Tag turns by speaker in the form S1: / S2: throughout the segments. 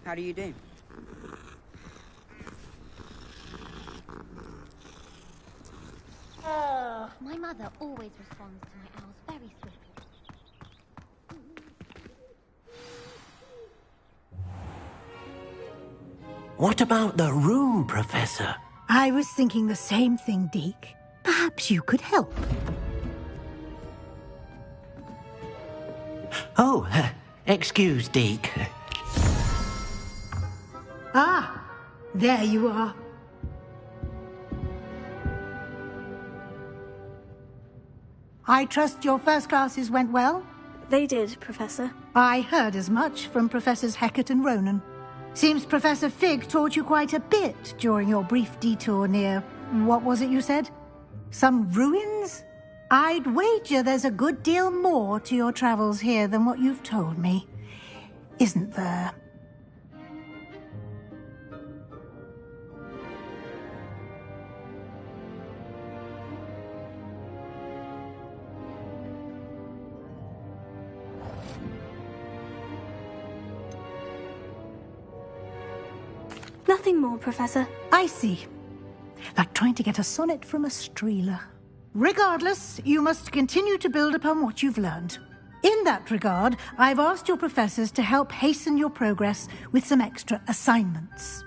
S1: How do you do?
S2: My mother always responds to my owls very swiftly.
S3: What about the room, Professor?
S4: I was thinking the same thing, Deke. Perhaps you could help.
S3: Oh, excuse, Deke.
S4: Ah, there you are. I trust your first classes went well?
S5: They did, Professor.
S4: I heard as much from Professors Hecat and Ronan. Seems Professor Fig taught you quite a bit during your brief detour near... what was it you said? Some ruins? I'd wager there's a good deal more to your travels here than what you've told me. Isn't there?
S5: Nothing more, Professor.
S4: I see. Like trying to get a sonnet from a streeler. Regardless, you must continue to build upon what you've learned. In that regard, I've asked your professors to help hasten your progress with some extra assignments.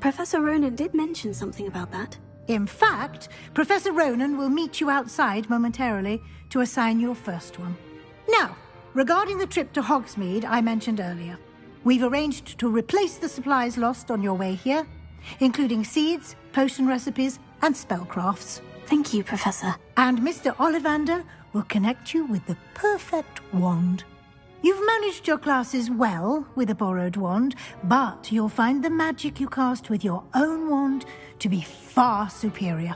S5: Professor Ronan did mention something about that.
S4: In fact, Professor Ronan will meet you outside momentarily to assign your first one. Now, regarding the trip to Hogsmeade I mentioned earlier, we've arranged to replace the supplies lost on your way here, including seeds, potion recipes, and spellcrafts.
S5: Thank you, Professor.
S4: And Mr. Ollivander will connect you with the perfect wand. You've managed your classes well with a borrowed wand, but you'll find the magic you cast with your own wand to be far superior.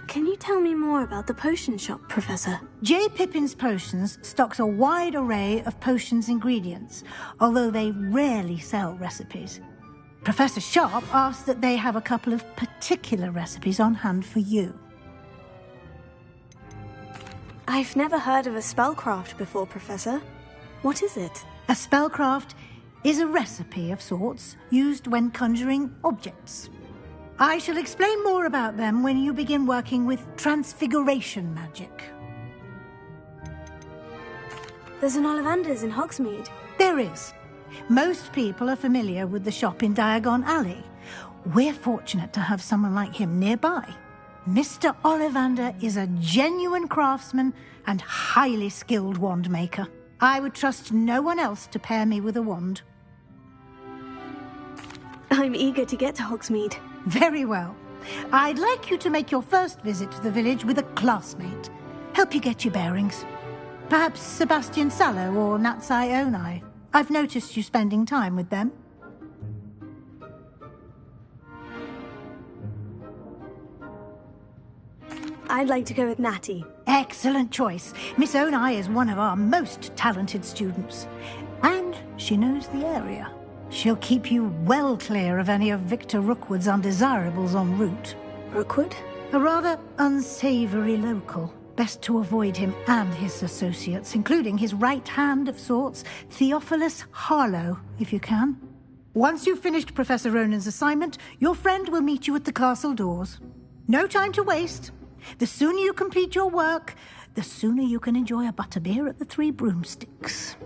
S5: Can you tell me more about the potion shop, Professor?
S4: J. Pippin's Potions stocks a wide array of potions ingredients, although they rarely sell recipes. Professor Sharp asked that they have a couple of particular recipes on hand for you.
S5: I've never heard of a spellcraft before, Professor. What is it?
S4: A spellcraft is a recipe of sorts used when conjuring objects. I shall explain more about them when you begin working with transfiguration magic.
S5: There's an Ollivander's in Hogsmeade.
S4: There is. Most people are familiar with the shop in Diagon Alley. We're fortunate to have someone like him nearby. Mr. Ollivander is a genuine craftsman and highly skilled wand maker. I would trust no one else to pair me with a wand.
S5: I'm eager to get to Hogsmeade.
S4: Very well. I'd like you to make your first visit to the village with a classmate. Help you get your bearings. Perhaps Sebastian Sallow or Natsai Onai. I've noticed you spending time with them.
S5: I'd like to go with Natty.
S4: Excellent choice. Miss Onai is one of our most talented students. And she knows the area. She'll keep you well clear of any of Victor Rookwood's undesirables en route.
S5: Rookwood?
S4: A rather unsavoury local. Best to avoid him and his associates, including his right hand of sorts, Theophilus Harlow, if you can. Once you've finished Professor Ronan's assignment, your friend will meet you at the castle doors. No time to waste. The sooner you complete your work, the sooner you can enjoy a butterbeer at the Three Broomsticks.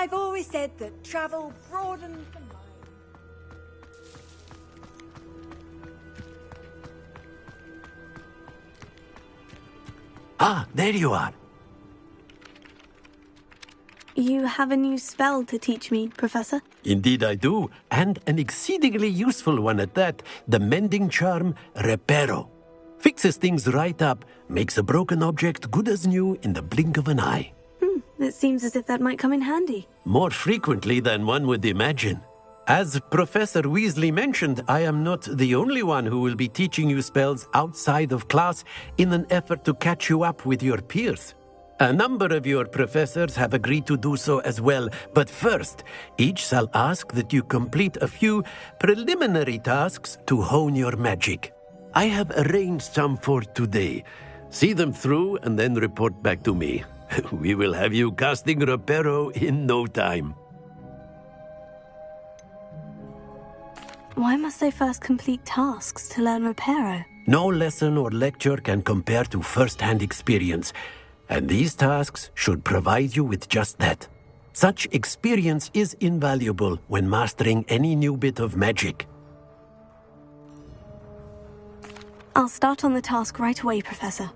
S1: I've always said that travel broadens the mind.
S3: Ah, there you are.
S5: You have a new spell to teach me, Professor?
S3: Indeed I do, and an exceedingly useful one at that. The mending charm, Reparo. Fixes things right up, makes a broken object good as new in the blink of an eye.
S5: It seems as if that might come in handy.
S3: More frequently than one would imagine. As Professor Weasley mentioned, I am not the only one who will be teaching you spells outside of class in an effort to catch you up with your peers. A number of your professors have agreed to do so as well, but first, each shall ask that you complete a few preliminary tasks to hone your magic. I have arranged some for today. See them through and then report back to me. We will have you casting Reparo in no time.
S5: Why must I first complete tasks to learn Reparo?
S3: No lesson or lecture can compare to first-hand experience, and these tasks should provide you with just that. Such experience is invaluable when mastering any new bit of magic.
S5: I'll start on the task right away, Professor.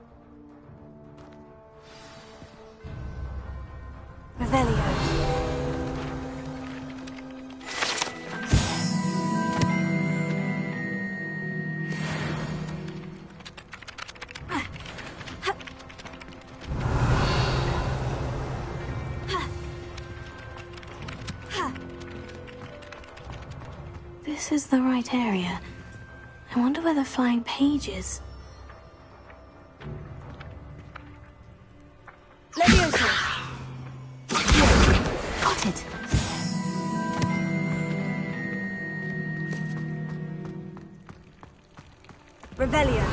S5: Revelio. This is the right area. I wonder where the flying page is.
S1: Leviosa!
S5: Got it.
S1: Revelio.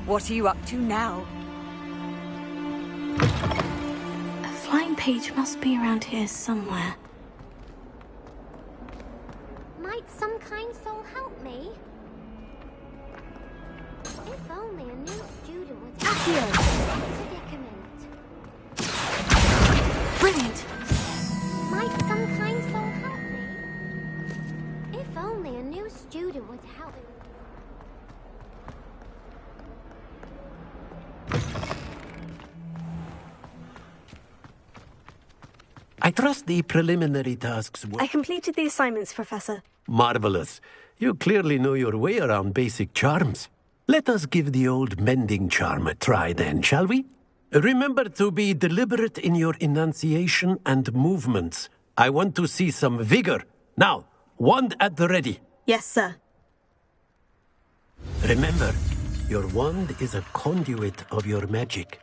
S1: What are you up to now?
S5: A flying page must be around here somewhere.
S2: Might some kind soul help me? If only a new student would
S1: Accio!
S2: predicament.
S5: Brilliant!
S2: Might some kind soul help me? If only a new student would help me.
S3: I trust the preliminary tasks were
S5: I completed the assignments, Professor.
S3: marvelous. You clearly know your way around basic charms. Let us give the old mending charm a try then, shall we? Remember to be deliberate in your enunciation and movements. I want to see some vigor. Now, wand at the ready.
S5: Yes, sir.
S3: Remember, your wand is a conduit of your magic.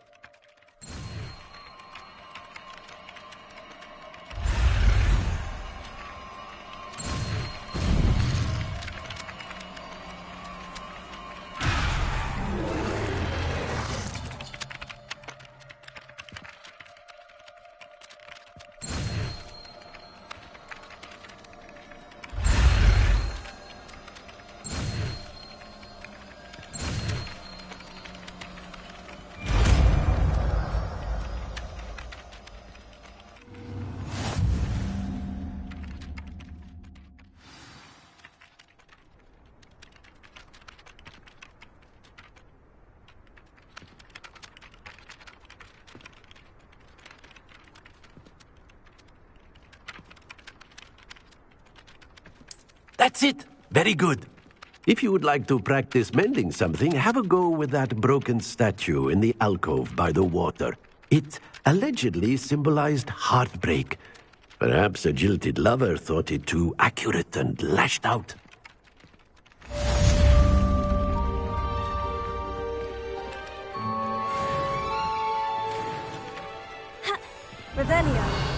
S3: That's it. Very good. If you would like to practice mending something, have a go with that broken statue in the alcove by the water. It allegedly symbolized heartbreak. Perhaps a jilted lover thought it too accurate and lashed out.
S1: Revelio.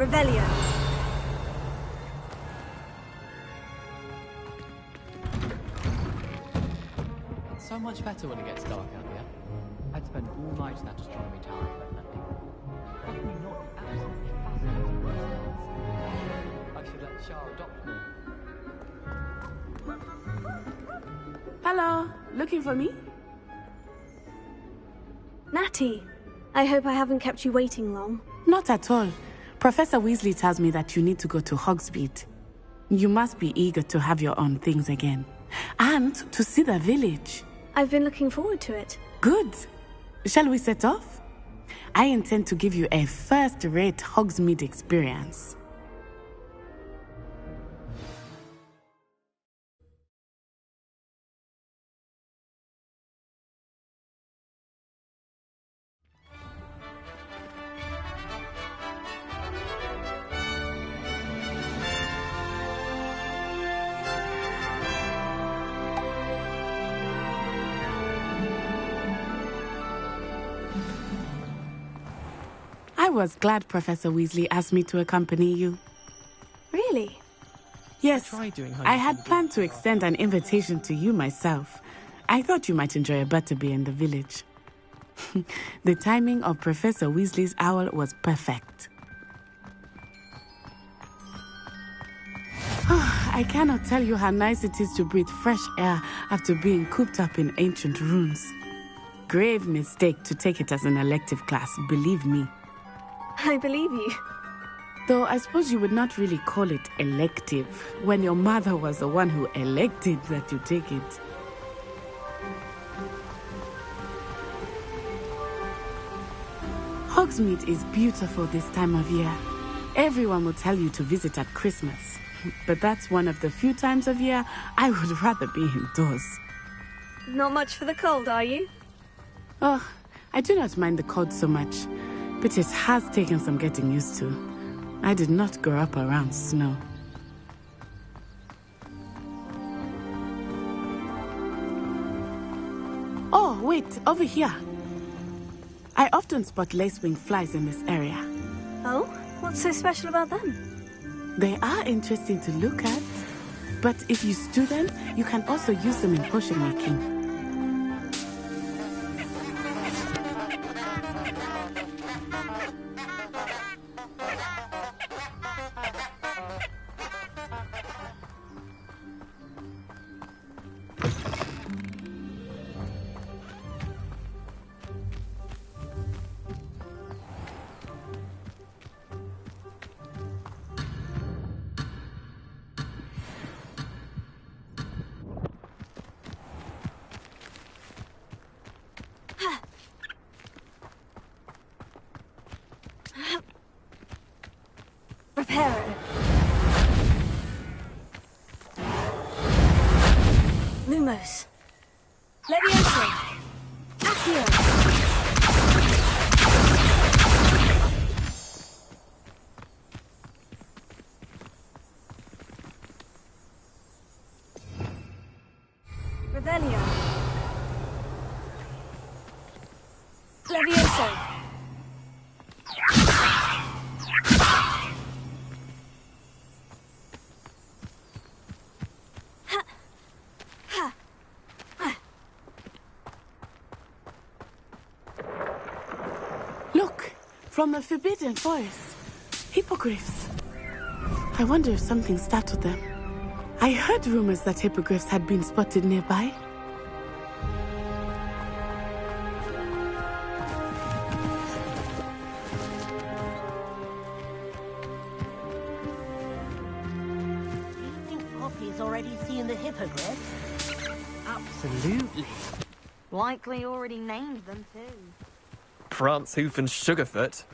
S1: Revelio.
S6: So much better when it gets dark out here. I'd spend all night in that astronomy tower if I'd let me. How can you not be absolutely fascinated by stars? I should let Shah adopt me.
S7: Hello, looking for me?
S5: Natty, I hope I haven't kept you waiting long.
S7: Not at all. Professor Weasley tells me that you need to go to Hogsmeade. You must be eager to have your own things again. And to see the village.
S5: I've been looking forward to it.
S7: Good. Shall we set off? I intend to give you a first-rate Hogsmeade experience. I was glad Professor Weasley asked me to accompany you.
S5: Really?
S7: Yes,
S6: tried doing
S7: I had planned to extend an invitation to you myself. I thought you might enjoy a butterbeer in the village. The timing of Professor Weasley's owl was perfect. I cannot tell you how nice it is to breathe fresh air after being cooped up in ancient ruins. Grave mistake to take it as an elective class, believe me.
S5: I believe you.
S7: Though I suppose you would not really call it elective when your mother was the one who elected that you take it. Hogsmeade is beautiful this time of year. Everyone will tell you to visit at Christmas. But that's one of the few times of year I would rather be indoors.
S5: Not much for the cold, are you?
S7: Oh, I do not mind the cold so much, but it has taken some getting used to. I did not grow up around snow. Oh, wait, over here. I often spot lacewing flies in this area.
S5: Oh? What's so special about them?
S7: They are interesting to look at, but if you stew them, you can also use them in potion making.
S5: Reparo. Lumos. Levioso. Accio. Revelio. Levioso.
S7: Look, from the Forbidden Forest. Hippogriffs. I wonder if something startled them. I heard rumors that hippogriffs had been spotted nearby.
S8: Do you think Poppy's already seen the hippogriff?
S6: Absolutely.
S8: Likely already named them too.
S6: Prance, Hoof and Sugarfoot.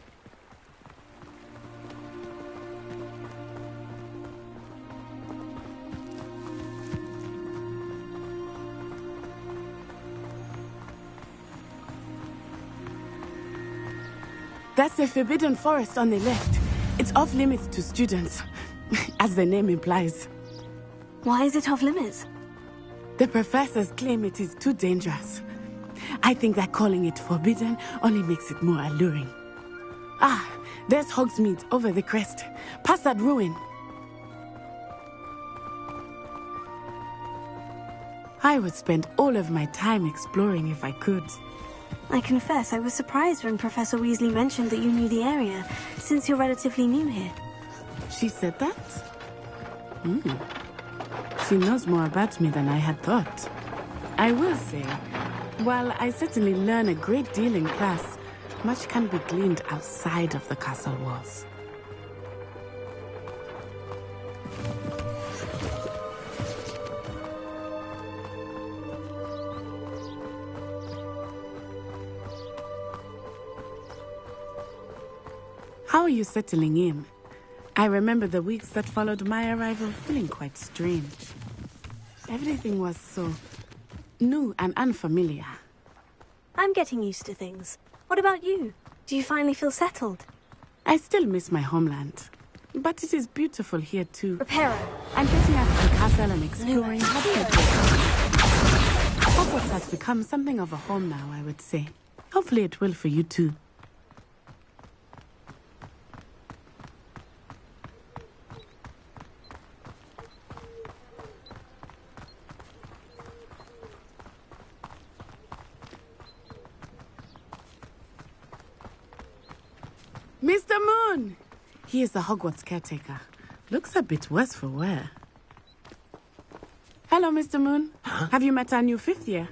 S7: That's the Forbidden Forest on the left. It's off limits to students, as the name implies.
S5: Why is it off limits?
S7: The professors claim it is too dangerous. I think that calling it forbidden only makes it more alluring. Ah, there's Hogsmeade over the crest. Past that ruin. I would spend all of my time exploring if I could.
S5: I confess I was surprised when Professor Weasley mentioned that you knew the area, since you're relatively new here.
S7: She said that? She knows more about me than I had thought. I will say, while I certainly learn a great deal in class, much can be gleaned outside of the castle walls. How are you settling in? I remember the weeks that followed my arrival feeling quite strange. Everything was so new and unfamiliar.
S5: I'm getting used to things. What about you? Do you finally feel settled?
S7: I still miss my homeland, but it is beautiful here too.
S5: Reparo.
S7: And getting out of the castle and exploring has been good. Hogwarts has become something of a home now, I would say. Hopefully it will for you too. Mr. Moon! He is the Hogwarts caretaker. Looks a bit worse for wear. Hello, Mr. Moon. Have you met our new 5th year?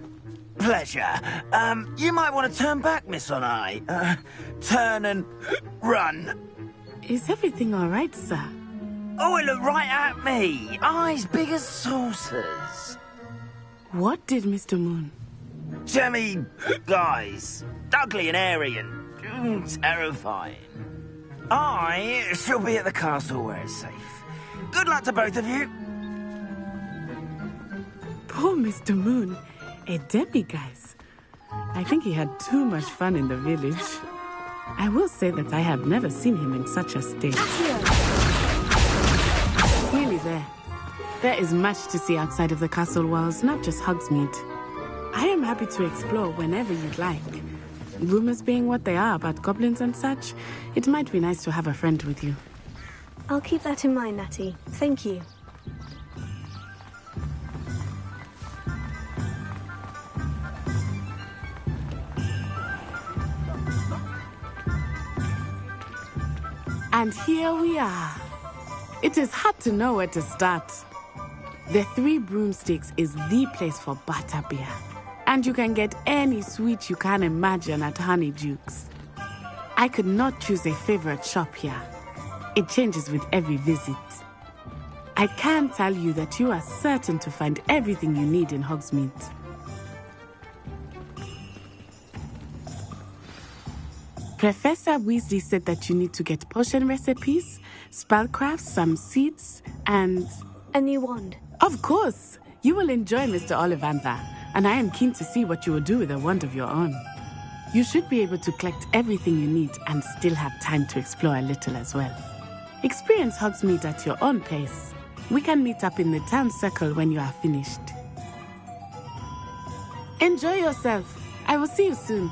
S9: Pleasure. You might want to turn back, Miss On-Eye. Turn and run.
S7: Is everything all right, sir?
S9: Oh, it looked right at me. Eyes big as saucers.
S7: What did Mr. Moon?
S9: Jemmy guys. Ugly and airy and terrifying. I shall be at the castle where it's safe. Good luck to both of you.
S7: Poor Mr. Moon. A demiguise. I think he had too much fun in the village. I will say that I have never seen him in such a state. Nearly there. There is much to see outside of the castle walls, not just Hogsmeade. I am happy to explore whenever you'd like. Rumors being what they are about goblins and such, it might be nice to have a friend with you.
S5: I'll keep that in mind, Natty. Thank you.
S7: And here we are. It is hard to know where to start. The Three Broomsticks is the place for butterbeer. And you can get any sweet you can imagine at Honeydukes. I could not choose a favorite shop here. It changes with every visit. I can tell you that you are certain to find everything you need in Hogsmeade. Professor Weasley said that you need to get potion recipes, spellcrafts, some seeds, and...
S5: A new wand.
S7: Of course! You will enjoy Mr. Ollivander, and I am keen to see what you will do with a wand of your own. You should be able to collect everything you need and still have time to explore a little as well. Experience Hogsmeade at your own pace. We can meet up in the town circle when you are finished. Enjoy yourself. I will see you soon.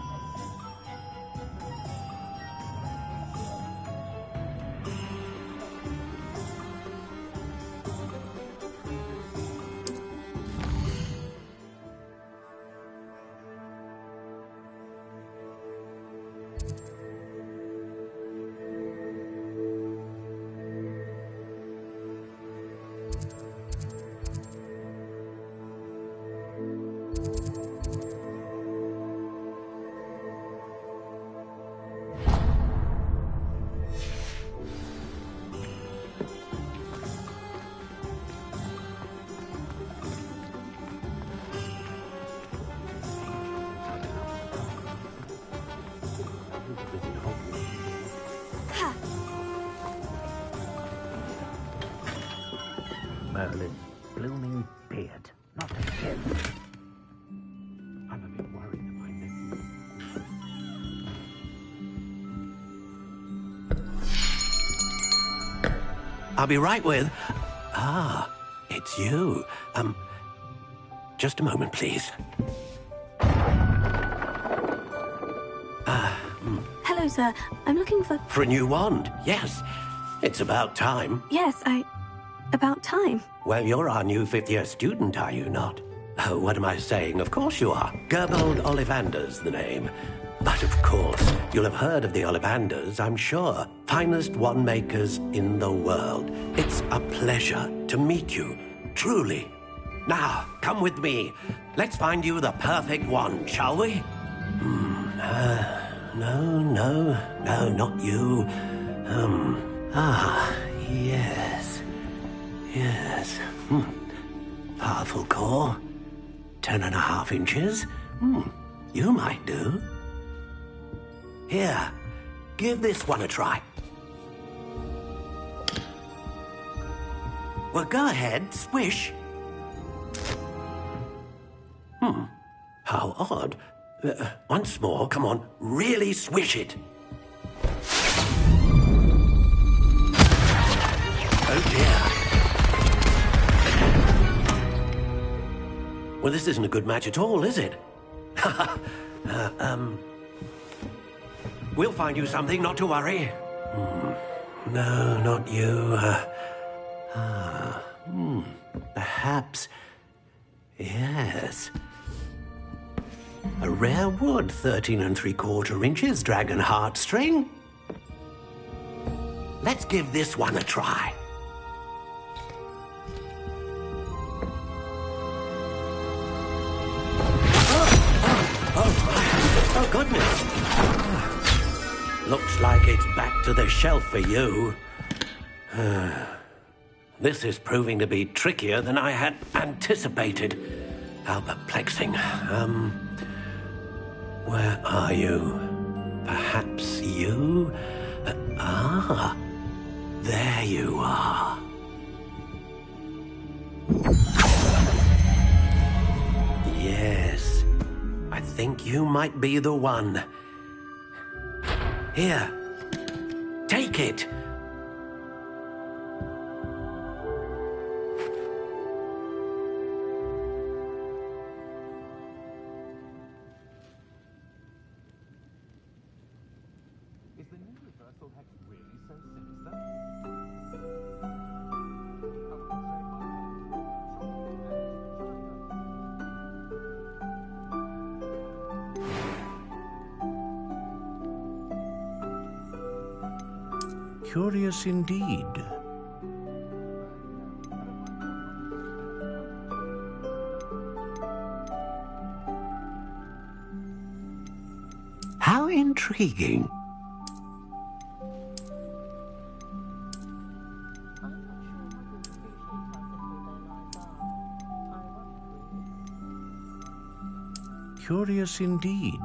S9: Merlin's blooming beard. Not again. I'm a bit worried if I never...
S3: I'll be right with... Ah, it's you. Just a moment, please.
S5: Hello, Hello, sir. I'm looking for...
S3: For a new wand, yes. It's about time.
S5: Yes, about time.
S3: Well, you're our new fifth-year student, are you not? Oh, what am I saying? Of course you are. Gerbold Ollivander's the name. But of course, you'll have heard of the Ollivanders, I'm sure. Finest wand makers in the world. It's a pleasure to meet you, truly. Now, come with me. Let's find you the perfect wand, shall we? No, not you. Yes. Powerful core. 10.5 inches. You might do. Here, give this one a try. Well, go ahead, swish. How odd. Once more, come on, really swish it. Oh dear. Well, this isn't a good match at all, is it? We'll find you something, not to worry. No, not you. Perhaps. Yes. A rare wood, 13 3/4 inches, dragon heartstring. Let's give this one a try. Oh, goodness. Looks like it's back to the shelf for you. This is proving to be trickier than I had anticipated. How perplexing. Where are you? Perhaps you? There you are. Yes, I think you might be the one. Here, take it.
S6: Is the new reversal hex really so sinister?
S10: Curious indeed.
S3: How intriguing.
S10: Curious indeed.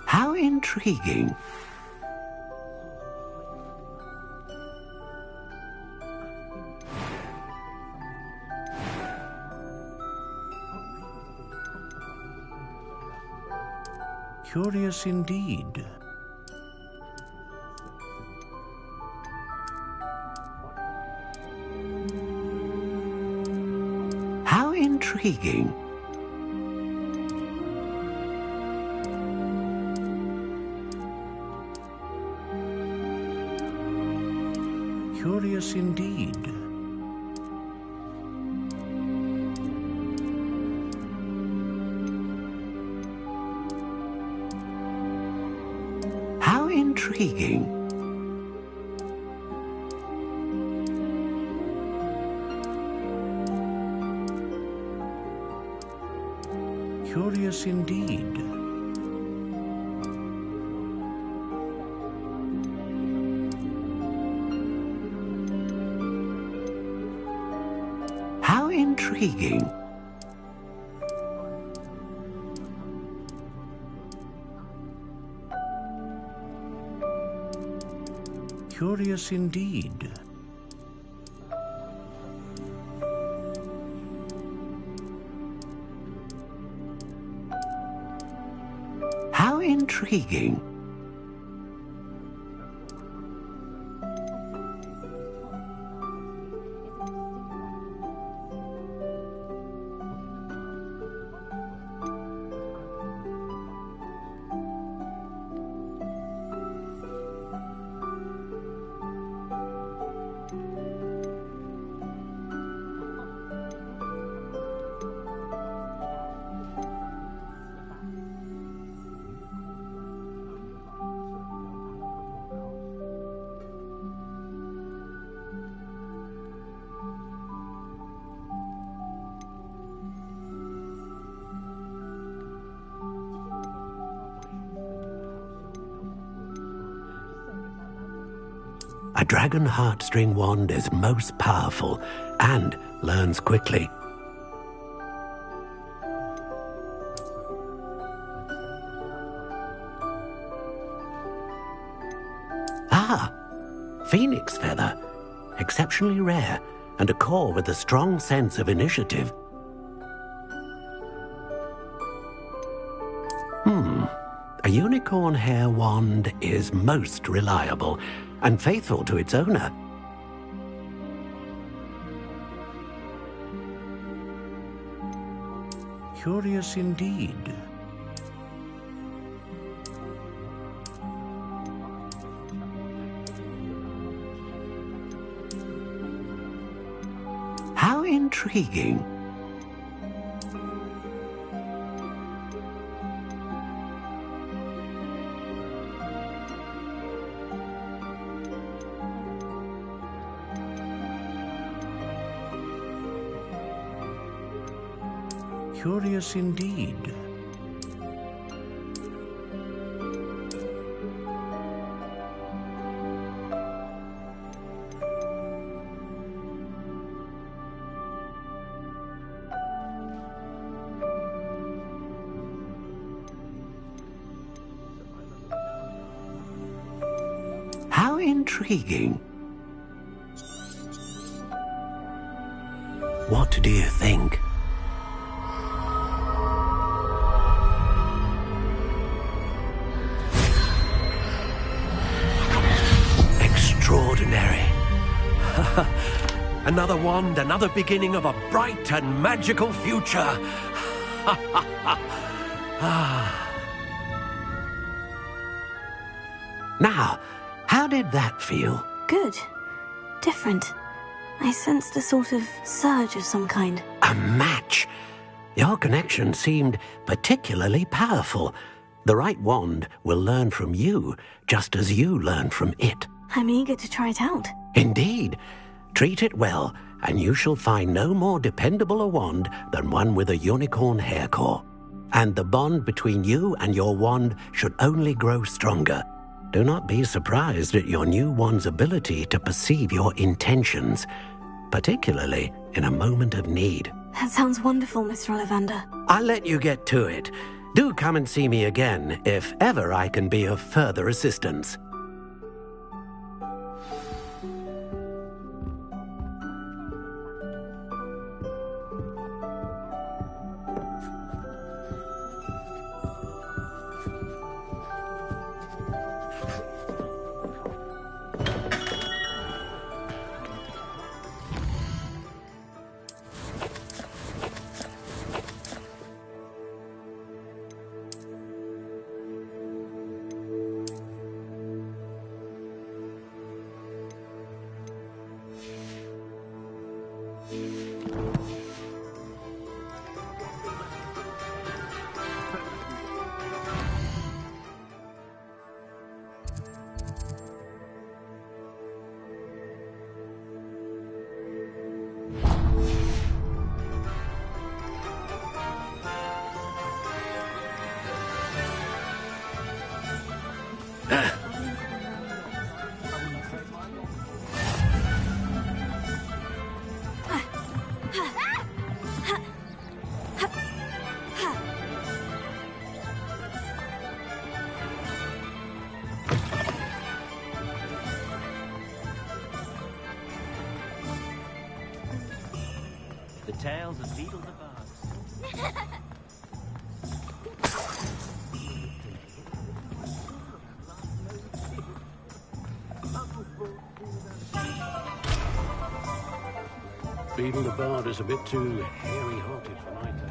S3: How intriguing.
S10: Curious indeed.
S3: How intriguing.
S10: Curious indeed.
S3: How intriguing.
S10: Curious indeed.
S3: How intriguing.
S10: Curious indeed.
S3: How intriguing. Dragon Heartstring Wand is most powerful and learns quickly. Ah, Phoenix Feather. Exceptionally rare, and a core with a strong sense of initiative. A unicorn hair wand is most reliable and faithful to its owner.
S10: Curious indeed.
S3: How intriguing.
S10: Curious indeed.
S3: How intriguing. What do you think? Extraordinary. Another wand, another beginning of a bright and magical future. Now, how did that feel?
S5: Good. Different. I sensed a sort of surge of some kind.
S3: A match. Your connection seemed particularly powerful. The right wand will learn from you, just as you learn from it.
S5: I'm eager to try it out.
S3: Indeed. Treat it well, and you shall find no more dependable a wand than one with a unicorn hair core. And the bond between you and your wand should only grow stronger. Do not be surprised at your new wand's ability to perceive your intentions, particularly in a moment of need.
S5: That sounds wonderful, Mr. Ollivander.
S3: I'll let you get to it. Do come and see me again if ever I can be of further assistance.
S11: The tales of Beetle the Bard.
S10: Beetle the Bard is a bit too hairy-hearted for my taste.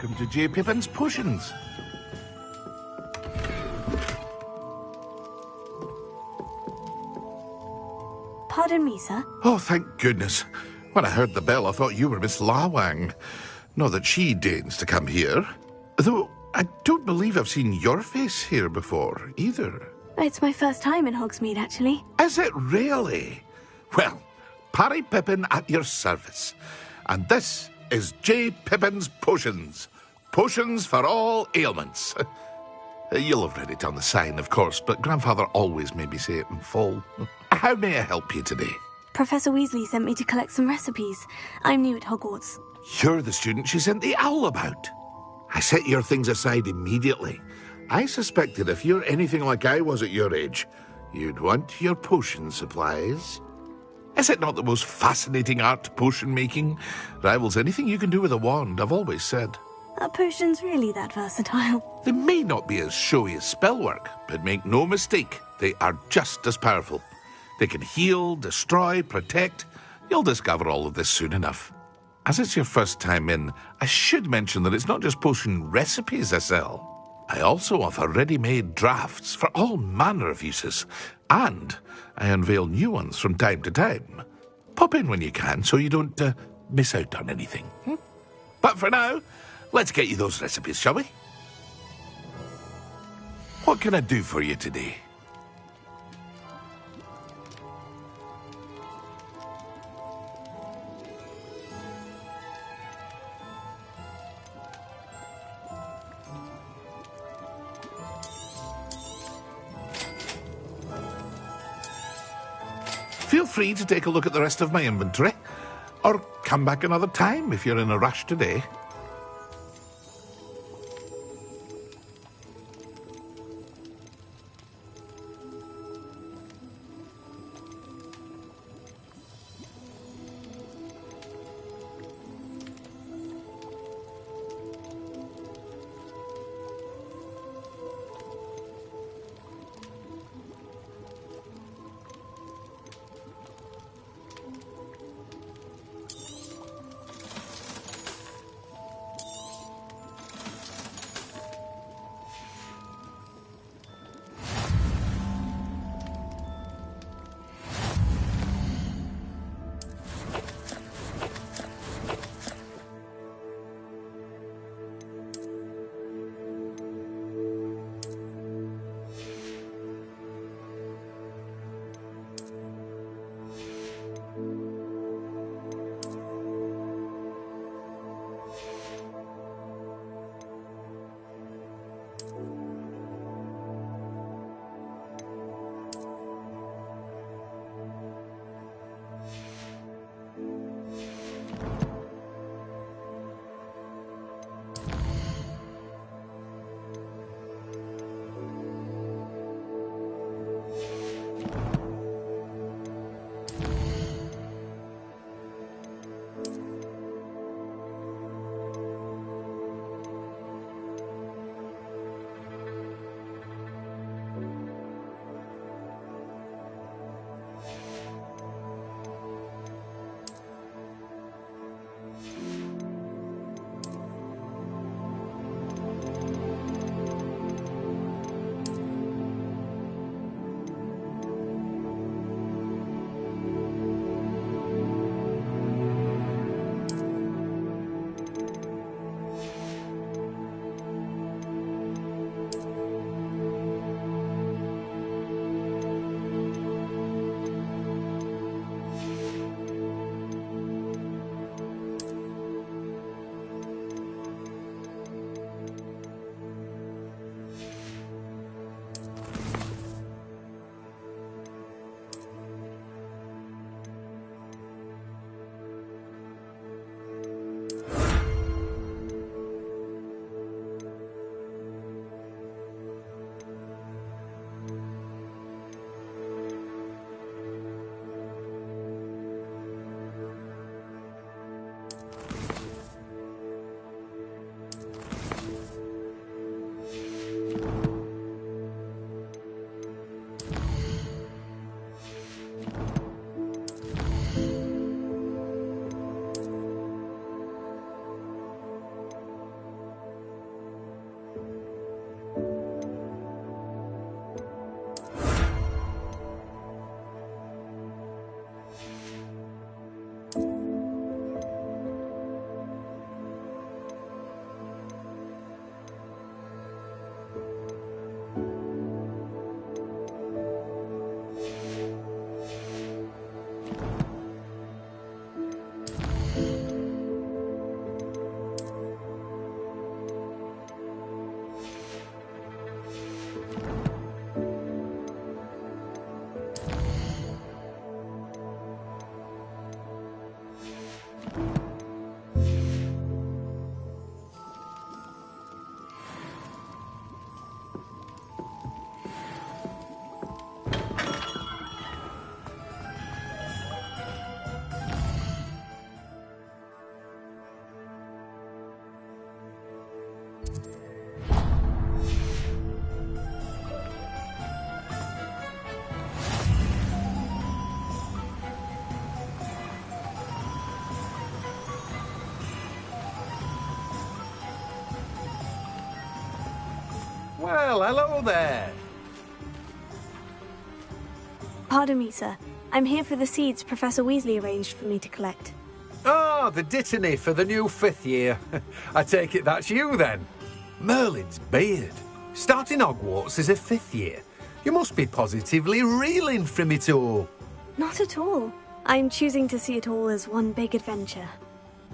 S12: welcome to J. Pippin's Potions.
S5: Pardon me, sir.
S12: Oh, thank goodness. When I heard the bell, I thought you were Miss Lawang. Not that she deigns to come here. Though, I don't believe I've seen your face here before, either.
S5: It's my first time in Hogsmeade, actually.
S12: Is it really? Well, Parry Pippin at your service. And this is J. Pippin's Potions. Potions for all ailments. You'll have read it on the sign, of course, but Grandfather always made me say it in full. How may I help you today?
S5: Professor Weasley sent me to collect some recipes. I'm new at Hogwarts.
S12: You're the student she sent the owl about. I set your things aside immediately. I suspected if you're anything like I was at your age, you'd want your potion supplies. Is it not the most fascinating art, potion making? Rivals anything you can do with a wand, I've always said.
S5: Are potions really that versatile?
S12: They may not be as showy as spellwork, but make no mistake, they are just as powerful. They can heal, destroy, protect. You'll discover all of this soon enough. As it's your first time in, I should mention that it's not just potion recipes I sell. I also offer ready-made drafts for all manner of uses, and I unveil new ones from time to time. Pop in when you can so you don't miss out on anything. But for now, let's get you those recipes, shall we? What can I do for you today? Feel free to take a look at the rest of my inventory, or come back another time if you're in a rush today.
S13: Well, hello there.
S5: Pardon me, sir. I'm here for the seeds Professor Weasley arranged for me to collect.
S13: Oh, the dittany for the new 5th year. I take it that's you, then. Merlin's beard. Starting Hogwarts as a 5th year. You must be positively reeling from it all.
S5: Not at all. I'm choosing to see it all as one big adventure.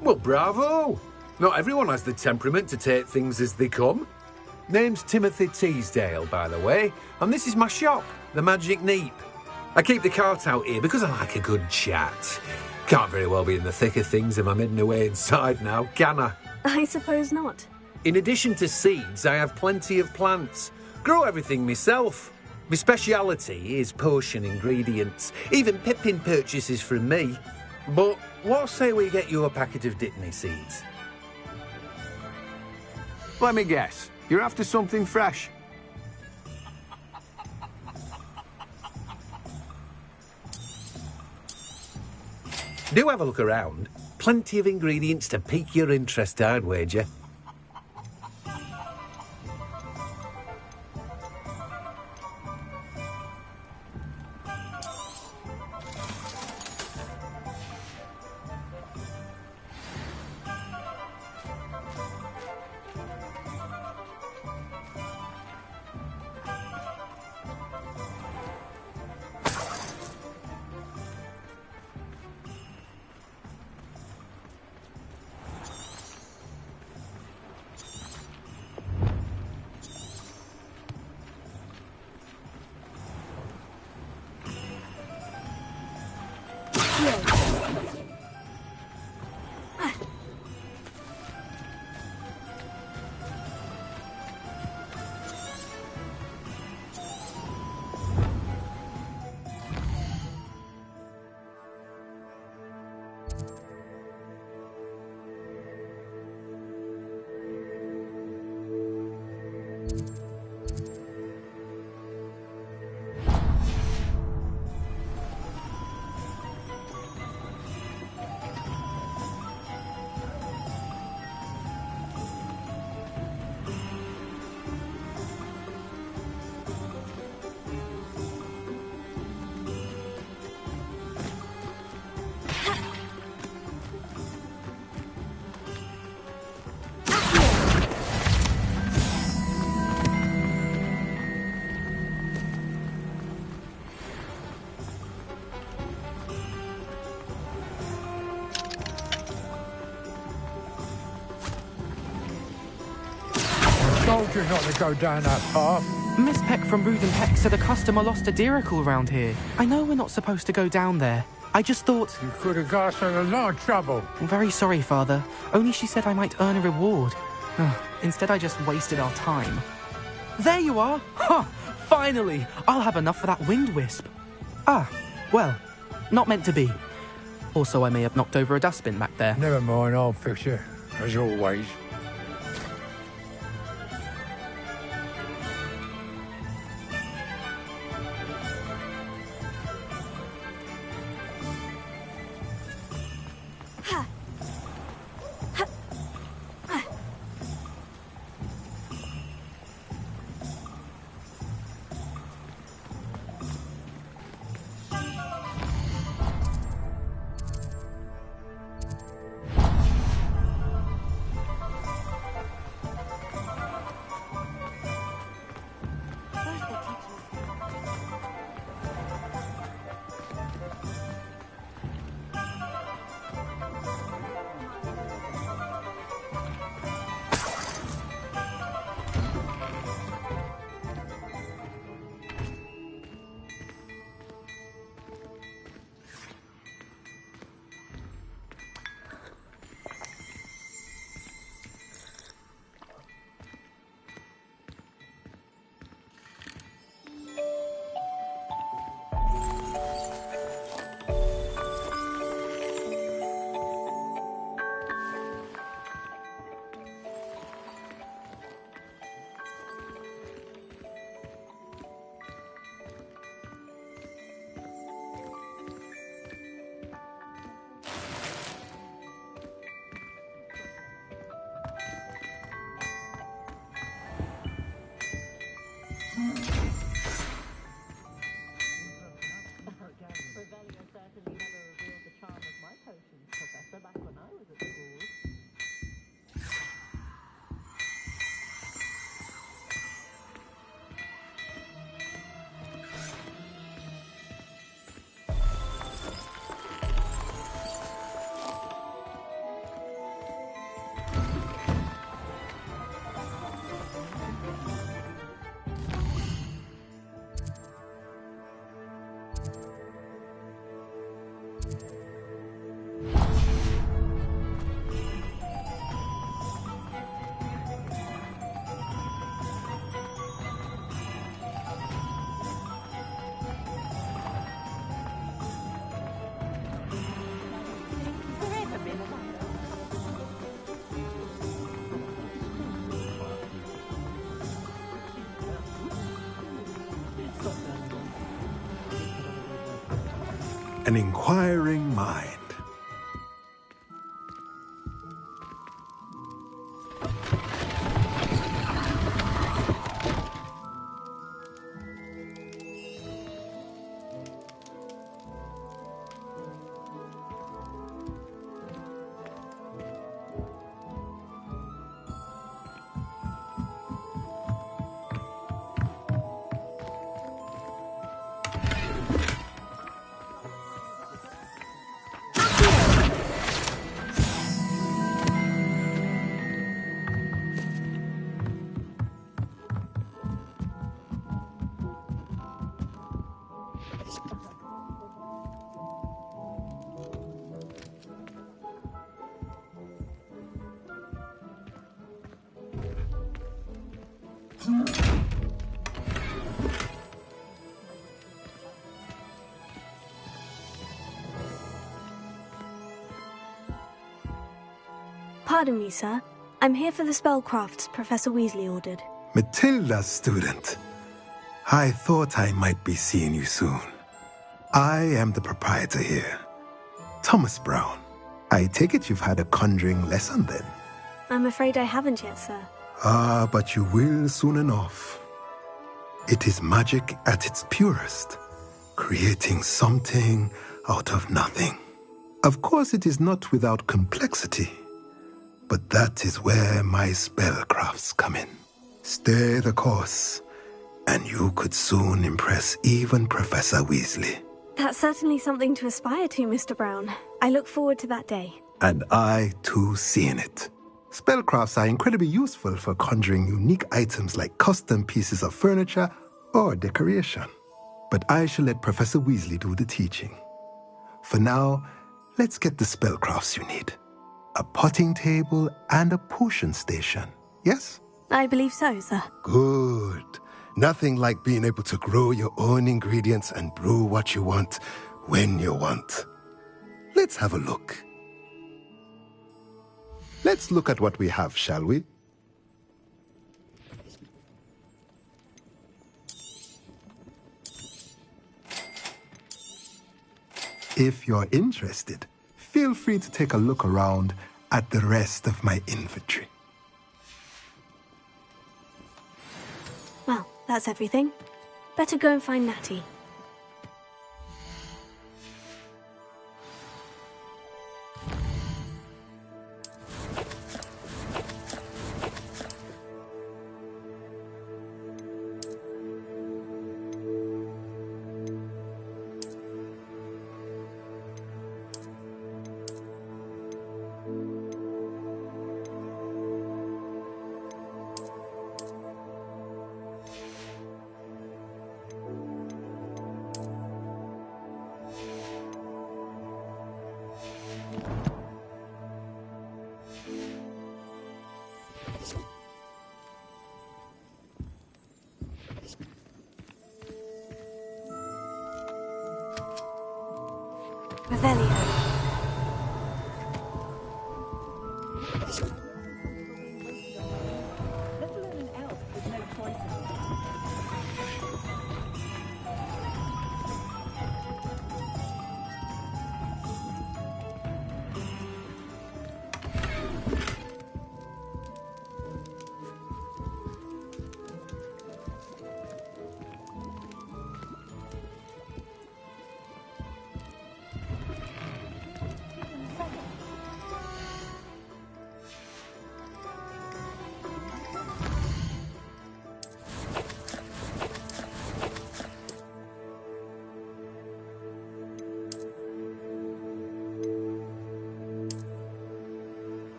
S13: Well, bravo. Not everyone has the temperament to take things as they come. Name's Timothy Teasdale, by the way, and this is my shop, the Magic Neep. I keep the cart out here because I like a good chat. Can't very well be in the thick of things if I'm hidden away inside now, can I?
S5: I suppose not.
S13: In addition to seeds, I have plenty of plants. Grow everything myself. My speciality is potion ingredients. Even Pippin purchases from me. But what say we get you a packet of Dittany seeds?
S14: Let me guess. You're after something fresh.
S13: Do have a look around. Plenty of ingredients to pique your interest, I'd wager.
S15: Told you not to go down that path.
S6: Miss Peck from Ruden Peck said a customer lost a diricle around here. I know we're not supposed to go down there. I just thought...
S15: You could have got us in a lot of trouble.
S6: I'm very sorry, Father. Only she said I might earn a reward. Instead, I just wasted our time. There you are! Ha! Finally! I'll have enough for that wind wisp. Ah, well, not meant to be. Also, I may have knocked over a dustbin back there.
S15: Never mind, I'll fix it, as always.
S16: An inquiring mind.
S5: Pardon me, sir. I'm here for the spellcrafts Professor Weasley ordered.
S16: Matilda's student. I thought I might be seeing you soon. I am the proprietor here, Thomas Brown. I take it you've had a conjuring lesson then?
S5: I'm afraid I haven't yet, sir.
S16: Ah, but you will soon enough. It is magic at its purest, creating something out of nothing. Of course, it is not without complexity, but that is where my spellcrafts come in. Stay the course, and you could soon impress even Professor Weasley.
S5: That's certainly something to aspire to, Mr. Brown. I look forward to that day.
S16: And I, too, seeing it. Spellcrafts are incredibly useful for conjuring unique items like custom pieces of furniture or decoration. But I shall let Professor Weasley do the teaching. For now, let's get the spellcrafts you need. A potting table and a potion station, yes?
S5: I believe so, sir.
S16: Good. Nothing like being able to grow your own ingredients and brew what you want when you want. Let's have a look. Let's look at what we have, shall we? If you're interested, feel free to take a look around at the rest of my inventory.
S5: Well, that's everything. Better go and find Natty.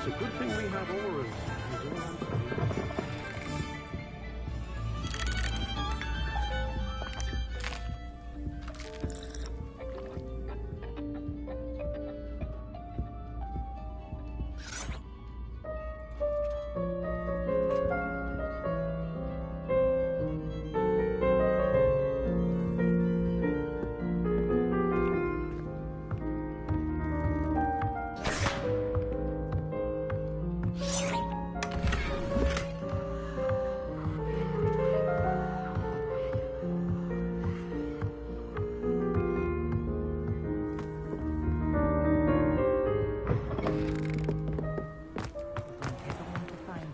S10: It's a good thing we have auras. Is all I'm saying.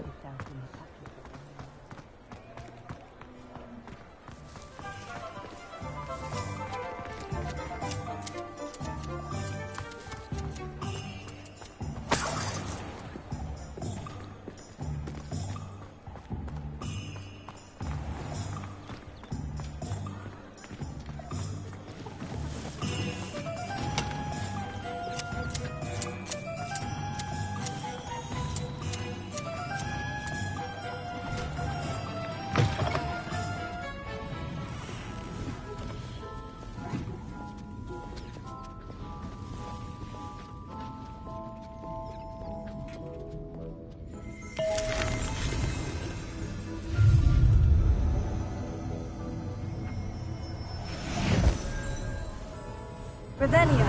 S1: Revelio.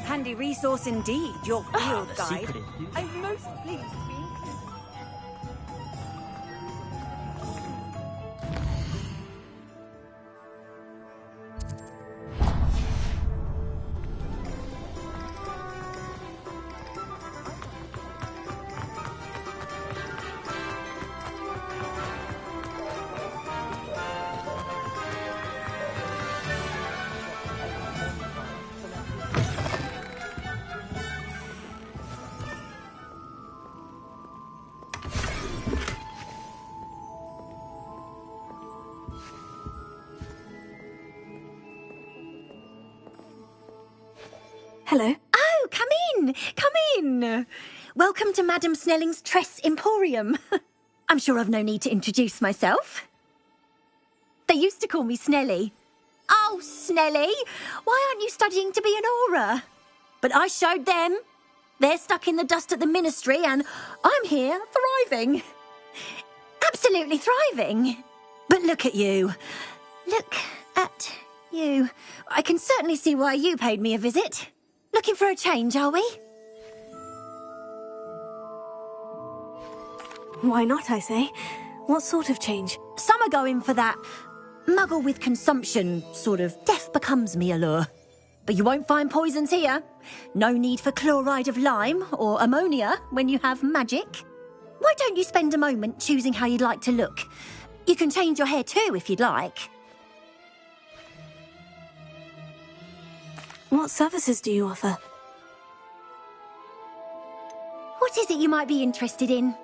S1: Handy resource indeed, your field guide. I'm most pleased to be included.
S5: Hello.
S17: Oh, come in! Come in! Welcome to Madame Snelling's Tress Emporium. I'm sure I've no need to introduce myself. They used to call me Snelly. Oh, Snelly! Why aren't you studying to be an aura? But I showed them. They're stuck in the dust at the ministry and I'm here thriving. Absolutely thriving. But look at you. Look at you. I can certainly see why you paid me a visit. Looking for a change, are we?
S5: Why not, I say? What sort of change?
S17: Some are going for that muggle with consumption, sort of death becomes me allure. But you won't find poisons here. No need for chloride of lime or ammonia when you have magic. Why don't you spend a moment choosing how you'd like to look? You can change your hair too if you'd like.
S5: What services do you offer?
S17: What is it you might be interested in?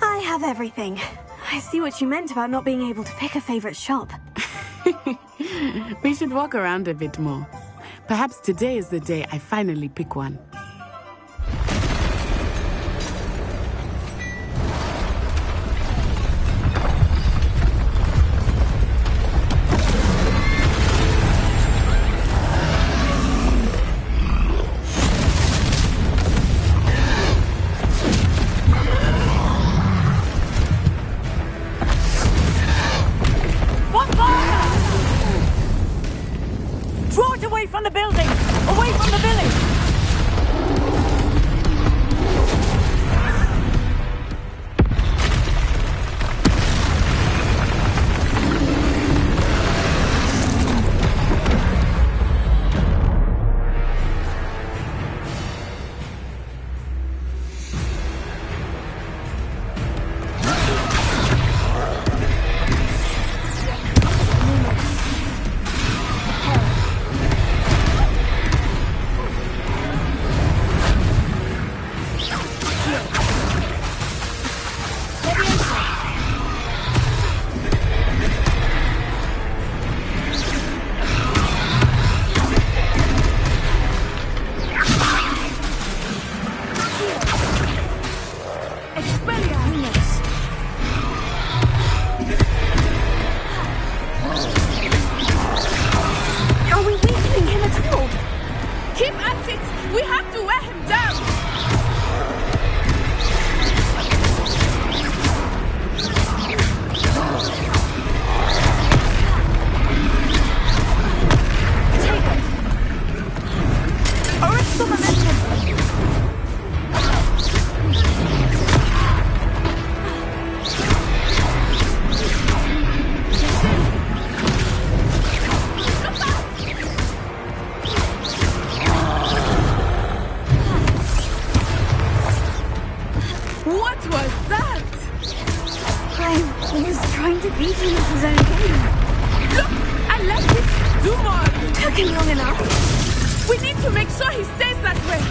S5: I have everything. I see what you meant about not being able to pick a favorite shop.
S7: We should walk around a bit more. Perhaps today is the day I finally pick one.
S1: Draw it away from the building! Away from the village!
S7: What was that?
S5: I was trying to beat him at his own game.
S7: Look, I left it. Do more.
S5: Took him long enough.
S7: We need to make sure he stays that way.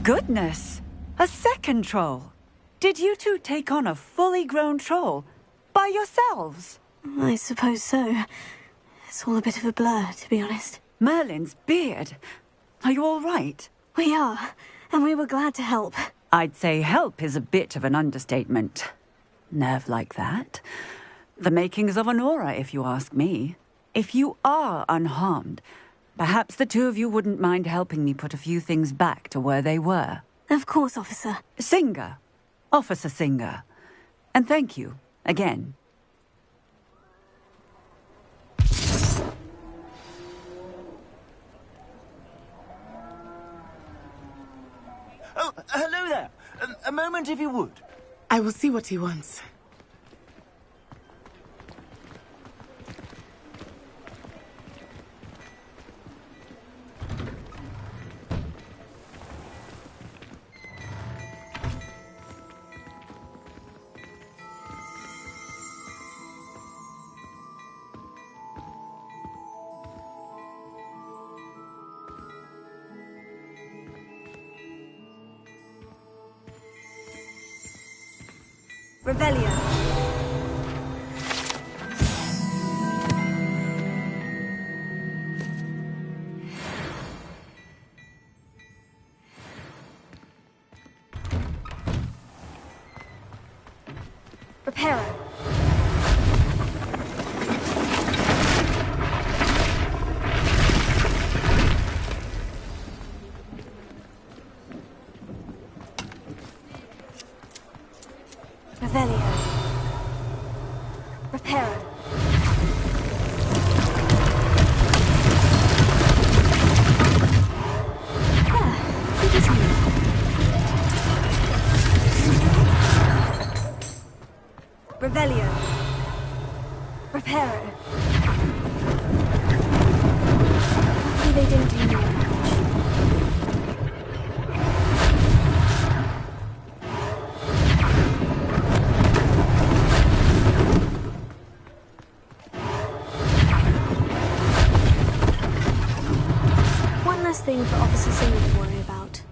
S1: Goodness! A second troll! Did you two take on a fully grown troll? By yourselves?
S5: I suppose so. It's all a bit of a blur, to be honest.
S1: Merlin's beard! Are you all right?
S5: We are, and we were glad to help.
S1: I'd say help is a bit of an understatement. Nerve like that. The makings of an aura, if you ask me. If you are unharmed, perhaps the two of you wouldn't mind helping me put a few things back to where they were.
S5: Of course, officer.
S1: Singer. Officer Singer. And thank you, again.
S9: Oh, hello there. A moment, if you would.
S7: I will see what he wants.
S5: Revelio. Reparo. Revelio. Reparo. It is me. Revelio. Reparo. Luckily they didn't do any damage. One less thing for Officer Singer to worry about.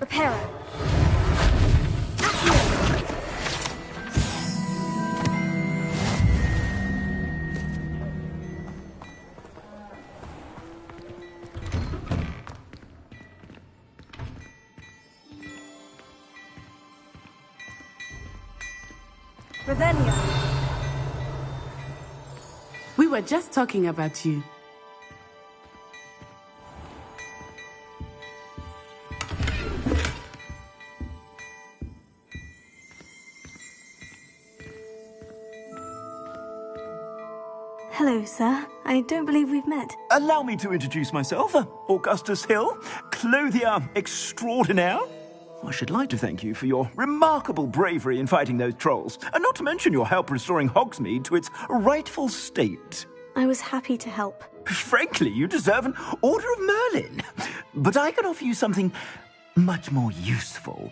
S5: Reparo. Revelio.
S7: We were just talking about you.
S5: Hello, sir. I don't believe we've met.
S9: Allow me to introduce myself. Augustus Hill, clothier extraordinaire. I should like to thank you for your remarkable bravery in fighting those trolls, and not to mention your help restoring Hogsmeade to its rightful state.
S5: I was happy to help.
S9: Frankly, you deserve an Order of Merlin. But I can offer you something much more useful.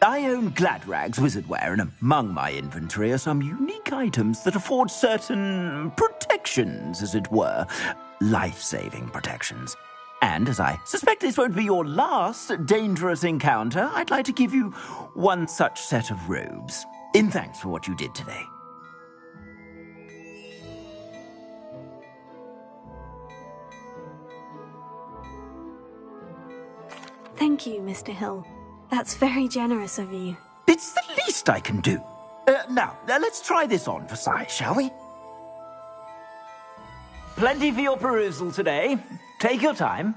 S9: I own Gladrag's wizardwear, and among my inventory are some unique items that afford certain protections, as it were. Life-saving protections. And as I suspect this won't be your last dangerous encounter, I'd like to give you one such set of robes, in thanks for what you did today.
S5: Thank you, Mr. Hill. That's very generous of you.
S9: It's the least I can do. Now, let's try this on for size, shall we? Plenty for your perusal today. Take your time.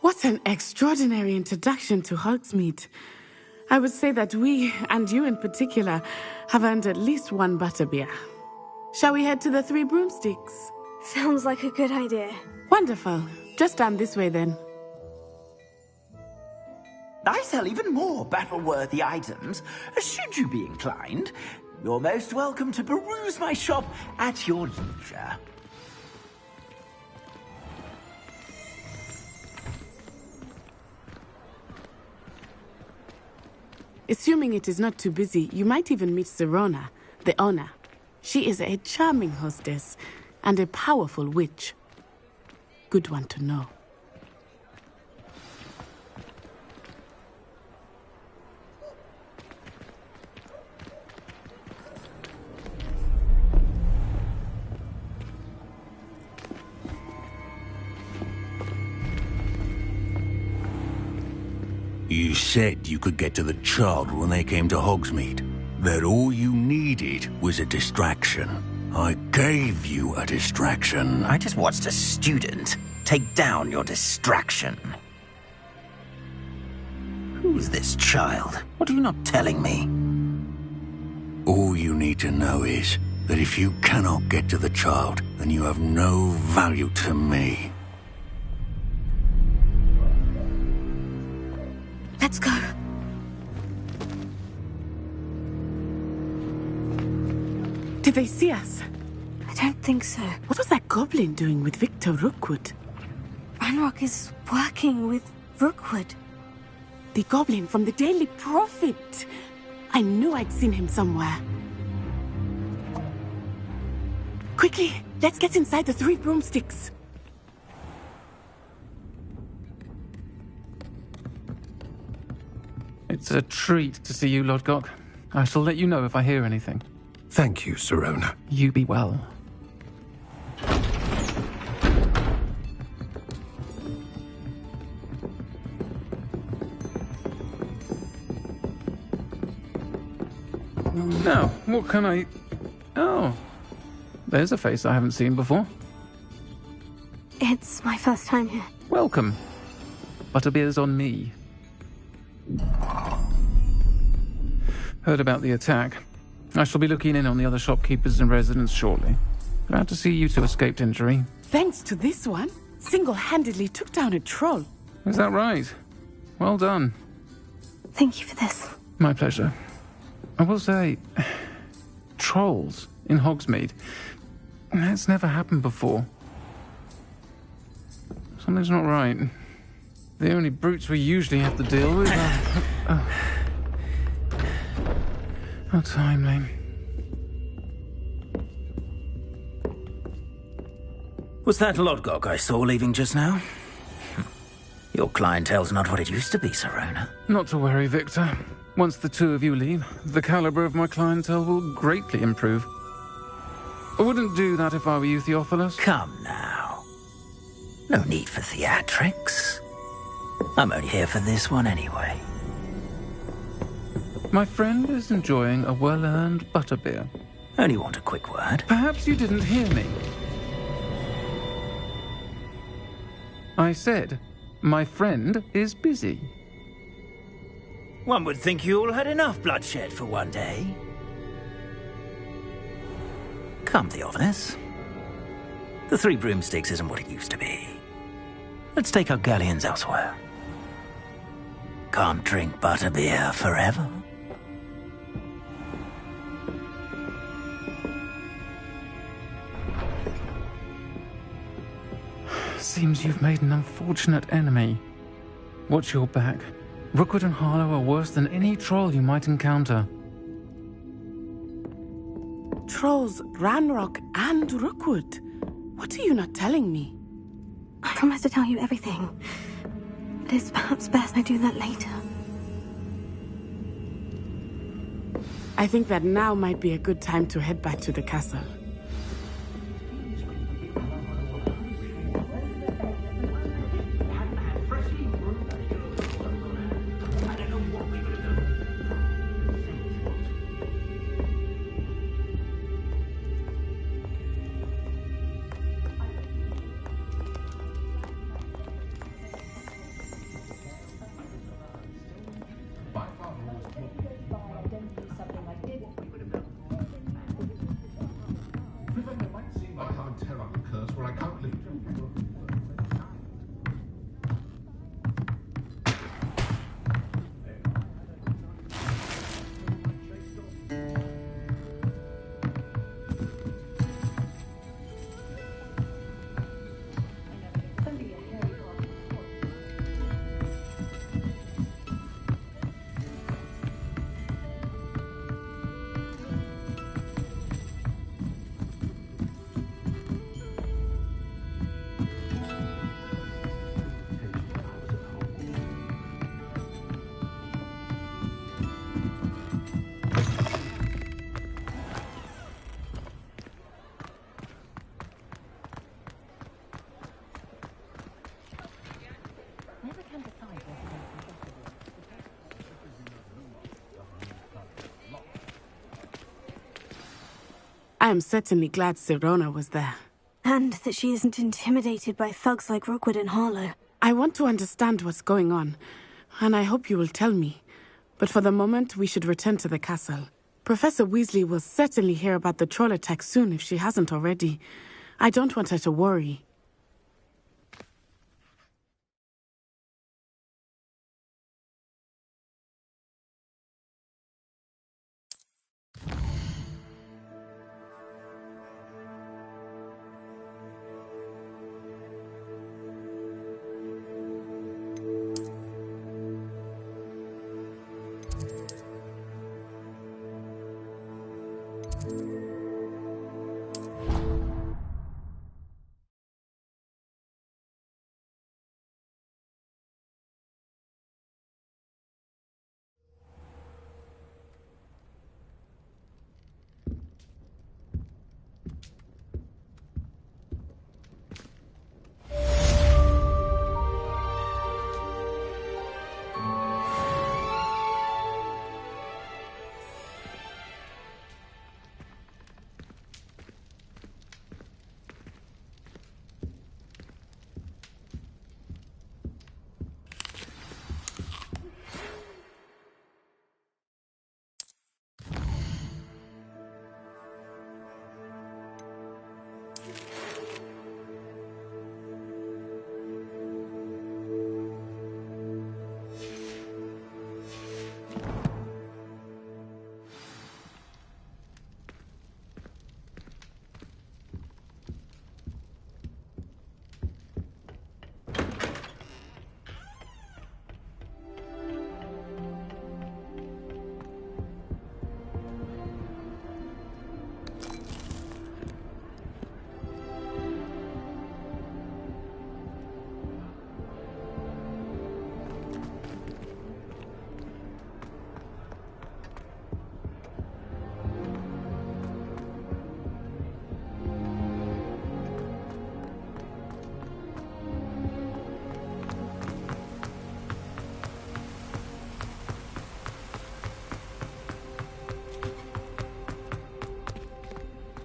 S7: What an extraordinary introduction to Hogsmeade. I would say that we, and you in particular, have earned at least one butterbeer. Shall we head to the Three Broomsticks?
S5: Sounds like a good idea.
S7: Wonderful. Just down this way then.
S9: I sell even more battle-worthy items. Should you be inclined, you're most welcome to peruse my shop at your leisure.
S7: Assuming it is not too busy, you might even meet Serona, the owner. She is a charming hostess and a powerful witch. Good one to know.
S18: You said you could get to the child when they came to Hogsmeade. That all you needed was a distraction. I gave you a distraction.
S9: I just watched a student take down your distraction. Who's this child? What are you not telling me?
S18: All you need to know is that if you cannot get to the child, then you have no value to me.
S17: Let's go.
S7: Did they see us?
S5: I don't think so.
S7: What was that goblin doing with Victor Rookwood?
S5: Ranrock is working with Rookwood.
S7: The goblin from the Daily Prophet. I knew I'd seen him somewhere. Quickly, let's get inside the 3 broomsticks.
S19: It's a treat to see you, Lodgok. I shall let you know if I hear anything.
S20: Thank you, Sirona.
S19: You be well. Now, what can I... Oh, there's a face I haven't seen before.
S5: It's my first time here.
S19: Welcome. Butterbeer's on me. Heard about the attack. I shall be looking in on the other shopkeepers and residents shortly. Glad to see you two escaped injury.
S7: Thanks to this one, single-handedly took down a troll.
S19: Is that right? Well done.
S5: Thank you for this.
S19: My pleasure. I will say, trolls in Hogsmeade. That's never happened before. Something's not right. The only brutes we usually have to deal with are... How timely.
S21: Was that Lodgok I saw leaving just now? Your clientele's not what it used to be, Sirona.
S19: Not to worry, Victor. Once the two of you leave, the caliber of my clientele will greatly improve. I wouldn't do that if I were you, Theophilus.
S21: Come now. No need for theatrics. I'm only here for this one anyway.
S19: My friend is enjoying a well-earned butterbeer.
S21: Only want a quick word.
S19: Perhaps you didn't hear me. I said, my friend is busy.
S21: One would think you all had enough bloodshed for one day. Come, Theophilus. The 3 broomsticks isn't what it used to be. Let's take our galleons elsewhere. Can't drink butterbeer forever.
S19: Seems you've made an unfortunate enemy. Watch your back. Rookwood and Harlow are worse than any troll you might encounter.
S7: Trolls, Ranrock, and Rookwood. What are you not telling me?
S5: I promise to tell you everything. But it's perhaps best I do that later.
S7: I think that now might be a good time to head back to the castle. I am certainly glad Sirona was there.
S5: And that she isn't intimidated by thugs like Rookwood and Harlow.
S7: I want to understand what's going on, and I hope you will tell me. But for the moment, we should return to the castle. Professor Weasley will certainly hear about the troll attack soon if she hasn't already. I don't want her to worry.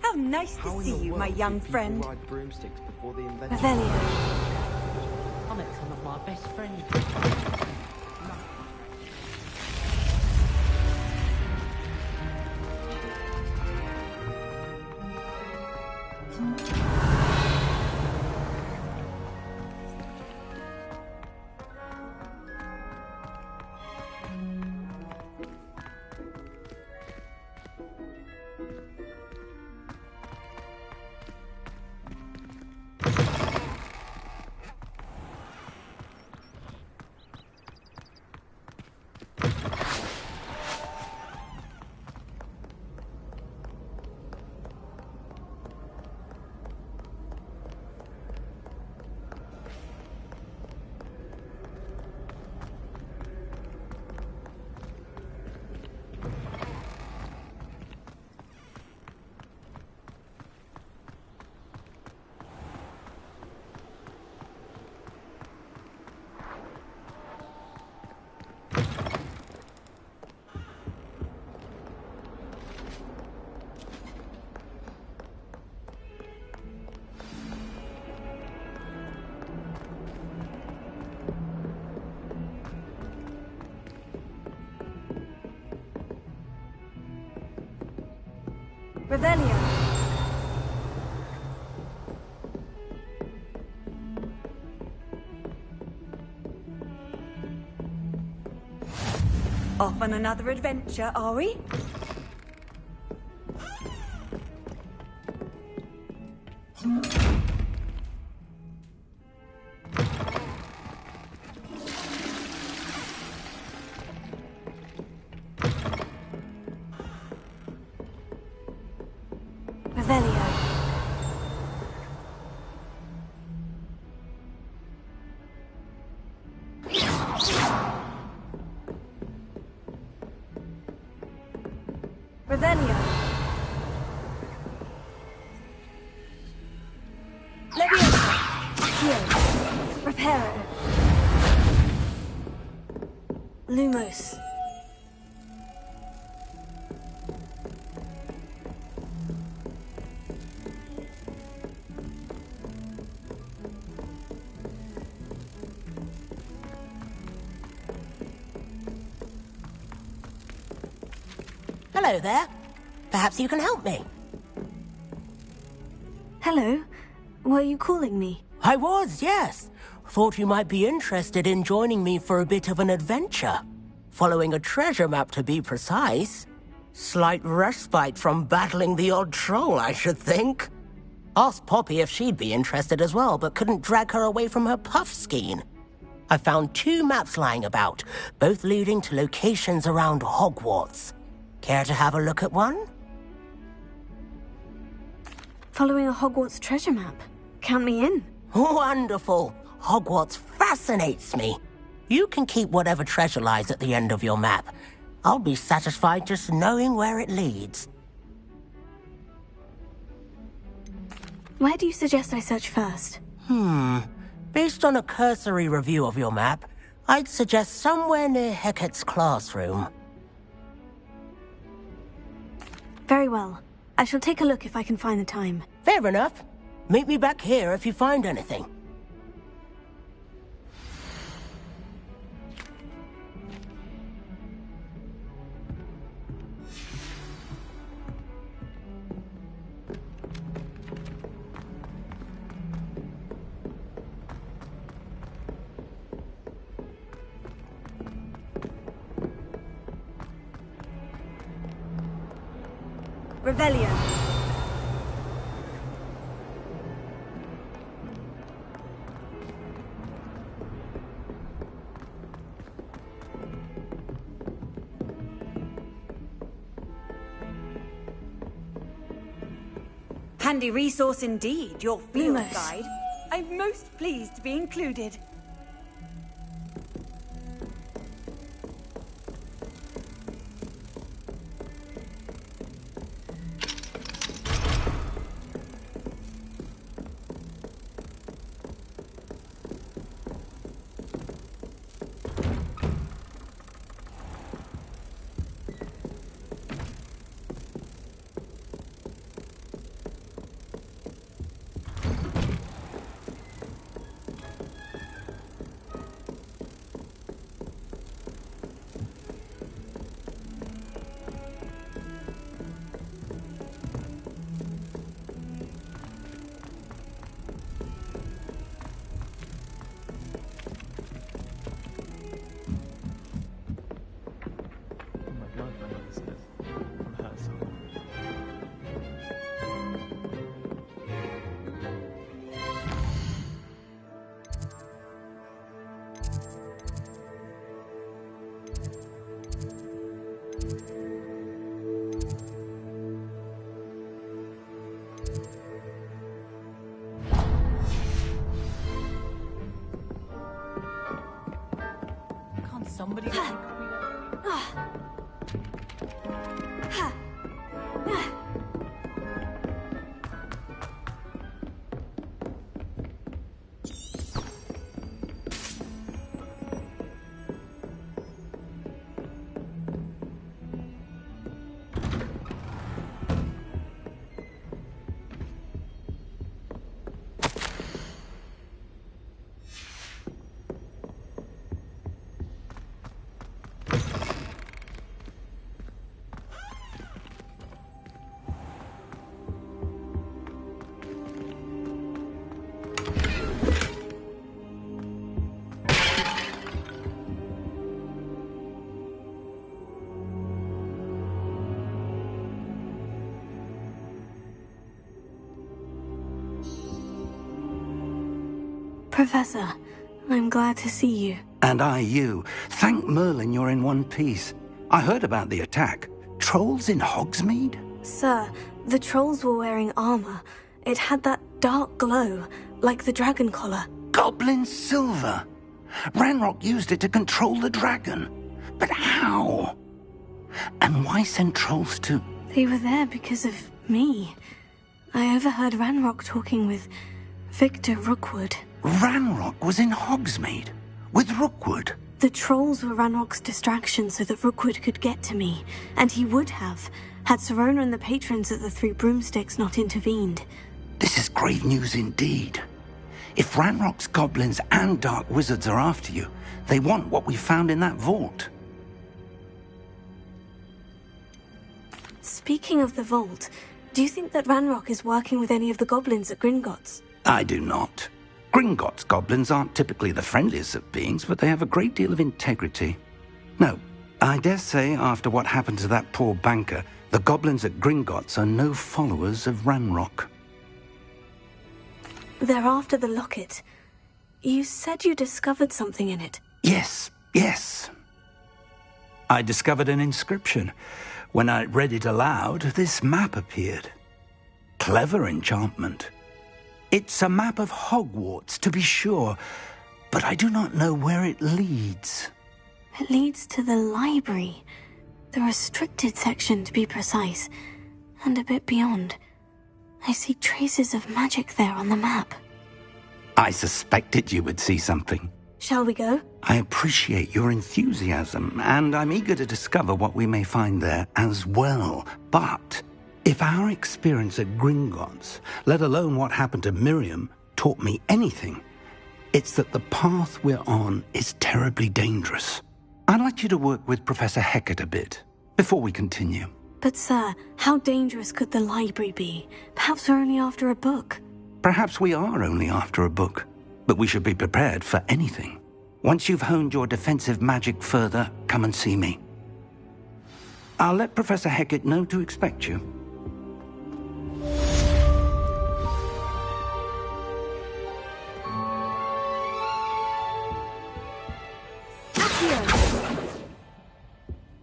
S4: How nice to see you, my young friend.
S22: Ride broomsticks before the invention.
S4: Revelio.
S8: I met some of my best friends.
S4: Revelio. Off on another adventure, are we? Revelio. Revelio. Leviosa. Heal. Reparo. Lumos.
S8: Hello there. Perhaps you can help me.
S5: Hello. Were you calling me?
S8: I was, yes. Thought you might be interested in joining me for a bit of an adventure. Following a treasure map, to be precise. Slight respite from battling the odd troll, I should think. Asked Poppy if she'd be interested as well, but couldn't drag her away from her puff skein. I found 2 maps lying about, both leading to locations around Hogwarts. Care to have a look at one?
S5: Following a Hogwarts treasure map. Count me in.
S8: Wonderful. Hogwarts fascinates me. You can keep whatever treasure lies at the end of your map. I'll be satisfied just knowing where it leads.
S5: Where do you suggest I search first?
S8: Based on a cursory review of your map, I'd suggest somewhere near Hecate's classroom.
S5: Very well. I shall take a look if I can find the time.
S8: Fair enough. Meet me back here if you find anything.
S4: Revelio. Handy resource indeed, your field
S5: Lumos.
S4: guide. I'm most pleased to be included.
S6: Somebody.
S5: Professor, I'm glad to see you.
S2: And I you. Thank Merlin you're in one piece. I heard about the attack. Trolls in Hogsmeade?
S5: Sir, the trolls were wearing armor. It had that dark glow, like the dragon collar.
S2: Goblin silver. Ranrock used it to control the dragon. But how? And why send trolls to...
S5: They were there because of me. I overheard Ranrock talking with Victor Rookwood.
S2: Ranrock was in Hogsmeade with Rookwood.
S5: The trolls were Ranrock's distraction so that Rookwood could get to me, and he would have, had Sirona and the patrons at the Three Broomsticks not intervened.
S2: This is grave news indeed. If Ranrock's goblins and dark wizards are after you, they want what we found in that vault.
S5: Speaking of the vault, do you think that Ranrock is working with any of the goblins at Gringotts?
S2: I do not. Gringotts goblins aren't typically the friendliest of beings, but they have a great deal of integrity. No, I dare say after what happened to that poor banker, the goblins at Gringotts are no followers of Ranrock.
S5: They're after the locket. You said you discovered something in it.
S2: Yes. I discovered an inscription. When I read it aloud, this map appeared. clever enchantment. It's a map of Hogwarts, to be sure, but I do not know where it leads.
S5: It leads to the library. The restricted section, to be precise. And a bit beyond. I see traces of magic there on the map.
S2: I suspected you would see something.
S5: Shall we go?
S2: I appreciate your enthusiasm, and I'm eager to discover what we may find there as well. But if our experience at Gringotts, let alone what happened to Miriam, taught me anything, it's that the path we're on is terribly dangerous. I'd like you to work with Professor Hecat a bit, before we continue.
S5: But sir, how dangerous could the library be? Perhaps we're only after a book.
S2: Perhaps we are only after a book, but we should be prepared for anything. Once you've honed your defensive magic further, come and see me. I'll let Professor Hecat know to expect you.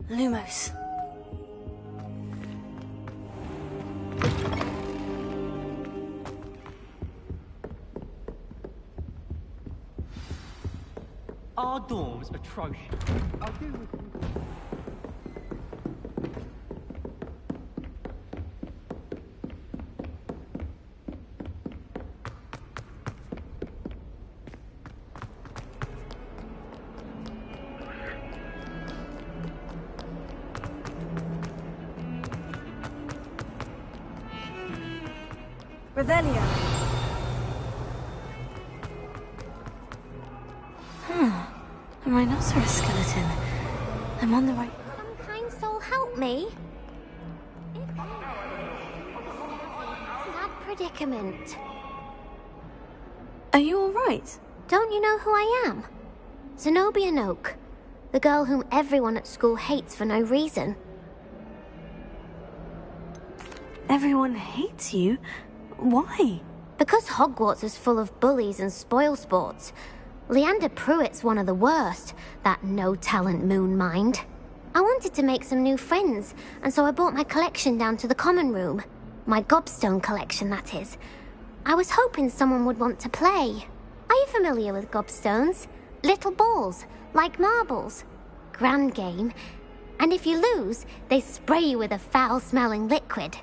S5: Lumos.
S6: Our dorm's atrocious. I'll do with
S5: Revelio. A rhinoceros skeleton. I'm on the right...
S3: Some kind soul help me. Sad predicament.
S5: Are you alright?
S3: Don't you know who I am? Zenobia Noak. The girl whom everyone at school hates for no reason.
S5: Everyone hates you? Why?
S3: Because Hogwarts is full of bullies and spoilsports. Leander Pruitt's one of the worst, that no-talent moon mind. I wanted to make some new friends, and so I brought my collection down to the common room. My gobstone collection, that is. I was hoping someone would want to play. Are you familiar with gobstones? Little balls, like marbles. Grand game. And if you lose, they spray you with a foul-smelling liquid.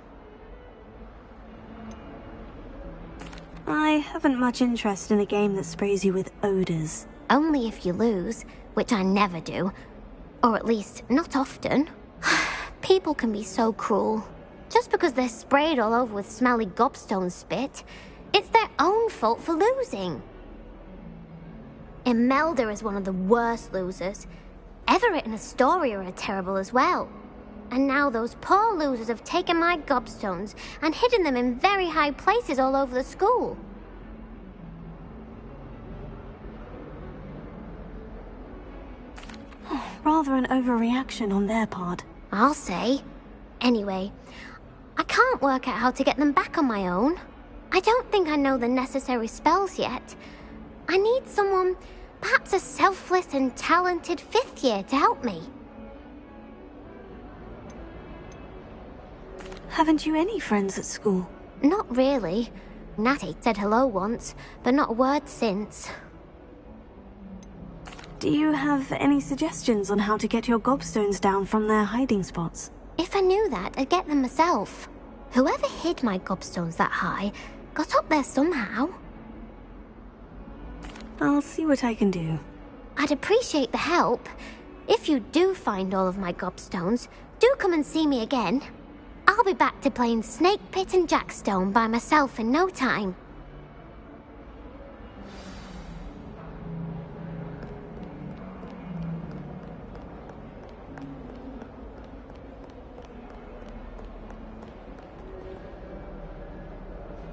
S5: I haven't much interest in a game that sprays you with odors.
S3: Only if you lose, which I never do. Or at least, not often. People can be so cruel. Just because they're sprayed all over with smelly gobstone spit, it's their own fault for losing. Imelda is one of the worst losers. Everett and Astoria are terrible as well. And now those poor losers have taken my gobstones and hidden them in very high places all over the school.
S5: Rather an overreaction on their part.
S3: I'll say. Anyway, I can't work out how to get them back on my own. I don't think I know the necessary spells yet. I need someone, perhaps a selfless and talented 5th year to help me.
S5: Haven't you any friends at school?
S3: Not really. Natty said hello once, but not a word since.
S5: Do you have any suggestions on how to get your gobstones down from their hiding spots?
S3: If I knew that, I'd get them myself. Whoever hid my gobstones that high got up there somehow.
S5: I'll see what I can do.
S3: I'd appreciate the help. If you do find all of my gobstones, do come and see me again. I'll be back to playing Snake Pit and Jackstone by myself in no time.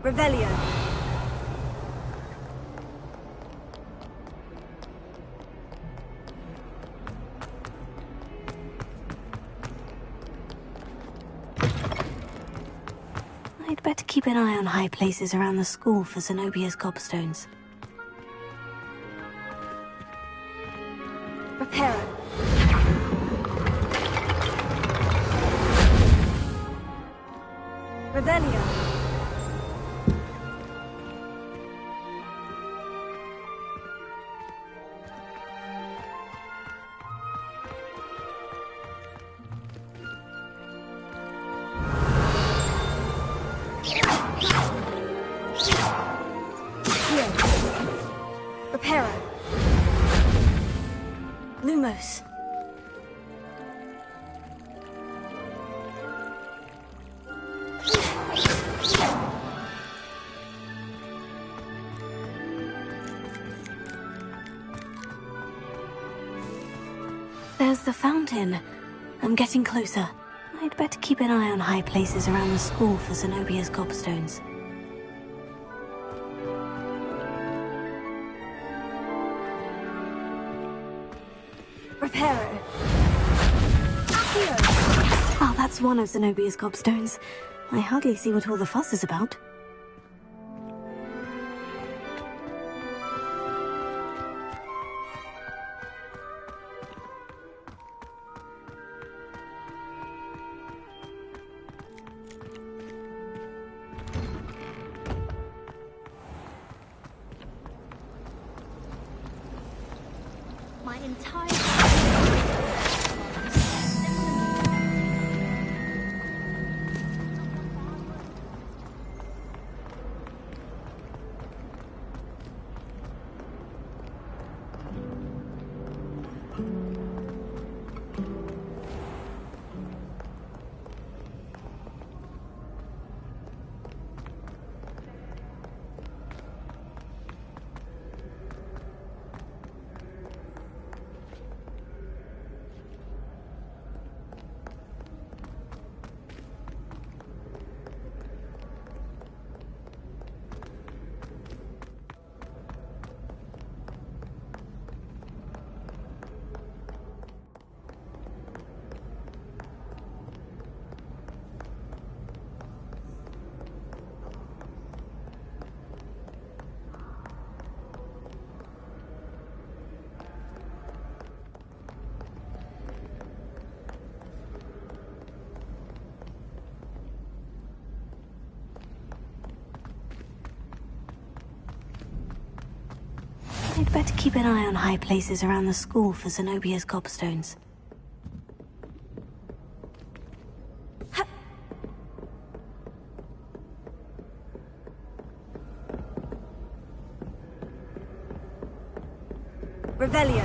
S4: Revelio.
S5: I'd better keep an eye on high places around the school for Zenobia's gobstones.
S4: Reparo. Revelio.
S5: There's the fountain. I'm getting closer. I'd better keep an eye on high places around the school for Zenobia's gobstones. Reparo. Accio! Oh, that's one of Zenobia's gobstones. I hardly see what all the fuss is about.
S3: My entire...
S5: I'd better keep an eye on high places around the school for Zenobia's gobstones.
S17: Revelio.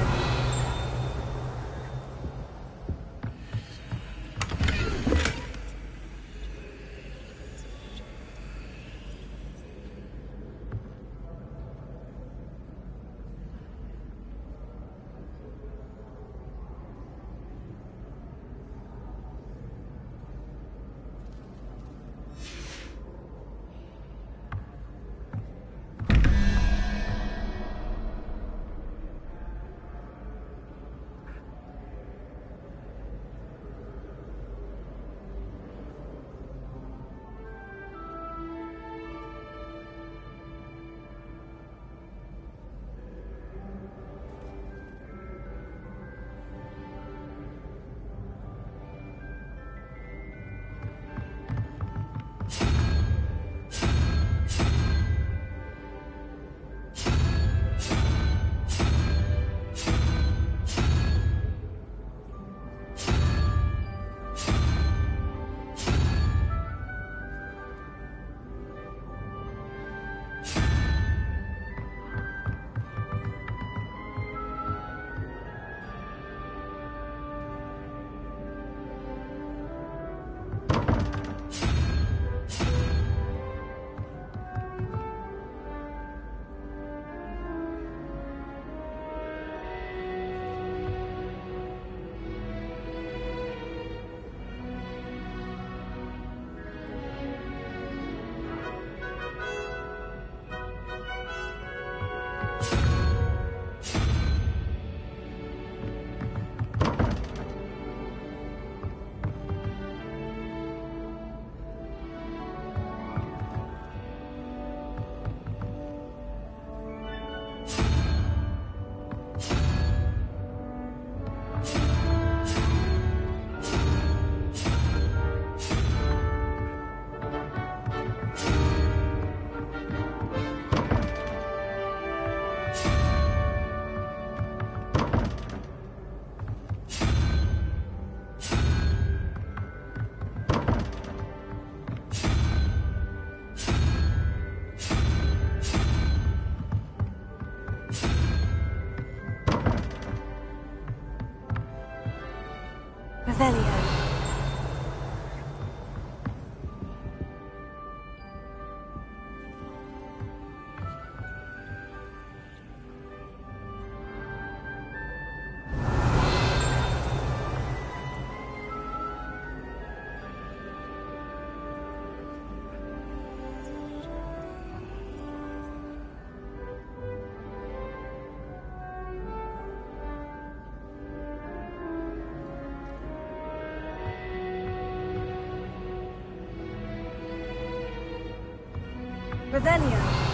S4: Revelio.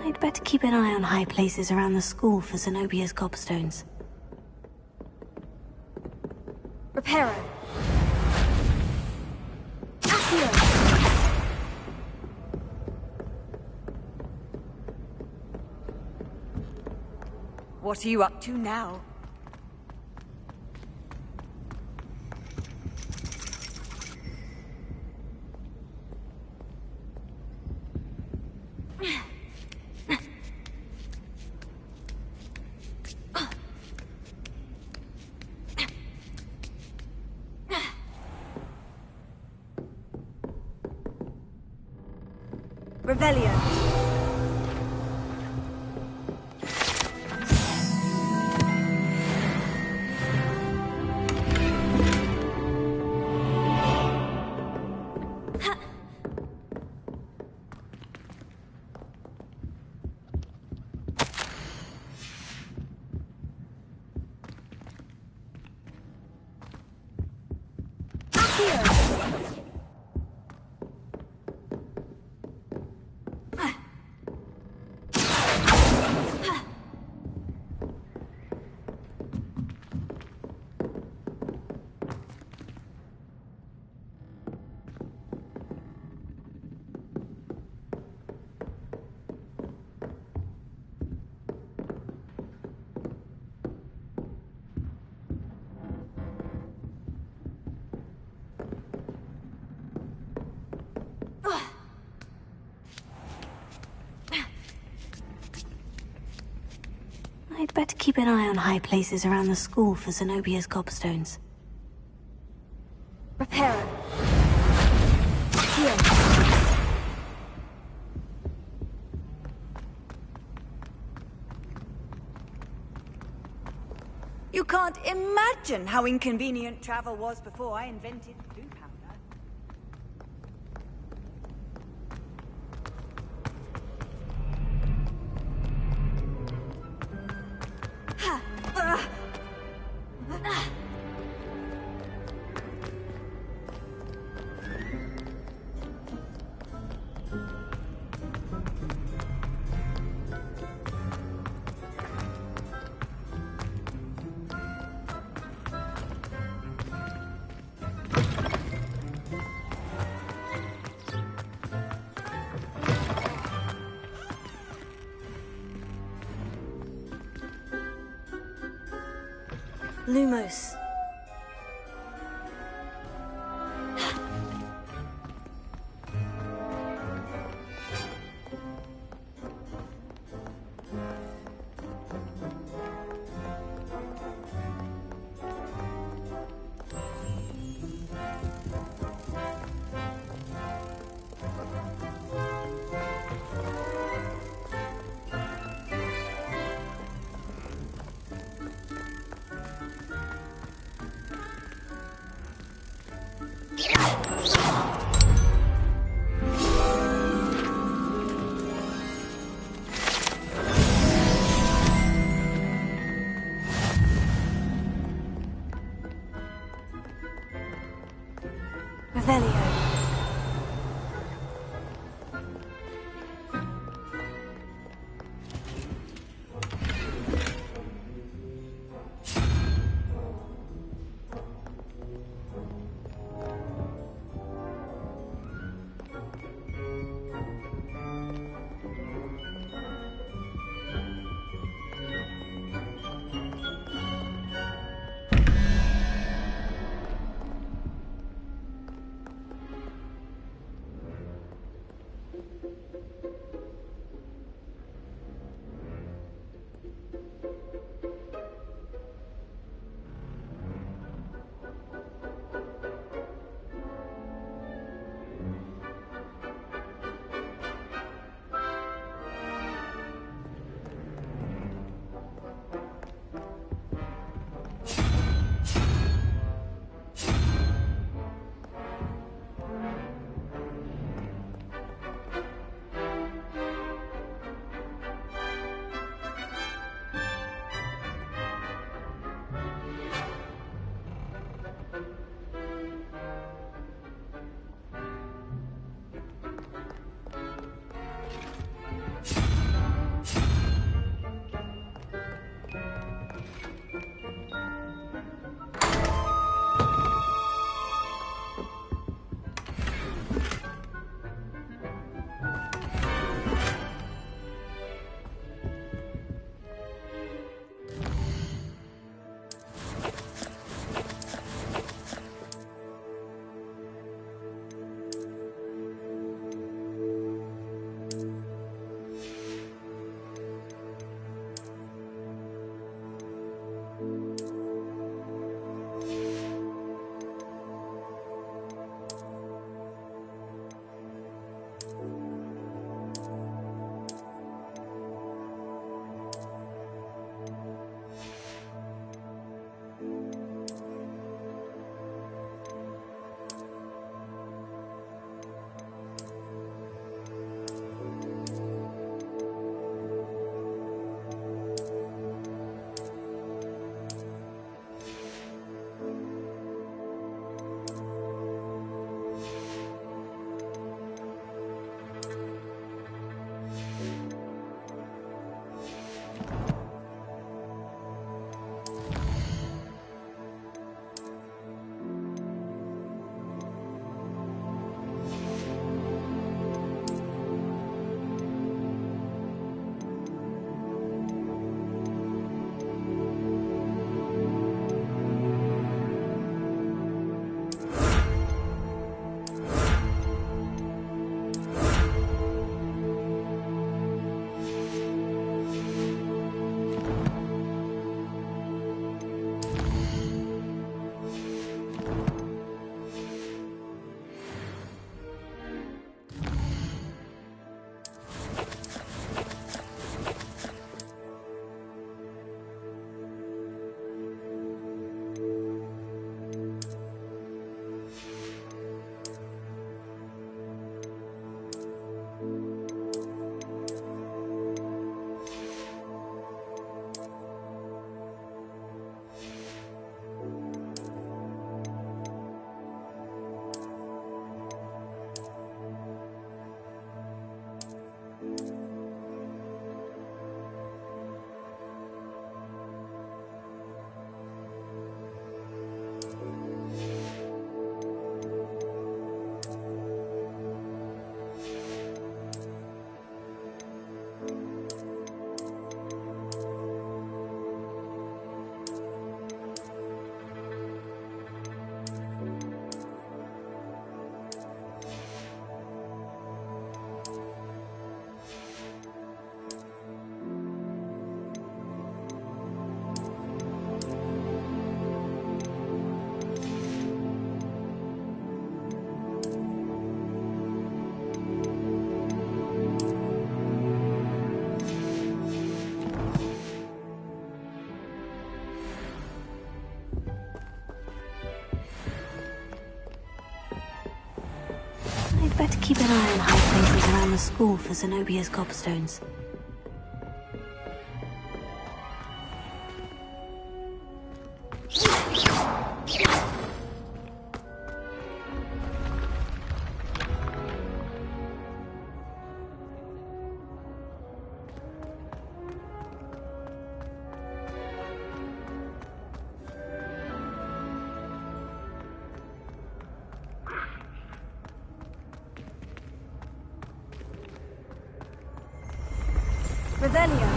S5: I'd better keep an eye on high places around the school for Zenobia's gobstones.
S4: Reparo. What are you up to now? Revelio.
S5: I'd better keep an eye on high places around the school for Zenobia's gobstones.
S4: Reparo. You can't imagine how inconvenient travel was before I invented blue powder. Lumos. Revelio.
S5: better keep an eye on high places around the school for Zenobia's gobstones.
S4: Revelio.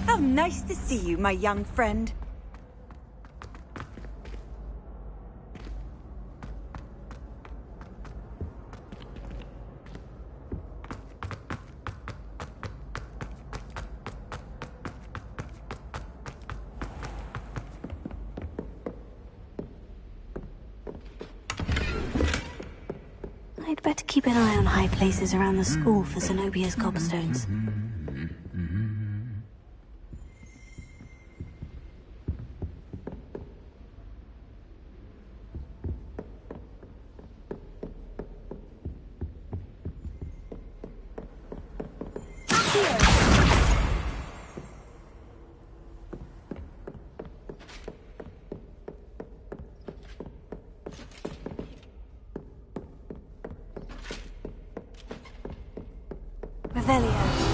S4: How nice to see you, my young friend.
S5: I'd better keep an eye on high places around the school for Zenobia's gobstones.
S4: Revelio.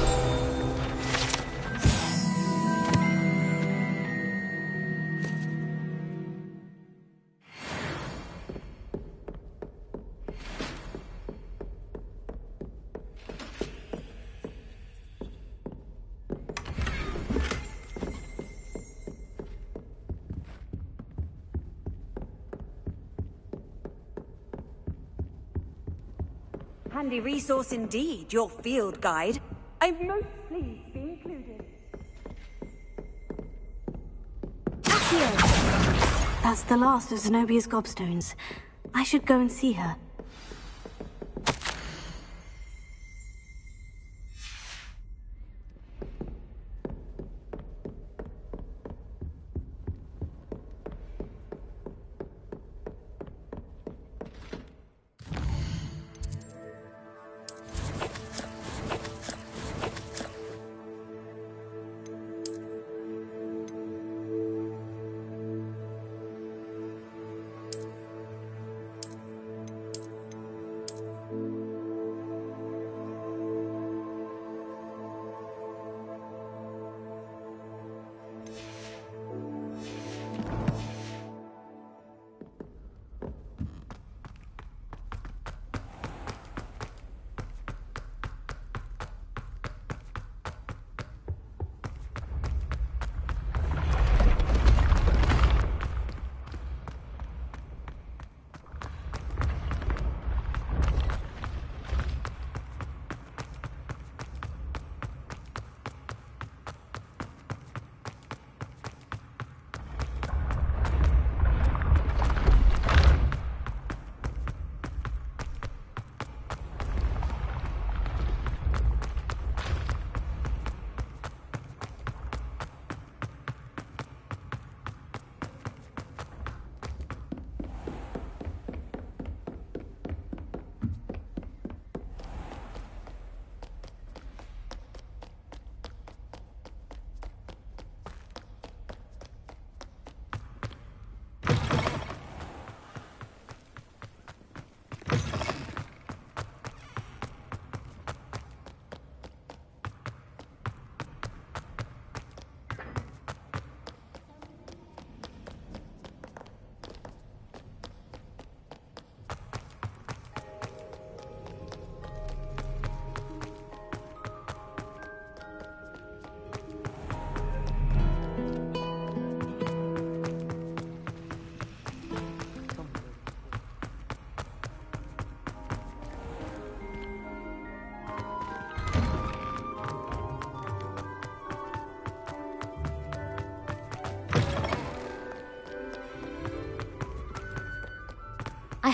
S4: Handy resource indeed, your field guide. I'm most pleased to be included.
S5: That's the last of Zenobia's gobstones. I should go and see her.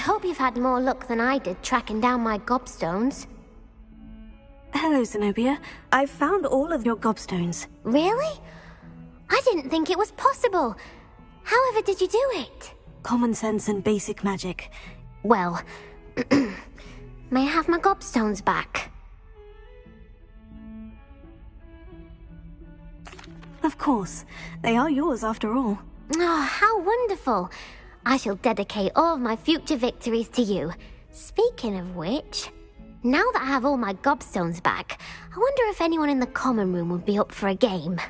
S3: hope you've had more luck than I did tracking down my gobstones.
S5: Hello, Zenobia. I've found all of your gobstones.
S3: Really? I didn't think it was possible. However did you do it?
S5: Common sense and basic magic.
S3: Well, may I have my gobstones back?
S5: Of course. They are yours after all.
S3: Oh, how wonderful. I shall dedicate all of my future victories to you. Speaking of which, now that I have all my gobstones back, I wonder if anyone in the common room would be up for a game.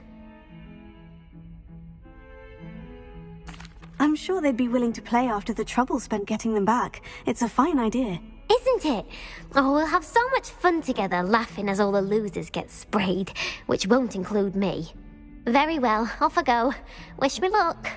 S5: I'm sure they'd be willing to play after the trouble spent getting them back. It's a fine idea.
S3: Isn't it? Oh, we'll have so much fun together, laughing as all the losers get sprayed, which won't include me. Very well, off I go. Wish me luck.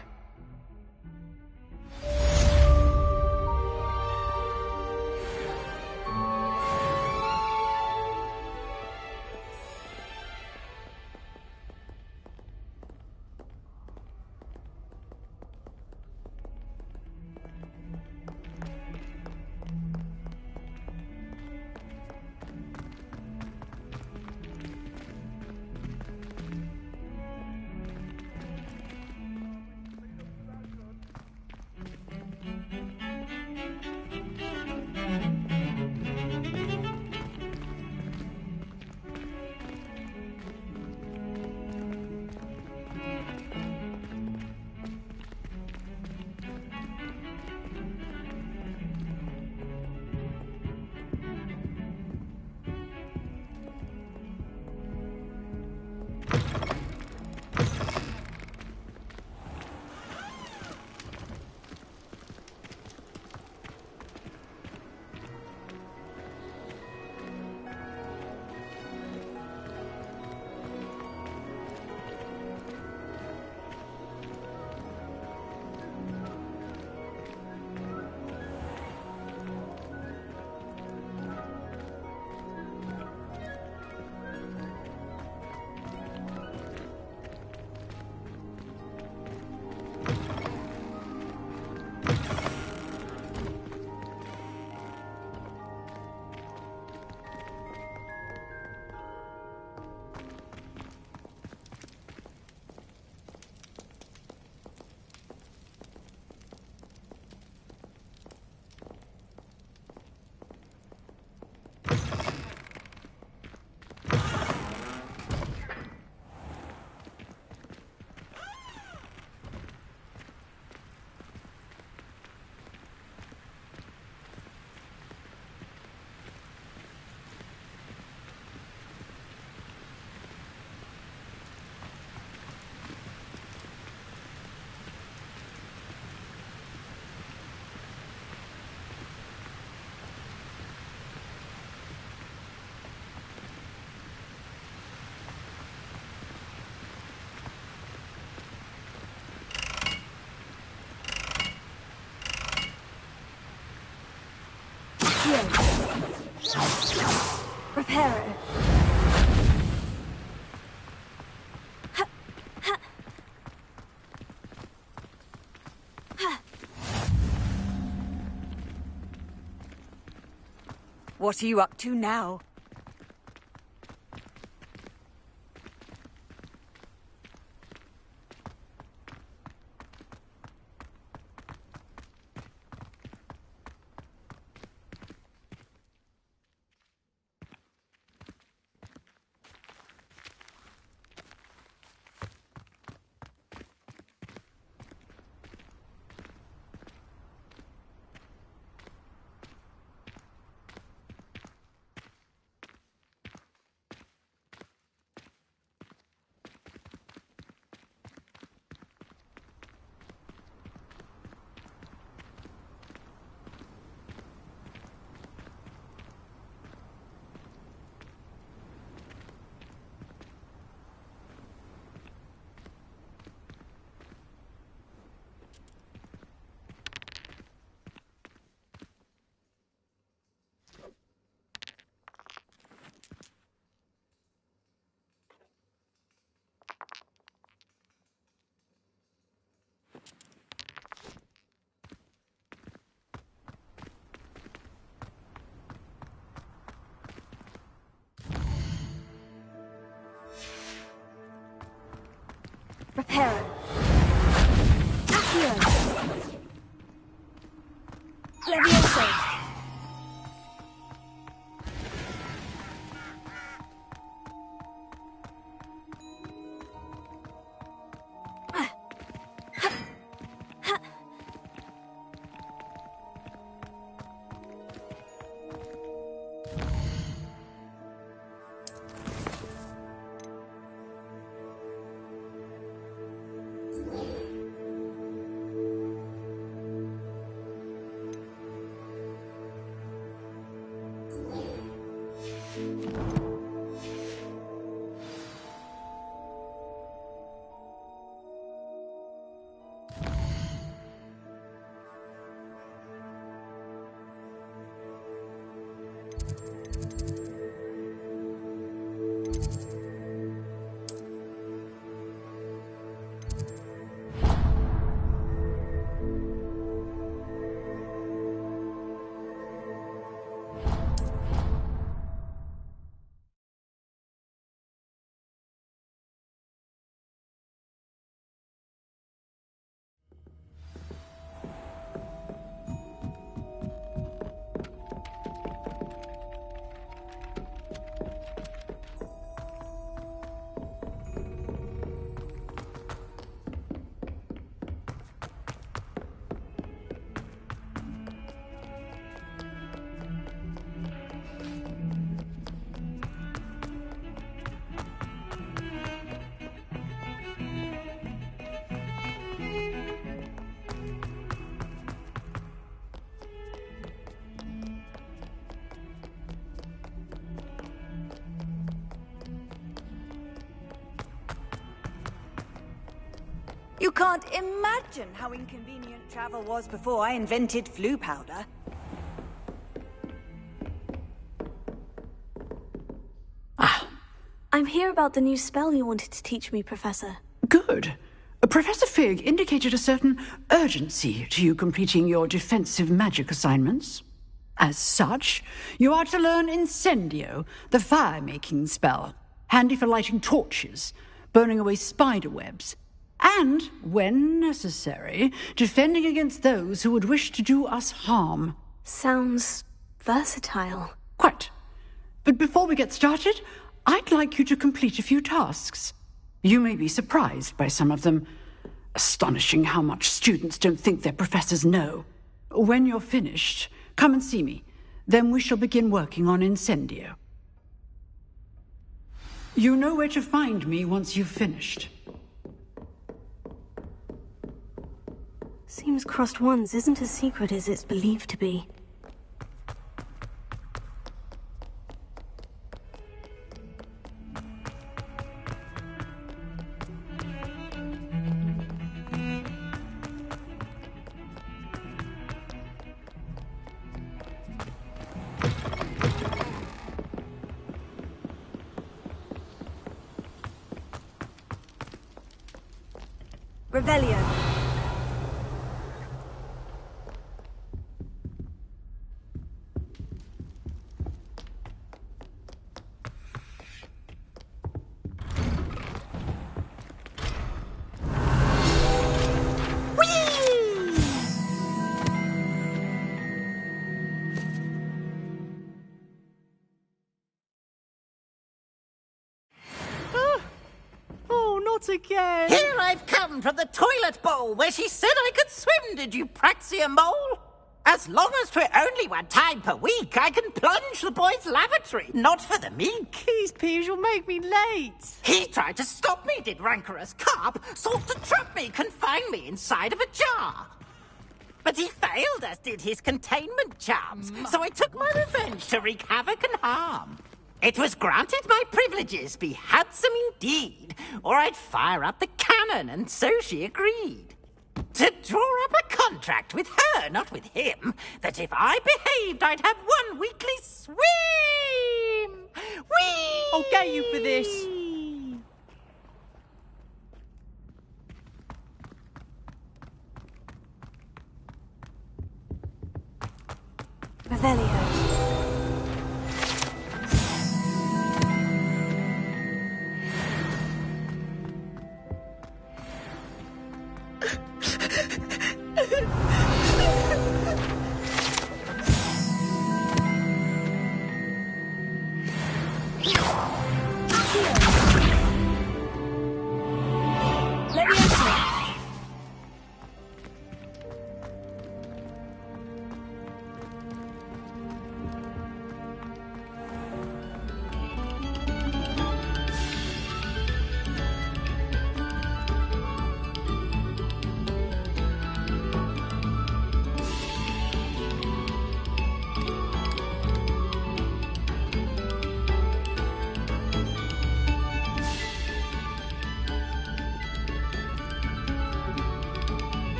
S5: Prepare it.
S4: What are you up to now?
S5: Hera. Accio. Levioso.
S4: You can't imagine how inconvenient travel was before I invented flu powder.
S5: I'm here about the new spell you wanted to teach me, Professor.
S11: Good. Professor Fig indicated a certain urgency to you completing your defensive magic assignments. As such, you are to learn Incendio, the fire-making spell, handy for lighting torches, burning away spider webs, and, when necessary, defending against those who would wish to do us harm.
S5: Sounds versatile.
S11: Quite. But before we get started, I'd like you to complete a few tasks. You may be surprised by some of them. Astonishing how much students don't think their professors know. When you're finished, come and see me. Then we shall begin working on Incendio. You know where to find me once you've finished.
S5: Seems crossed ones isn't as secret as it's believed to be.
S4: Revelio.
S8: Again. Here I've come from the toilet bowl where she said I could swim, did you praxia mole? As long as 'twere only one time per week, I can plunge the boy's lavatory, not for the meek.
S12: These peas will make me late.
S8: He tried to stop me, did rancorous carp, sought to trap me, confine me inside of a jar. But he failed, as did his containment charms, so I took my revenge to wreak havoc and harm. It was granted my privileges be handsome indeed, or I'd fire up the cannon, and so she agreed. To draw up a contract with her, not with him, that if I behaved, I'd have one weekly swim! Whee!
S12: I'll get you for this.
S5: Revelio.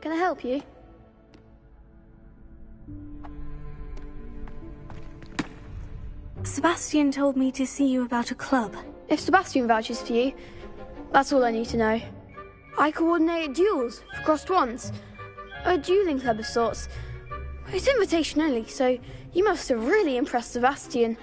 S13: Can I help you?
S5: Sebastian told me to see you about a club.
S13: If Sebastian vouches for you, that's all I need to know. I coordinate duels for crossed wands. A dueling club of sorts. It's invitation only, so you must have really impressed Sebastian.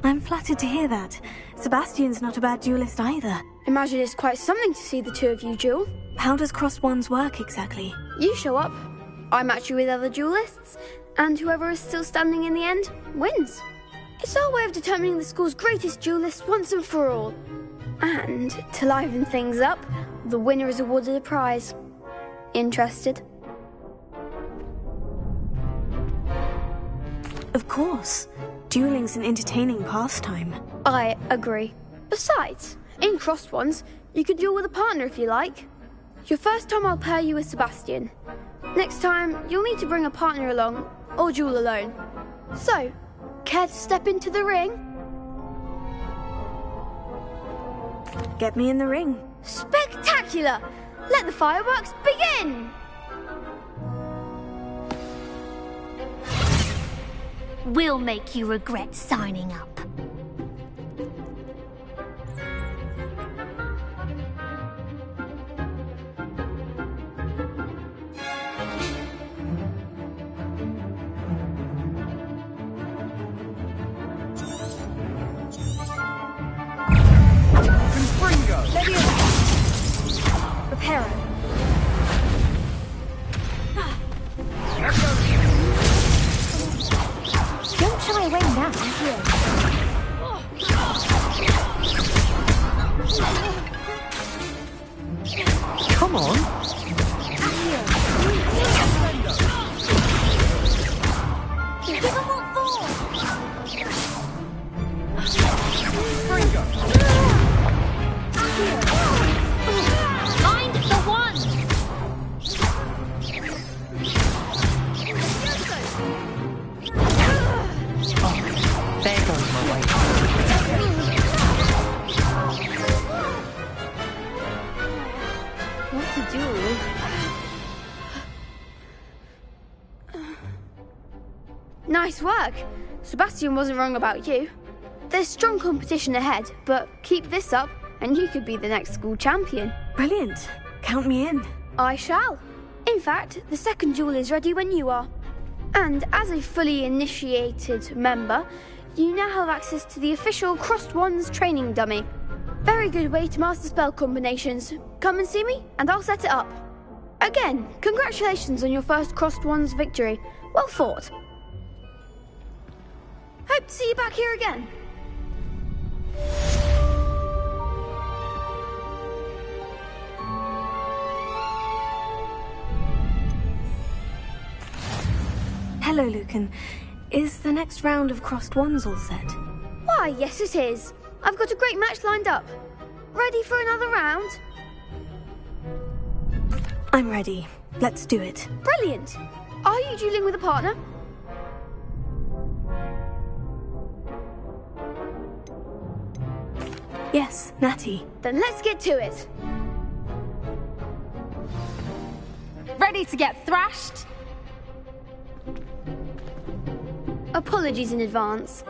S5: I'm flattered to hear that. Sebastian's not a bad duelist either.
S13: Imagine it's quite something to see the two of you duel.
S5: How does crossed wands work exactly?
S13: You show up, I match you with other duelists, and whoever is still standing in the end wins. It's our way of determining the school's greatest duelist once and for all. And to liven things up, the winner is awarded a prize. Interested?
S5: Of course. Dueling's an entertaining pastime.
S13: I agree. Besides, in crossed wands, you could duel with a partner if you like. Your first time I'll pair you with Sebastian. Next time, you'll need to bring a partner along, or duel alone. So, care to step into the ring?
S5: Get me in the ring.
S13: Spectacular! Let the fireworks begin!
S3: We'll make you regret signing up.
S13: Reparo.
S3: Don't shy away now.
S8: Come on.
S3: Give them what for! Find the one!
S8: There goes my way.
S13: What to do? Nice work! Sebastian wasn't wrong about you. There's strong competition ahead, but keep this up and you could be the next school champion.
S5: Brilliant. Count me in.
S13: I shall. In fact, the second duel is ready when you are. And as a fully initiated member, you now have access to the official Crossed Wands training dummy. Very good way to master spell combinations. Come and see me, and I'll set it up. Again, congratulations on your first Crossed Wands victory. Well fought. Hope to see you back here again.
S5: Hello, Lucan. Is the next round of crossed wands all set?
S13: Why, yes it is. I've got a great match lined up. Ready for another round?
S5: I'm ready. Let's do it.
S13: Brilliant. Are you dueling with a partner?
S5: Yes, Natty.
S13: Then let's get to it.
S14: Ready to get thrashed?
S13: Apologies in advance.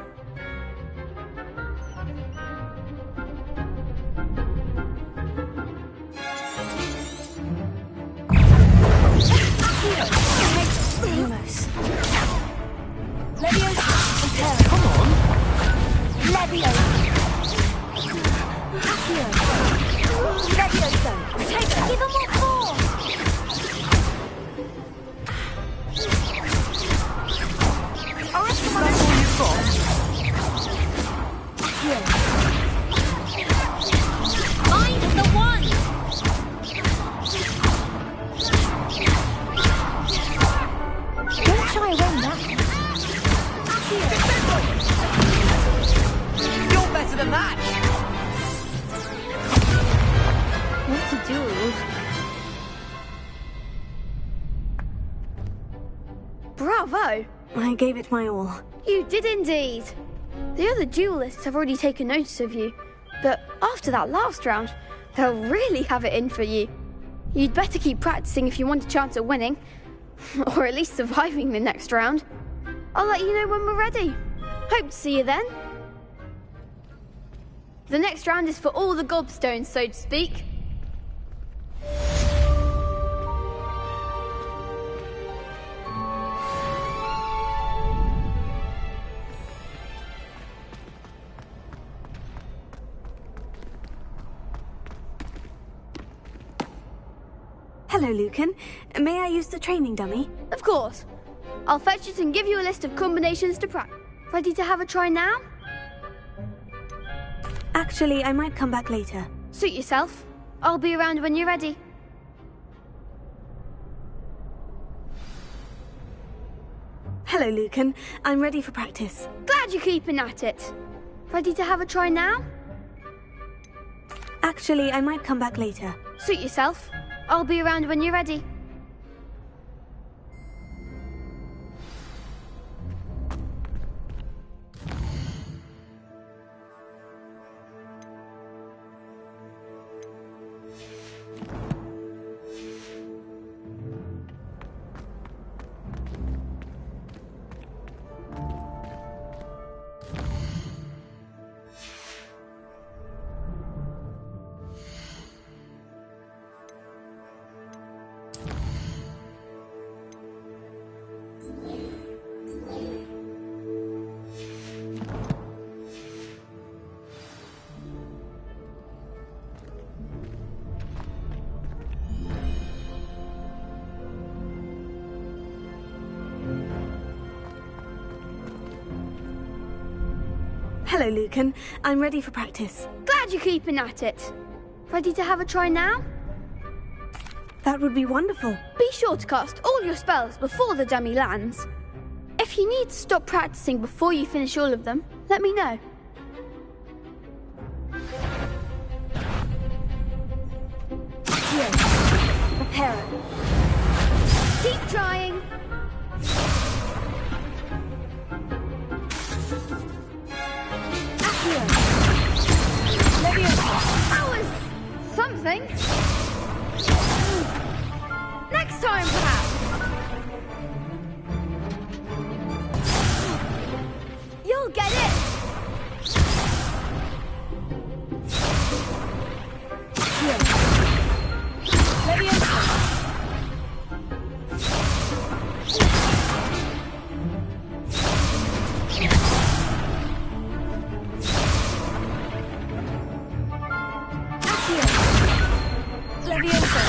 S5: Almost.
S14: Leviosa.
S8: Come on!
S14: Leviosa. Accio. Leviosa. Take it. Give him more force. Oh, that's all you've got. Accio. Mind the one. Don't shy away, Nat.
S12: You're better than that!
S13: What's a duel? Bravo!
S5: I gave it my all.
S13: You did indeed. The other duelists have already taken notice of you, but after that last round, they'll really have it in for you. You'd better keep practicing if you want a chance at winning, or at least surviving the next round. I'll let you know when we're ready. Hope to see you then. The next round is for all the gobstones, so to speak.
S5: Hello, Lucan. May I use the training dummy?
S13: Of course. I'll fetch it and give you a list of combinations to practice. Ready to have a try now?
S5: Actually, I might come back later.
S13: Suit yourself. I'll be around when you're ready.
S5: Hello, Lucan. I'm ready for practice.
S13: Glad you're keeping at it. Ready to have a try now?
S5: Actually, I might come back later.
S13: Suit yourself. I'll be around when you're ready.
S5: Hello, Lucan. I'm ready for practice.
S13: Glad you're keeping at it. Ready to have a try now?
S5: That would be wonderful.
S13: Be sure to cast all your spells before the dummy lands. If you need to stop practicing before you finish all of them, let me know.
S14: Here. Prepare it.
S13: Keep trying.
S14: Accio. Leviosa.
S13: That was something. Next time, perhaps. You'll get it.
S14: Here. Leviosa. Accio. Leviosa.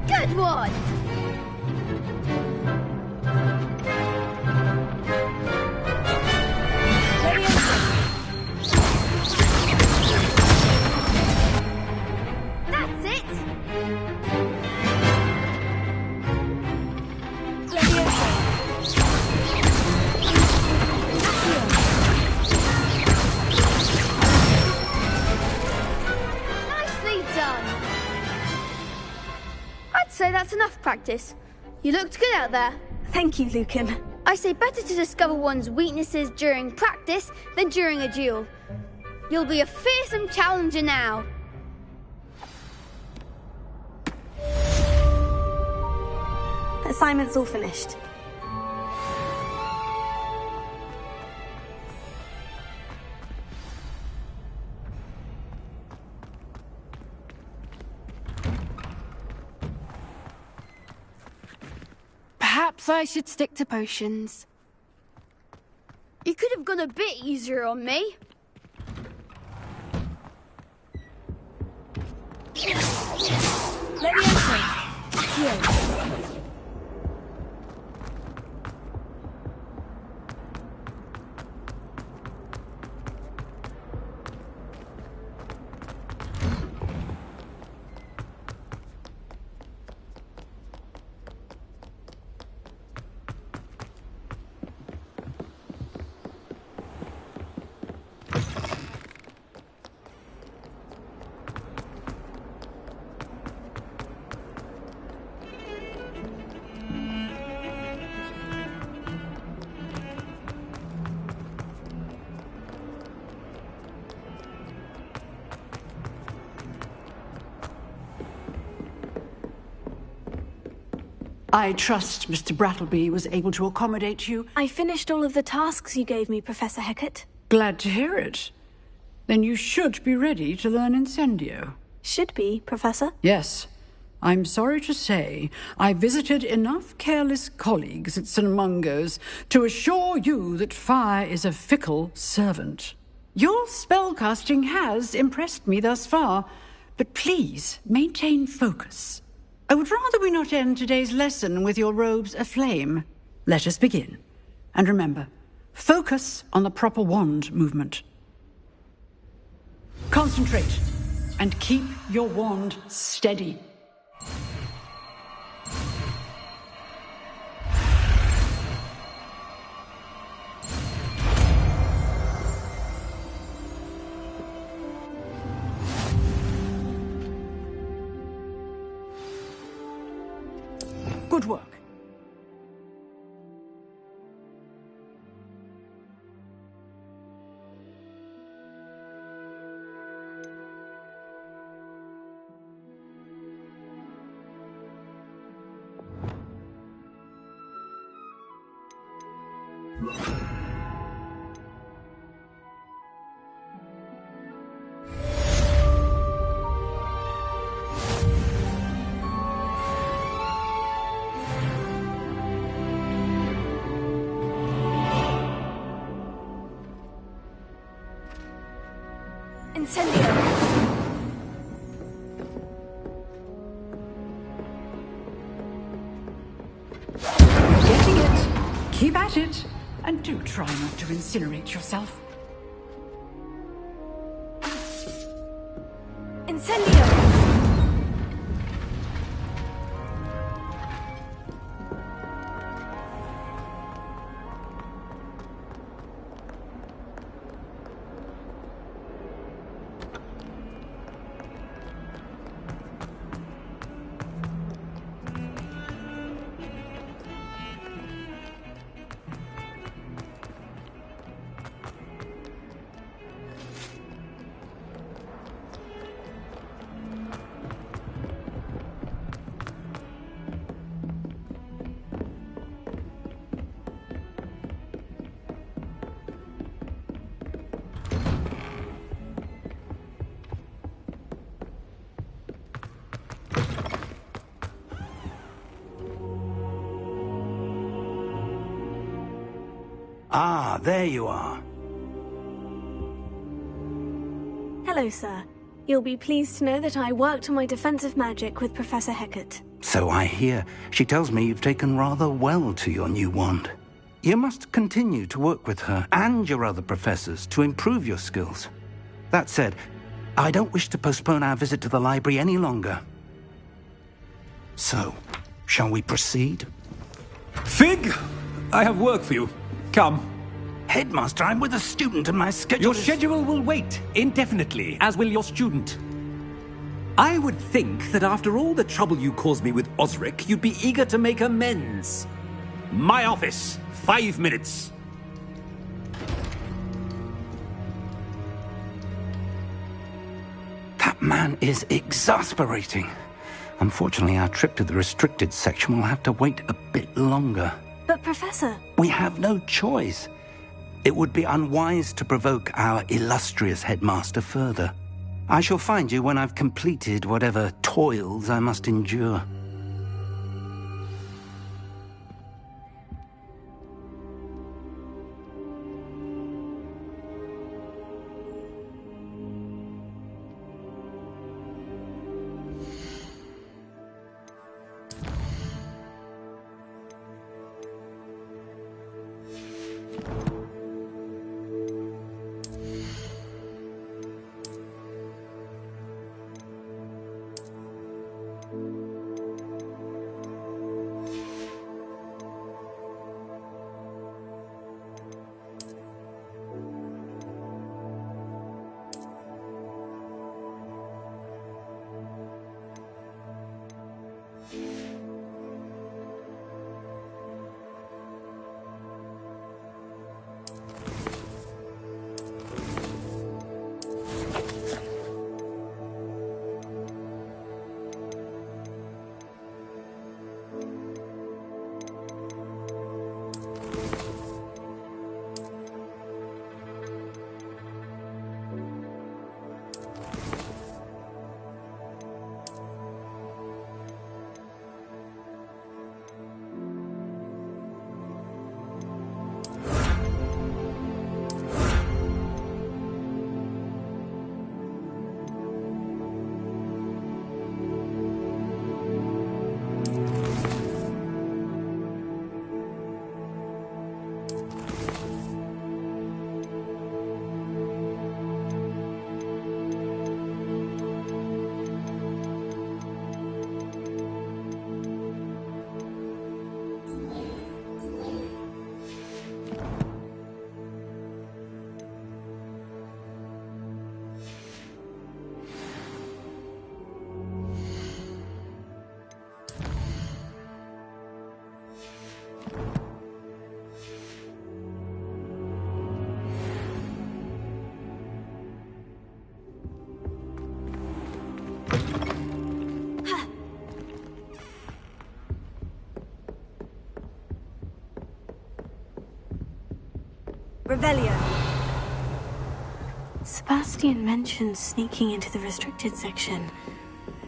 S13: Good one. say that's enough practice. You looked good out there.
S5: Thank you, Lucan.
S13: I say better to discover one's weaknesses during practice than during a duel. You'll be a fearsome challenger now.
S5: Assignment's all finished.
S13: Perhaps I should stick to potions. You could have gone a bit easier on me.
S5: Let me enter. Here.
S11: I trust Mr. Brattleby was able to accommodate you.
S5: I finished all of the tasks you gave me, Professor Hecat.
S11: Glad to hear it. Then you should be ready to learn Incendio.
S5: Should be, Professor?
S11: Yes. I'm sorry to say, I visited enough careless colleagues at St. Mungo's to assure you that fire is a fickle servant. Your spellcasting has impressed me thus far, but please maintain focus. I would rather we not end today's lesson with your robes aflame. Let us begin. And remember, focus on the proper wand movement. Concentrate, and keep your wand steady. Good work.
S5: Incendio.
S11: Getting it. Keep at it. And do try not to incinerate yourself.
S5: Incendio.
S2: Ah, there you are.
S5: Hello, sir. You'll be pleased to know that I worked on my defensive magic with Professor Hecat.
S2: So I hear. She tells me you've taken rather well to your new wand. You must continue to work with her and your other professors to improve your skills. That said, I don't wish to postpone our visit to the library any longer. So, shall we proceed?
S15: Fig! I have work for you. Come.
S2: Headmaster, I'm with a student and my schedule
S15: Your schedule will wait indefinitely, as will your student.
S10: I would think that after all the trouble you caused me with Osric, you'd be eager to make amends. My office, 5 minutes.
S2: That man is exasperating. Unfortunately, our trip to the restricted section will have to wait a bit longer.
S5: But Professor...
S2: We have no choice. It would be unwise to provoke our illustrious headmaster further. I shall find you when I've completed whatever toils I must endure.
S5: Revelio. Sebastian mentioned sneaking into the restricted section.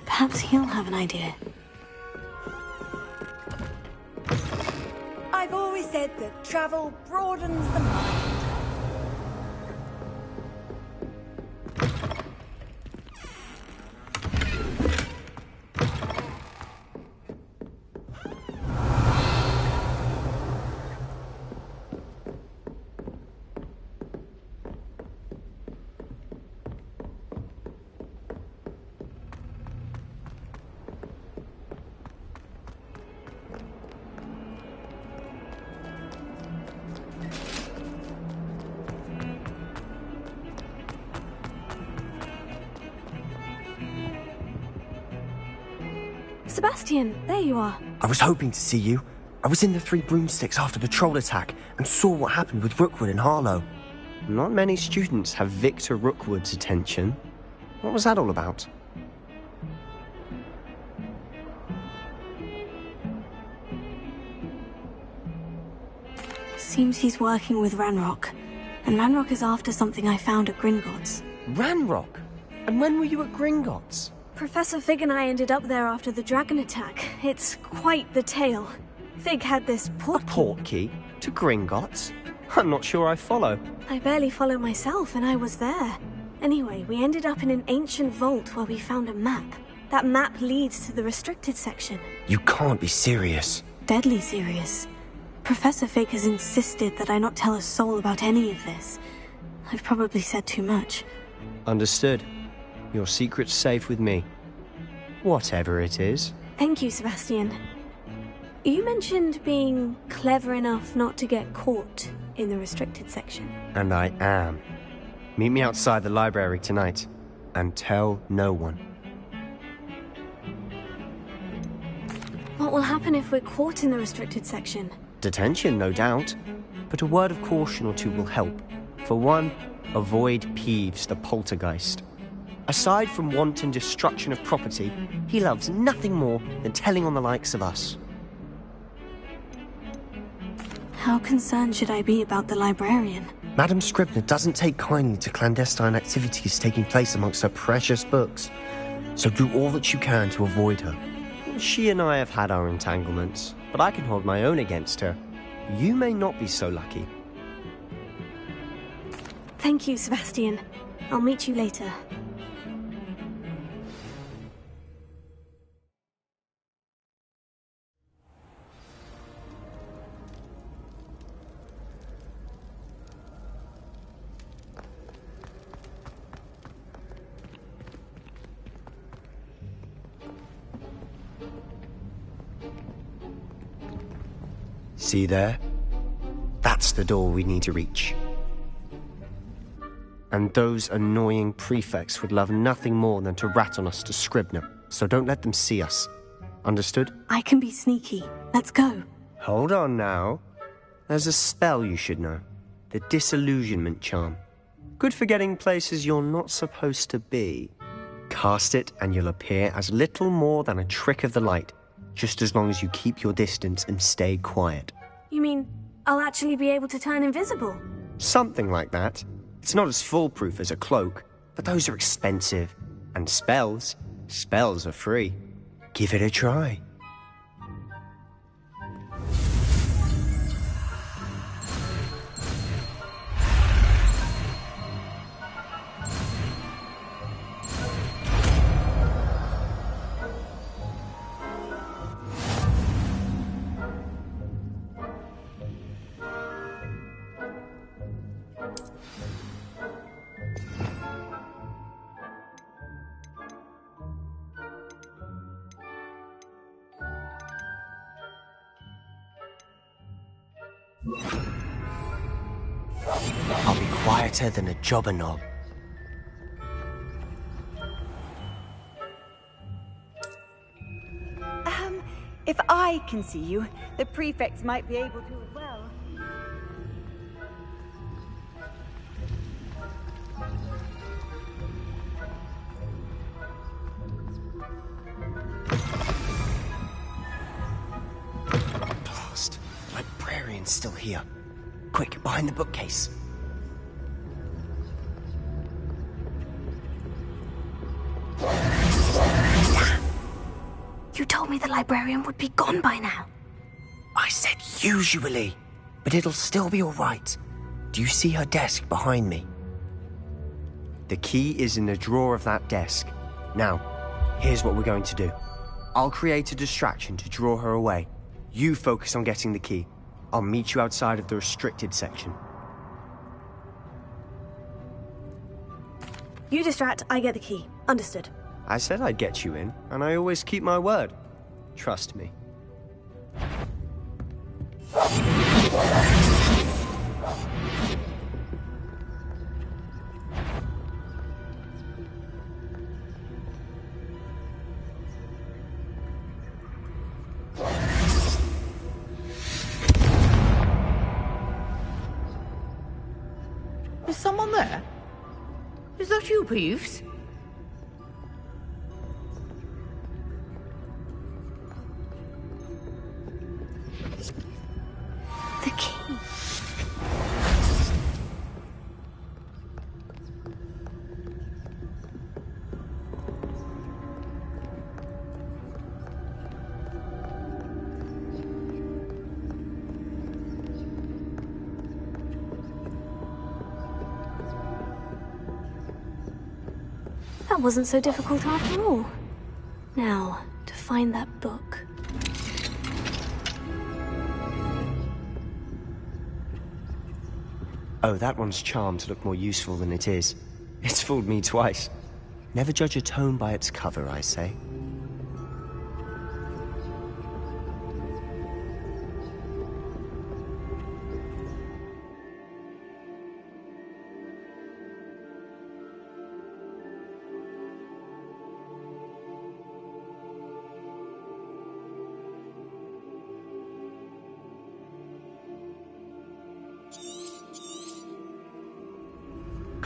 S5: Perhaps he'll have an idea.
S4: I've always said that travel broadens the mind.
S5: Sebastian, there you are.
S16: I was hoping to see you. I was in the Three Broomsticks after the troll attack and saw what happened with Rookwood and Harlow.
S23: Not many students have Victor Rookwood's attention. What was that all about?
S5: Seems he's working with Ranrock. And Ranrock is after something I found at Gringotts.
S23: Ranrock? And when were you at Gringotts?
S5: Professor Fig and I ended up there after the dragon attack. It's quite the tale. Fig had this portkey.
S23: A portkey? To Gringotts? I'm not sure I follow.
S5: I barely follow myself, and I was there. Anyway, we ended up in an ancient vault where we found a map. That map leads to the restricted section.
S16: You can't be serious.
S5: Deadly serious. Professor Fig has insisted that I not tell a soul about any of this. I've probably said too much.
S23: Understood. Your secret's safe with me. Whatever it is.
S5: Thank you, Sebastian. You mentioned being clever enough not to get caught in the restricted section.
S23: And I am. Meet me outside the library tonight. And tell no one.
S5: What will happen if we're caught in the restricted section?
S23: Detention, no doubt. But a word of caution or two will help. For one, avoid Peeves, the poltergeist. Aside from wanton destruction of property, he loves nothing more than telling on the likes of us.
S5: How concerned should I be about the librarian?
S16: Madam Scribner doesn't take kindly to clandestine activities taking place amongst her precious books. So do all that you can to avoid her.
S23: She and I have had our entanglements, but I can hold my own against her. You may not be so lucky.
S5: Thank you, Sebastian. I'll meet you later.
S23: See there? That's the door we need to reach. And those annoying prefects would love nothing more than to rat on us to Scribner, so don't let them see us. Understood?
S5: I can be sneaky. Let's go.
S23: Hold on now. There's a spell you should know. The Disillusionment Charm. Good for getting places you're not supposed to be. Cast it and you'll appear as little more than a trick of the light, just as long as you keep your distance and stay quiet.
S5: You mean I'll actually be able to turn invisible?
S23: Something like that. It's not as foolproof as a cloak, but those are expensive. And spells are free. Give it a try. I'll be quieter than a jobber knob.
S4: If I can see you, the prefects might be able to as well.
S23: Blast. The librarian's still here. Quick, behind the bookcase.
S5: You told me the librarian would be gone by now.
S23: I said usually, but it'll still be all right. Do you see her desk behind me? The key is in the drawer of that desk. Now, here's what we're going to do. I'll create a distraction to draw her away. You focus on getting the key. I'll meet you outside of the restricted section.
S5: You distract, I get the key. Understood.
S23: I said I'd get you in, and I always keep my word. Trust me.
S12: Is someone there? Is that you, Peeves?
S5: The key. That wasn't so difficult after all. Now, to find that book.
S23: Oh, that one's charmed to look more useful than it is. It's fooled me twice. Never judge a tome by its cover, I say.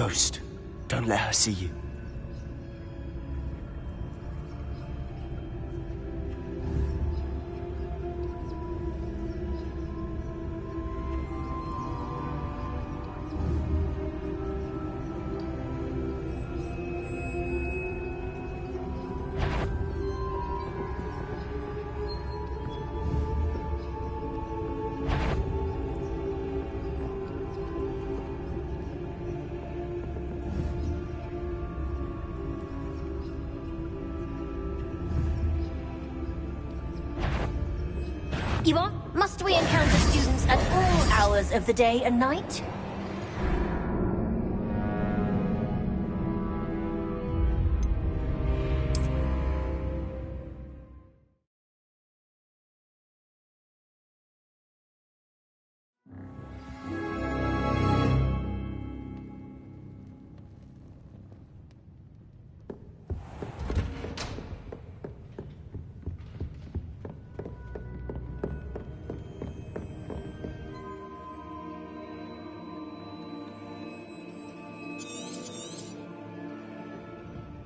S23: Ghost, don't let her see you.
S17: You are? Must we encounter students at all hours of the day and night?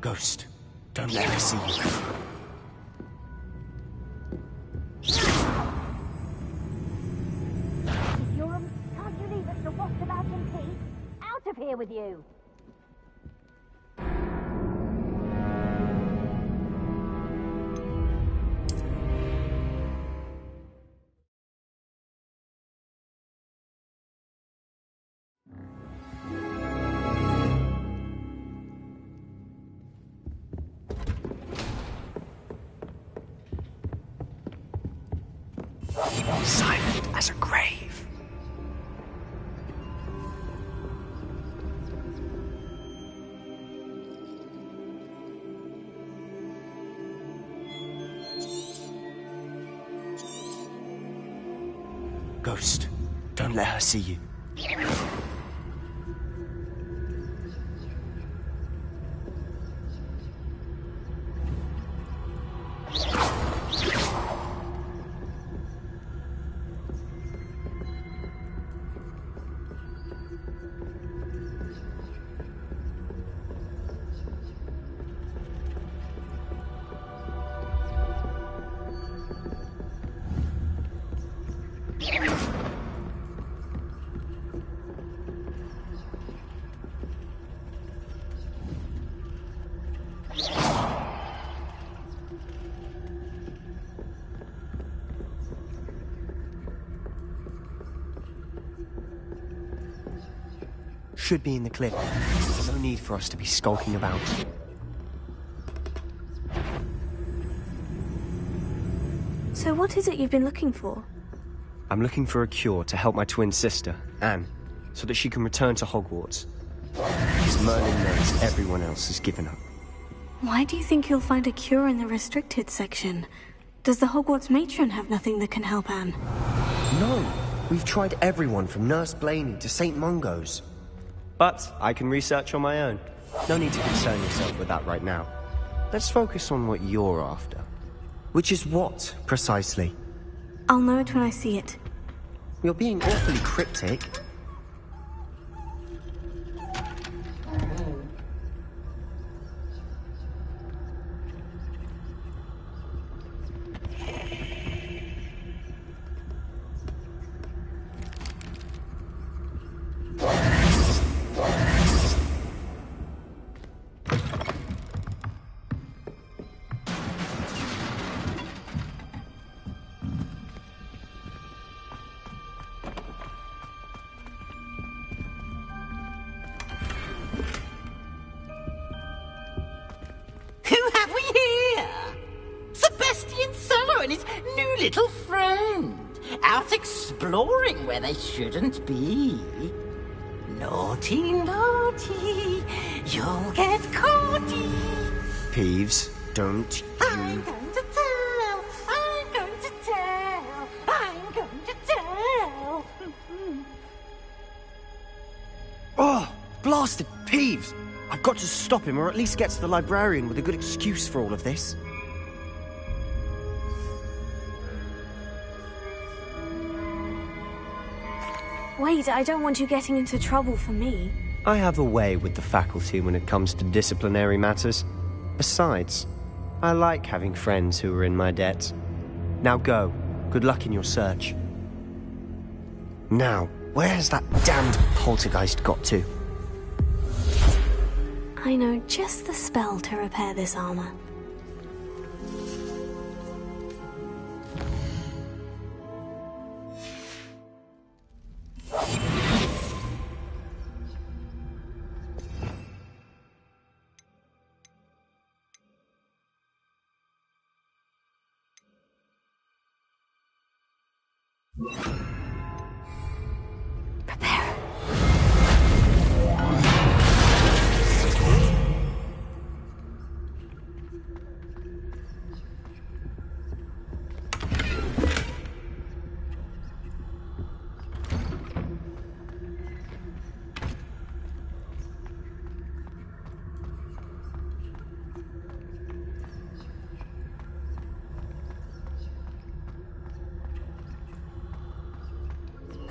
S23: Ghost, don't let her see you.
S14: Durham, can't you leave us to waft about in peace? Out of here with you!
S23: Silent as a grave. Ghost, don't let her see you. Should be in the cliff. No need for us to be skulking about.
S5: So what is it you've been looking for?
S23: I'm looking for a cure to help my twin sister, Anne, so that she can return to Hogwarts. Because Merlin knows everyone else has given up.
S5: Why do you think you'll find a cure in the restricted section? Does the Hogwarts matron have nothing that can help Anne?
S23: No! We've tried everyone from Nurse Blaney to St. Mungo's. But I can research on my own. No need to concern yourself with that right now. Let's focus on what you're after. Which is what, precisely?
S5: I'll know it when I see it.
S23: You're being awfully cryptic.
S1: Little friend, out exploring where they shouldn't be. Naughty, naughty, you'll get caughty.
S23: Peeves, don't you...
S1: I'm going to tell, I'm going to tell, I'm going to tell.
S23: Oh, blasted Peeves! I've got to stop him, or at least get to the librarian with a good excuse for all of this.
S5: Wait, I don't want you getting into trouble for me.
S23: I have a way with the faculty when it comes to disciplinary matters. Besides, I like having friends who are in my debt. Now go. Good luck in your search. Now, where has that damned poltergeist got to?
S5: I know just the spell to repair this armor.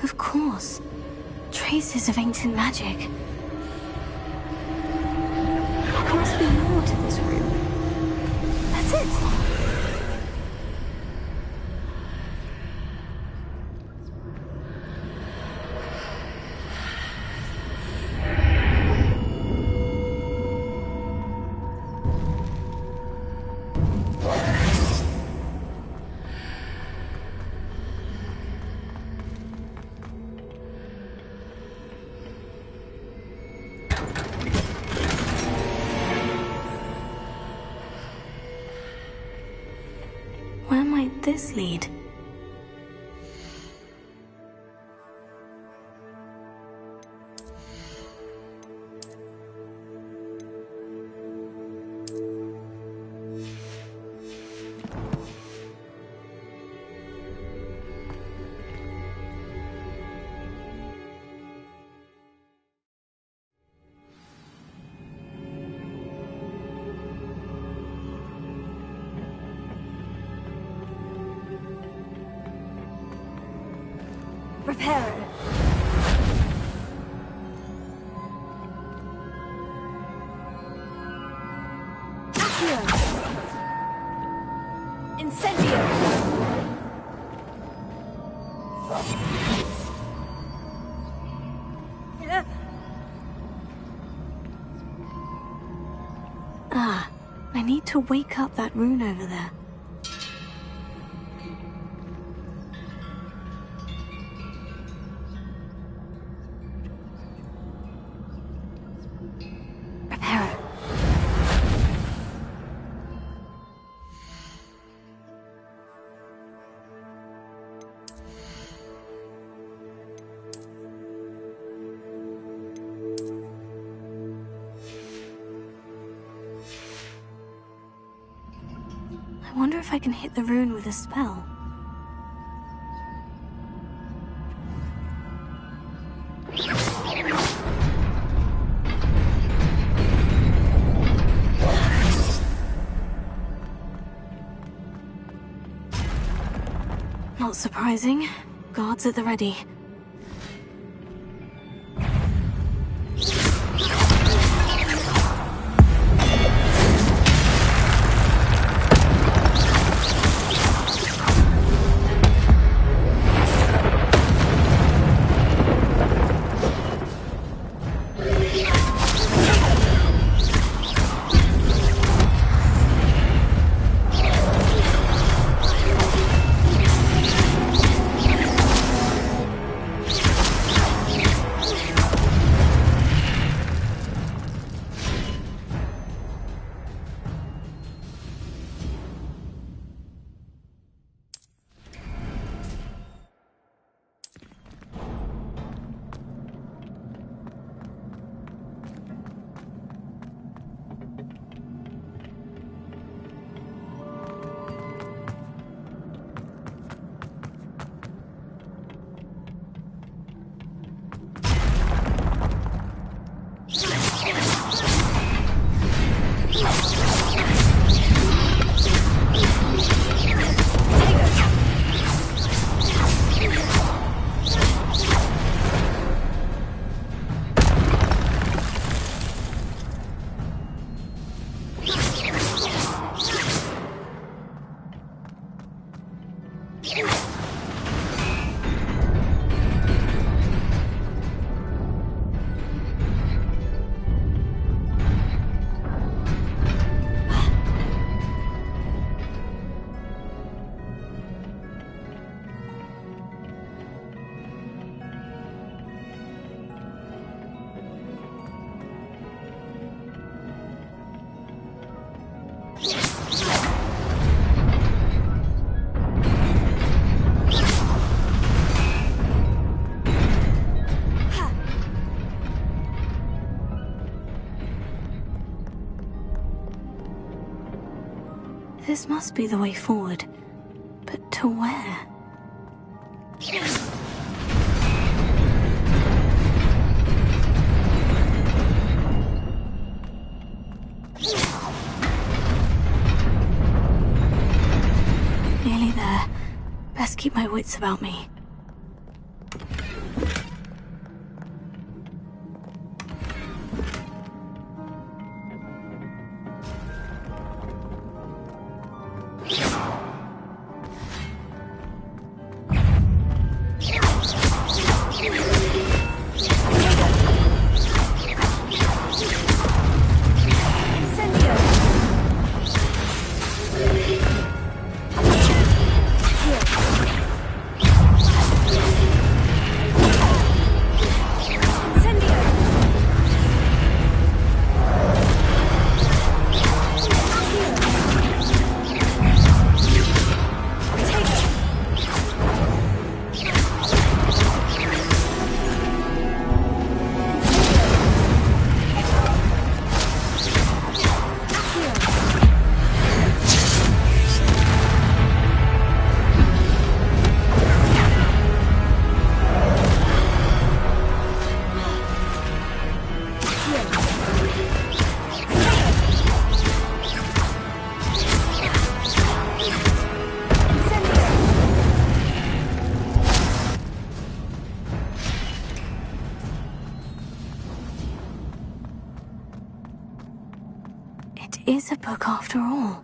S5: Of course. Traces of ancient magic. There must be more to this room. That's it. Where might this lead?
S14: Reparo. Accio. Incendio.
S5: Ah, I need to wake up that rune over there. I wonder if I can hit the rune with a spell. Not surprising. Guards at the ready. This must be the way forward. But to where? Nearly there. Best keep my wits about me. Is a book after all.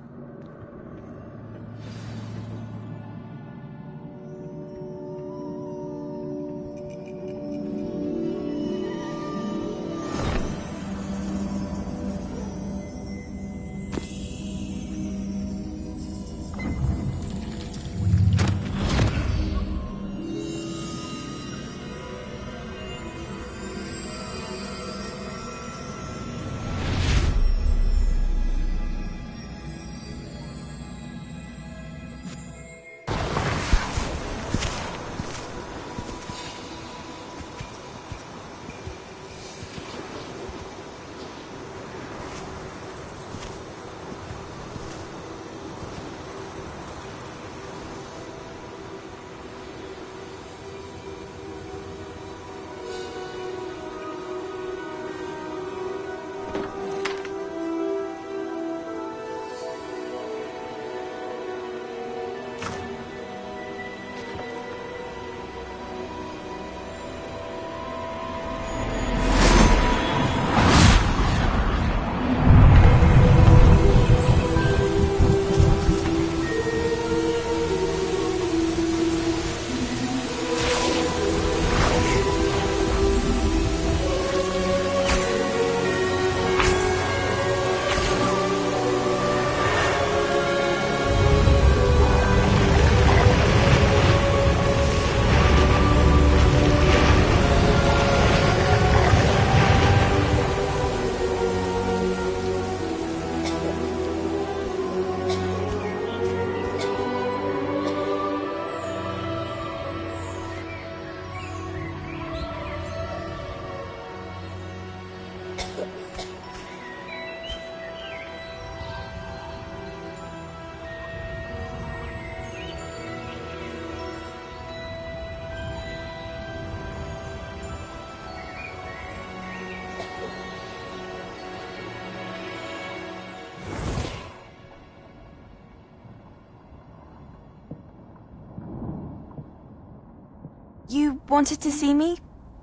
S9: You wanted to see me?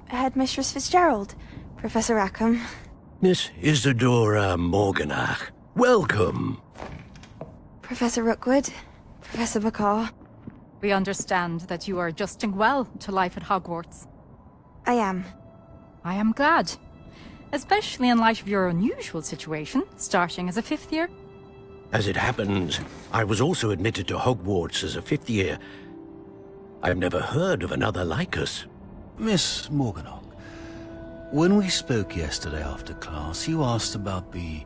S9: Headmistress Fitzgerald, Professor Rackham.
S18: Miss Isadora Morganach, welcome.
S9: Professor Rookwood, Professor McCaw.
S20: We understand that you are adjusting well to life at Hogwarts.
S9: I am.
S20: I am glad. Especially in light of your unusual situation, starting as a 5th year.
S18: As it happens, I was also admitted to Hogwarts as a 5th year. I've never heard of another like us.
S24: Miss Morganach, when we spoke yesterday after class, you asked about the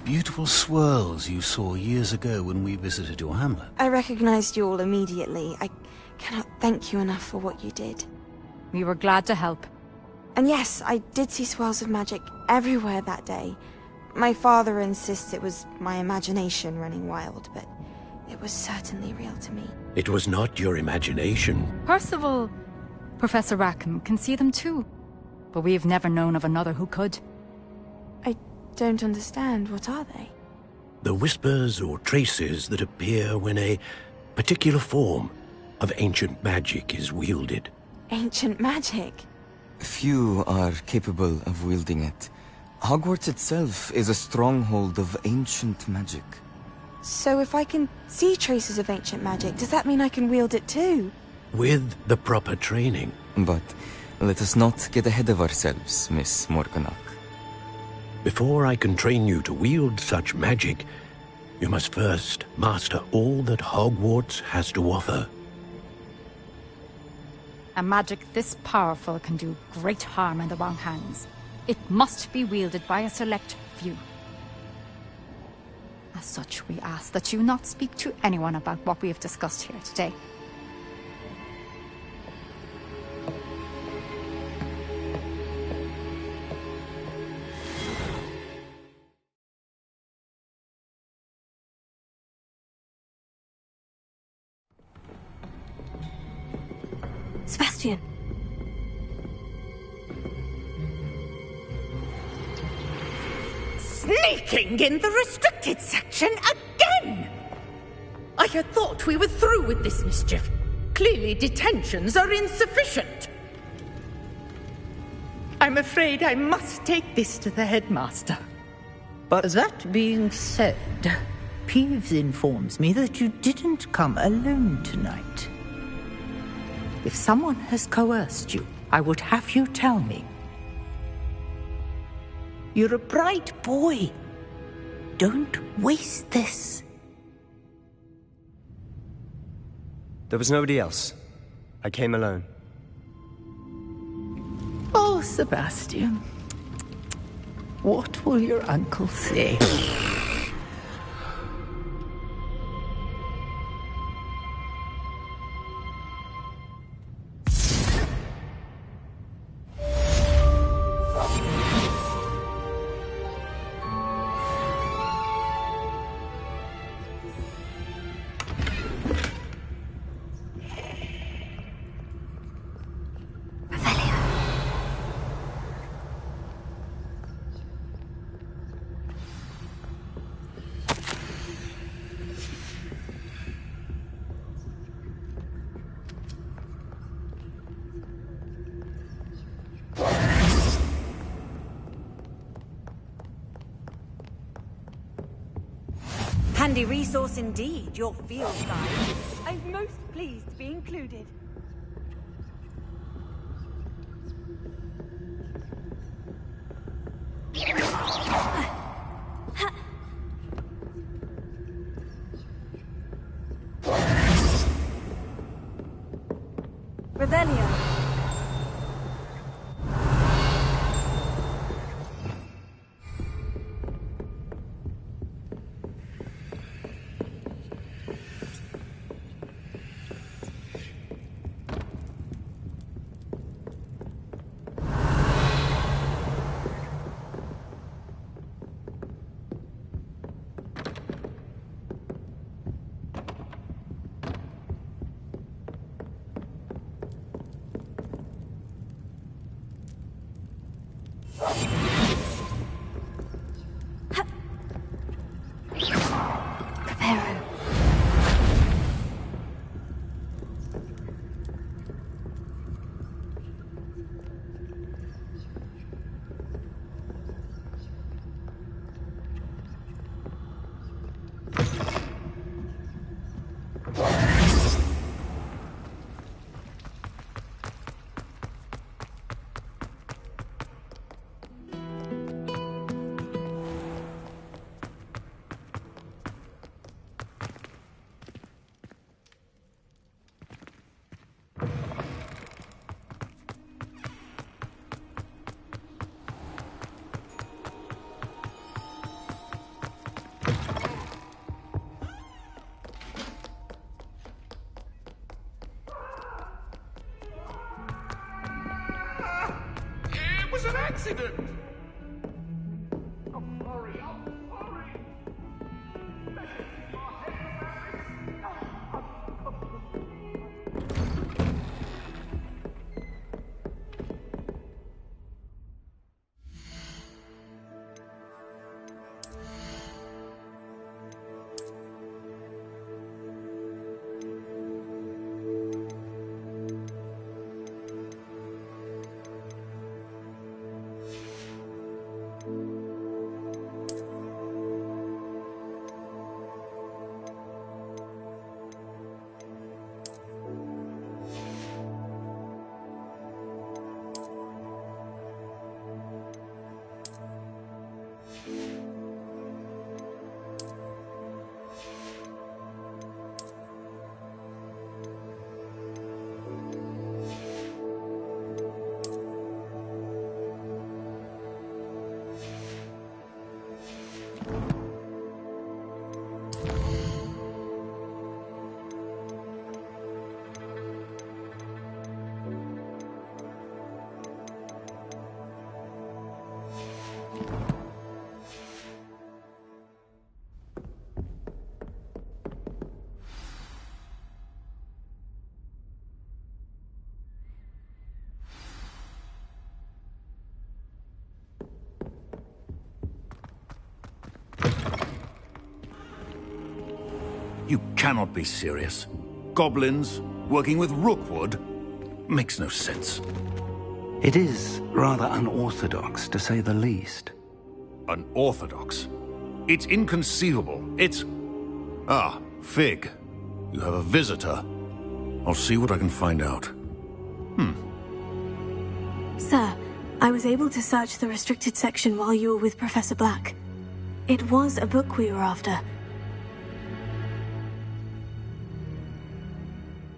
S24: beautiful swirls you saw years ago when we visited your hamlet.
S9: I recognized you all immediately. I cannot thank you enough for what you did.
S20: We were glad to help.
S9: And yes, I did see swirls of magic everywhere that day. My father insists it was my imagination running wild, but it was certainly real to me.
S18: It was not your imagination.
S20: Percival, Professor Rackham can see them too. But we've never known of another who could.
S9: I don't understand. What are they?
S18: The whispers or traces that appear when a particular form of ancient magic is wielded.
S9: Ancient magic?
S7: Few are capable of wielding it. Hogwarts itself is a stronghold of ancient magic.
S9: So if I can see traces of ancient magic, does that mean I can wield it too?
S18: With the proper training.
S7: But let us not get ahead of ourselves, Miss Morganach.
S18: Before I can train you to wield such magic, you must first master all that Hogwarts has to offer.
S20: A magic this powerful can do great harm in the wrong hands. It must be wielded by a select few. As such, we ask that you not speak to anyone about what we have discussed here today.
S17: Sebastian!
S12: Sneaking in the restricted section again! I had thought we were through with this mischief. Clearly detentions are insufficient. I'm afraid I must take this to the headmaster.
S19: But that being said, Peeves informs me that you didn't come alone tonight. If someone has coerced you, I would have you tell me. You're a bright boy. Don't waste this.
S23: There was nobody else. I came alone.
S19: Oh, Sebastian. What will your uncle say?
S4: Handy resource indeed, your field guide. I'm most pleased to be included. Revelio.
S1: It was an accident! Oh, hurry
S24: You cannot be serious. Goblins working with Rookwood? Makes no sense.
S2: It is rather unorthodox, to say the least.
S24: Unorthodox? It's inconceivable. It's... Ah, Fig. You have a visitor. I'll see what I can find out.
S5: Sir, I was able to search the restricted section while you were with Professor Black. It was a book we were after.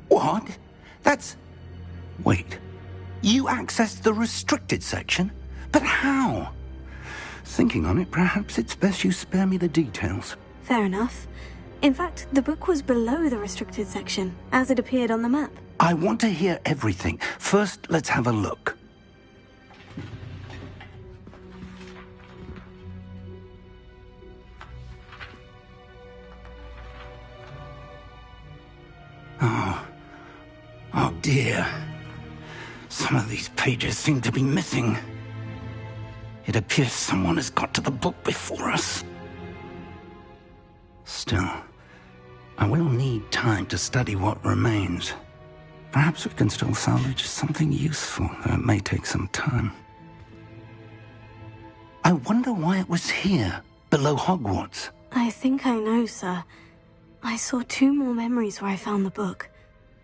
S2: What? That's... Wait. You accessed the restricted section? But how? Thinking on it, perhaps it's best you spare me the details.
S5: Fair enough. In fact, the book was below the restricted section, as it appeared on the map.
S2: I want to hear everything. First, let's have a look. Oh dear. Some of these pages seem to be missing. It appears someone has got to the book before us. Still, I will need time to study what remains. Perhaps we can still salvage something useful, though it may take some time. I wonder why it was here, below Hogwarts.
S5: I think I know, sir. I saw 2 more memories where I found the book.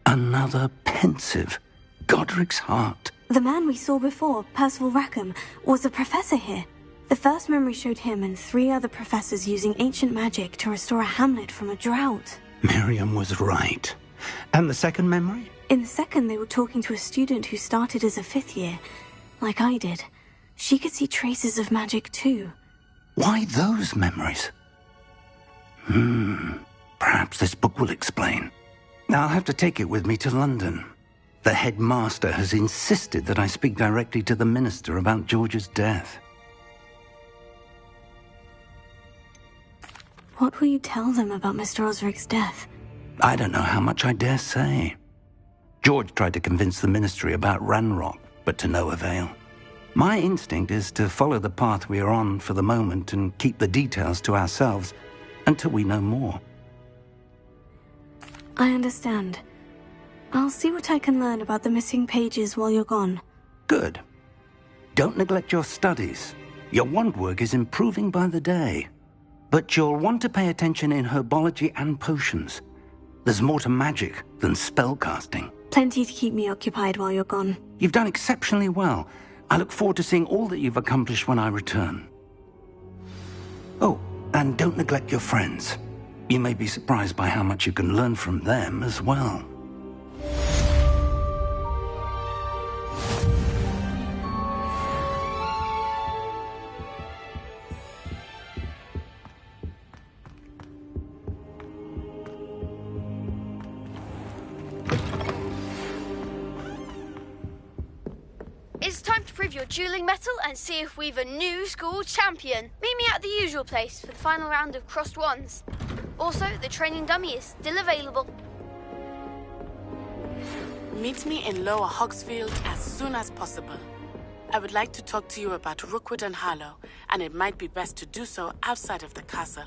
S2: Another pensive. Godric's heart.
S5: The man we saw before, Percival Rackham, was a professor here. The first memory showed him and 3 other professors using ancient magic to restore a hamlet from a drought.
S2: Miriam was right. And the second memory?
S5: In the second, they were talking to a student who started as a 5th year, like I did. She could see traces of magic too.
S2: Why those memories? Perhaps this book will explain. I'll have to take it with me to London. The headmaster has insisted that I speak directly to the minister about George's death.
S5: What will you tell them about Mr. Osric's death?
S2: I don't know how much I dare say. George tried to convince the ministry about Ranrock, but to no avail. My instinct is to follow the path we are on for the moment and keep the details to ourselves until we know more.
S5: I understand. I'll see what I can learn about the missing pages while you're gone.
S2: Good. Don't neglect your studies. Your wand work is improving by the day. But you'll want to pay attention in herbology and potions. There's more to magic than spellcasting.
S5: Plenty to keep me occupied while you're gone.
S2: You've done exceptionally well. I look forward to seeing all that you've accomplished when I return. Oh, and don't neglect your friends. You may be surprised by how much you can learn from them as well.
S13: It's time to prove your dueling mettle and see if we've a new school champion. Meet me at the usual place for the final round of crossed wands. Also, the training dummy is still available.
S3: Meet me in Lower Hogsfield as soon as possible. I would like to talk to you about Rookwood and Harlow, and it might be best to do so outside of the castle.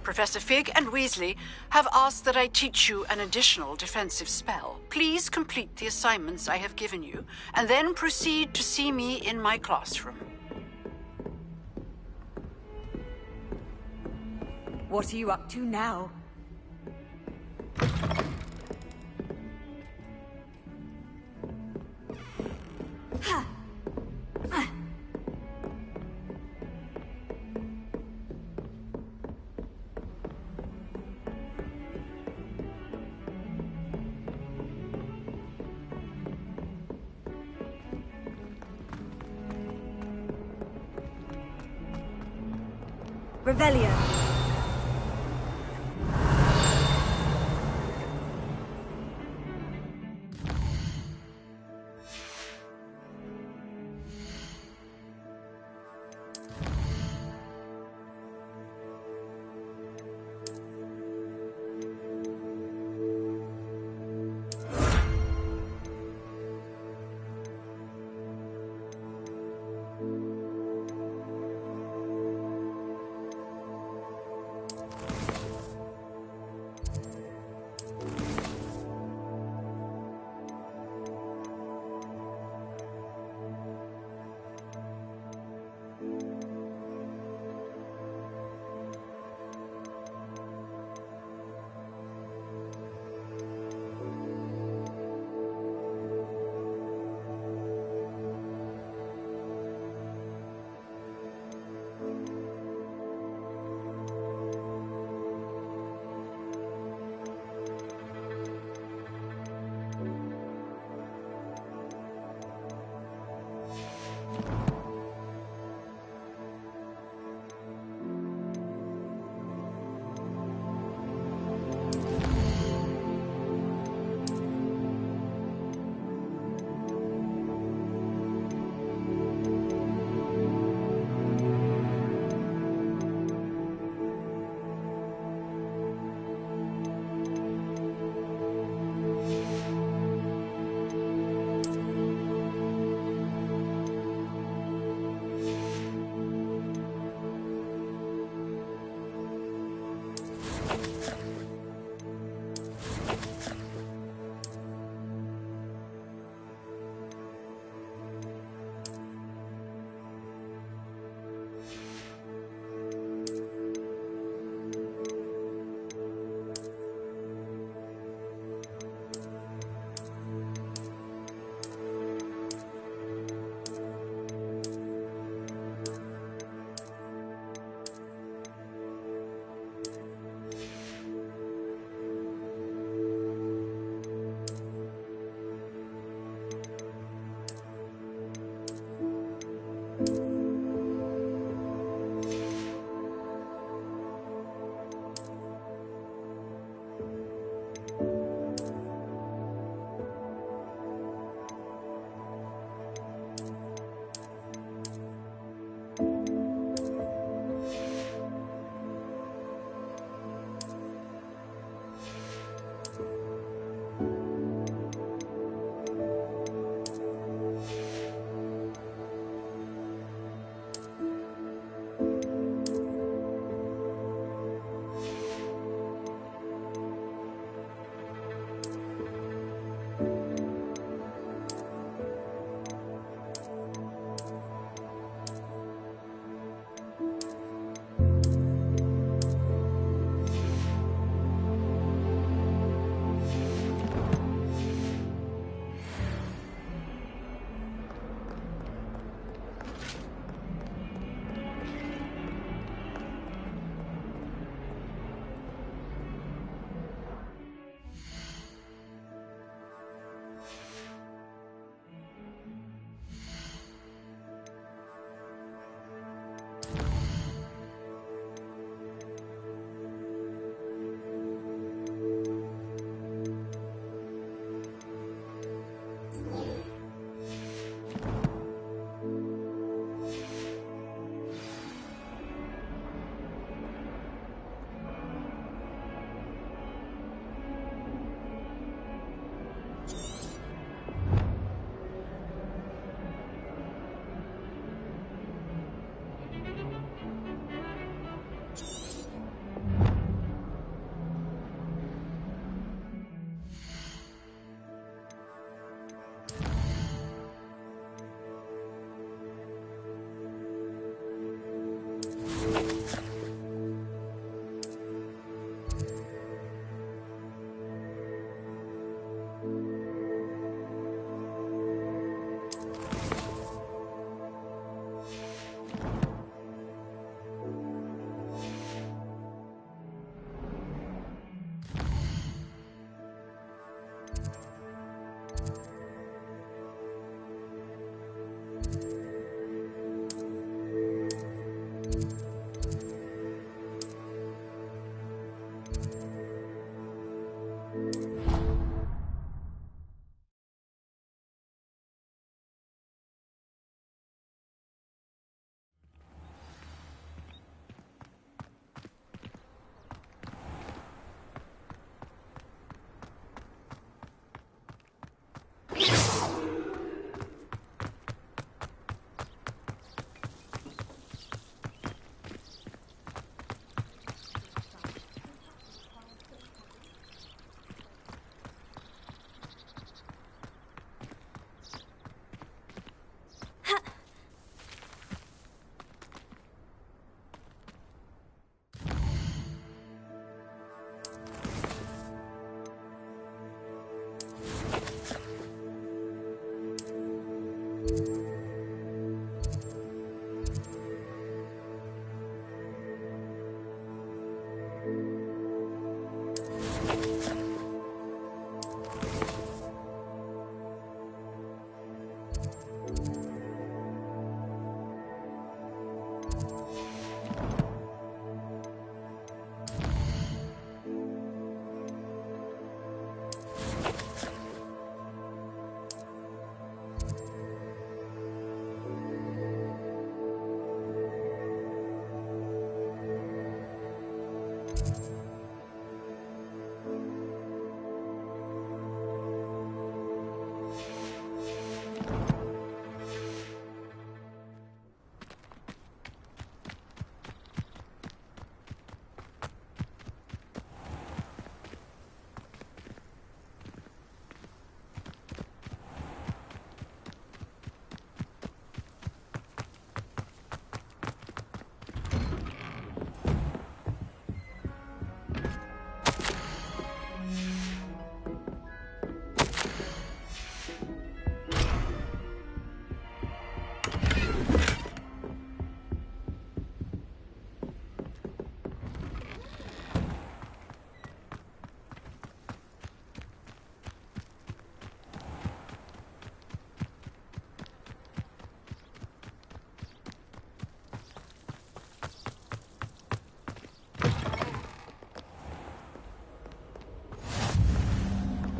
S11: Professor Fig and Weasley have asked that I teach you an additional defensive spell. Please complete the assignments I have given you, and then proceed to see me in my classroom.
S4: What are you up to now?
S17: Revelio.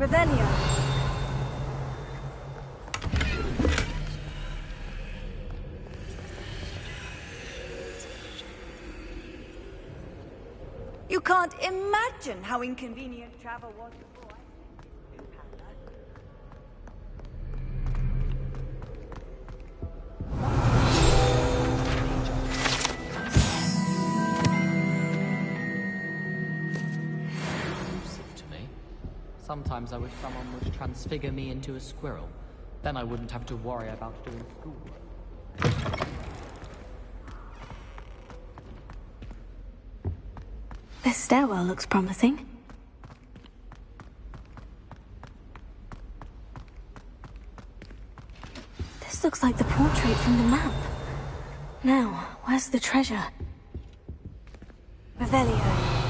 S4: Revelio. You can't imagine how inconvenient travel was before I...
S6: Sometimes I wish someone would transfigure me into a squirrel. Then I wouldn't have to worry about doing schoolwork.
S5: This stairwell looks promising. This looks like the portrait from the map. Now, where's the treasure?
S4: Revelio.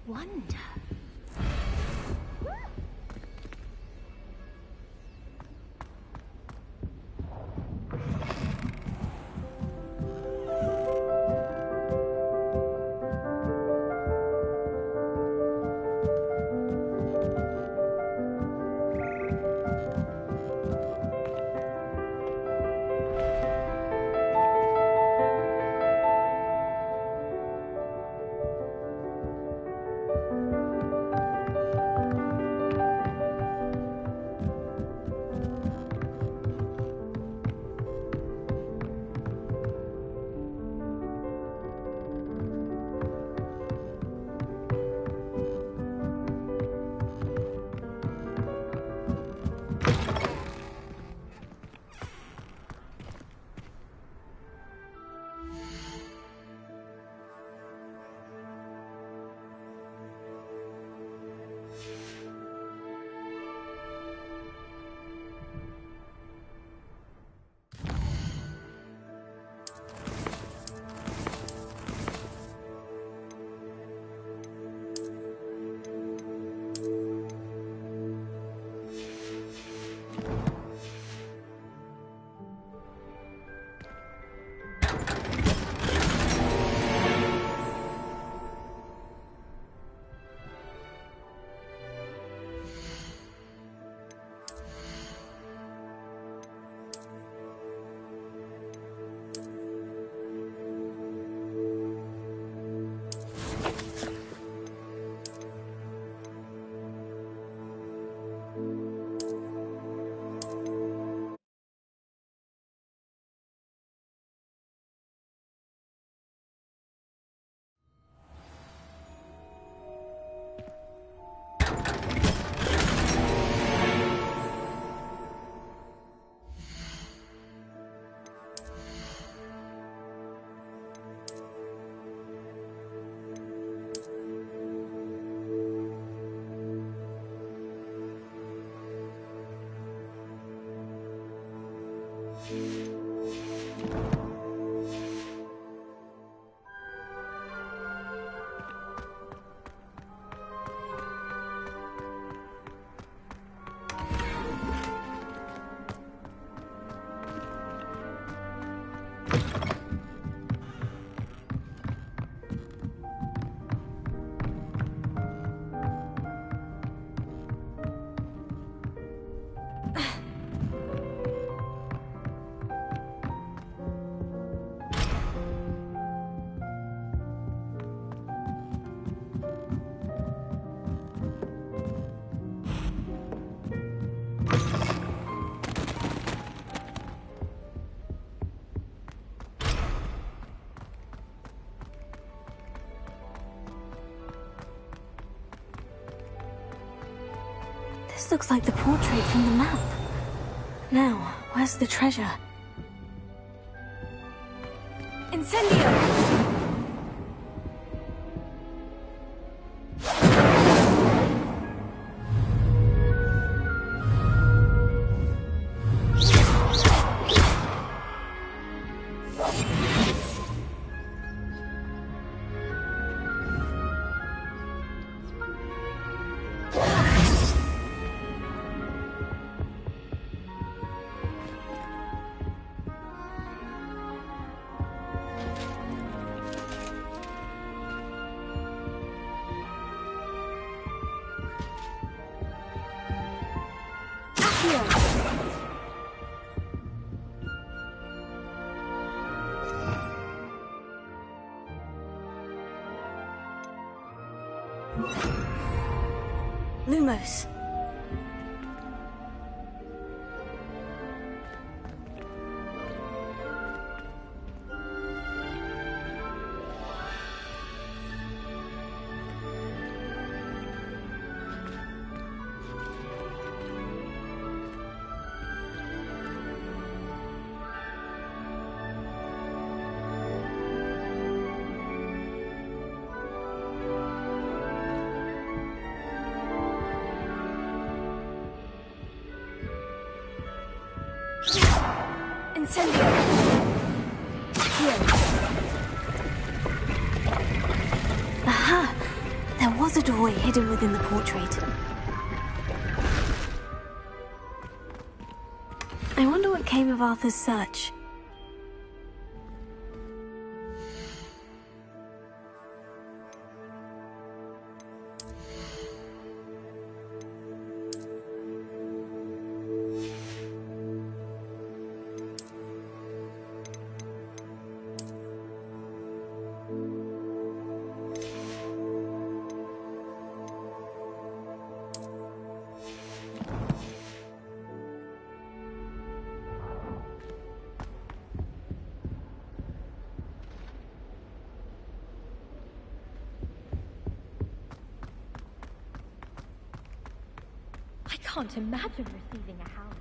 S17: Wonder.
S5: This looks like the portrait from the map. Now, where's the treasure?
S17: Incendio!
S5: Lumos.
S17: Incendio! Here.
S5: Aha! There was a doorway hidden within the portrait. I wonder what came of Arthur's search.
S17: I can't imagine receiving a howl.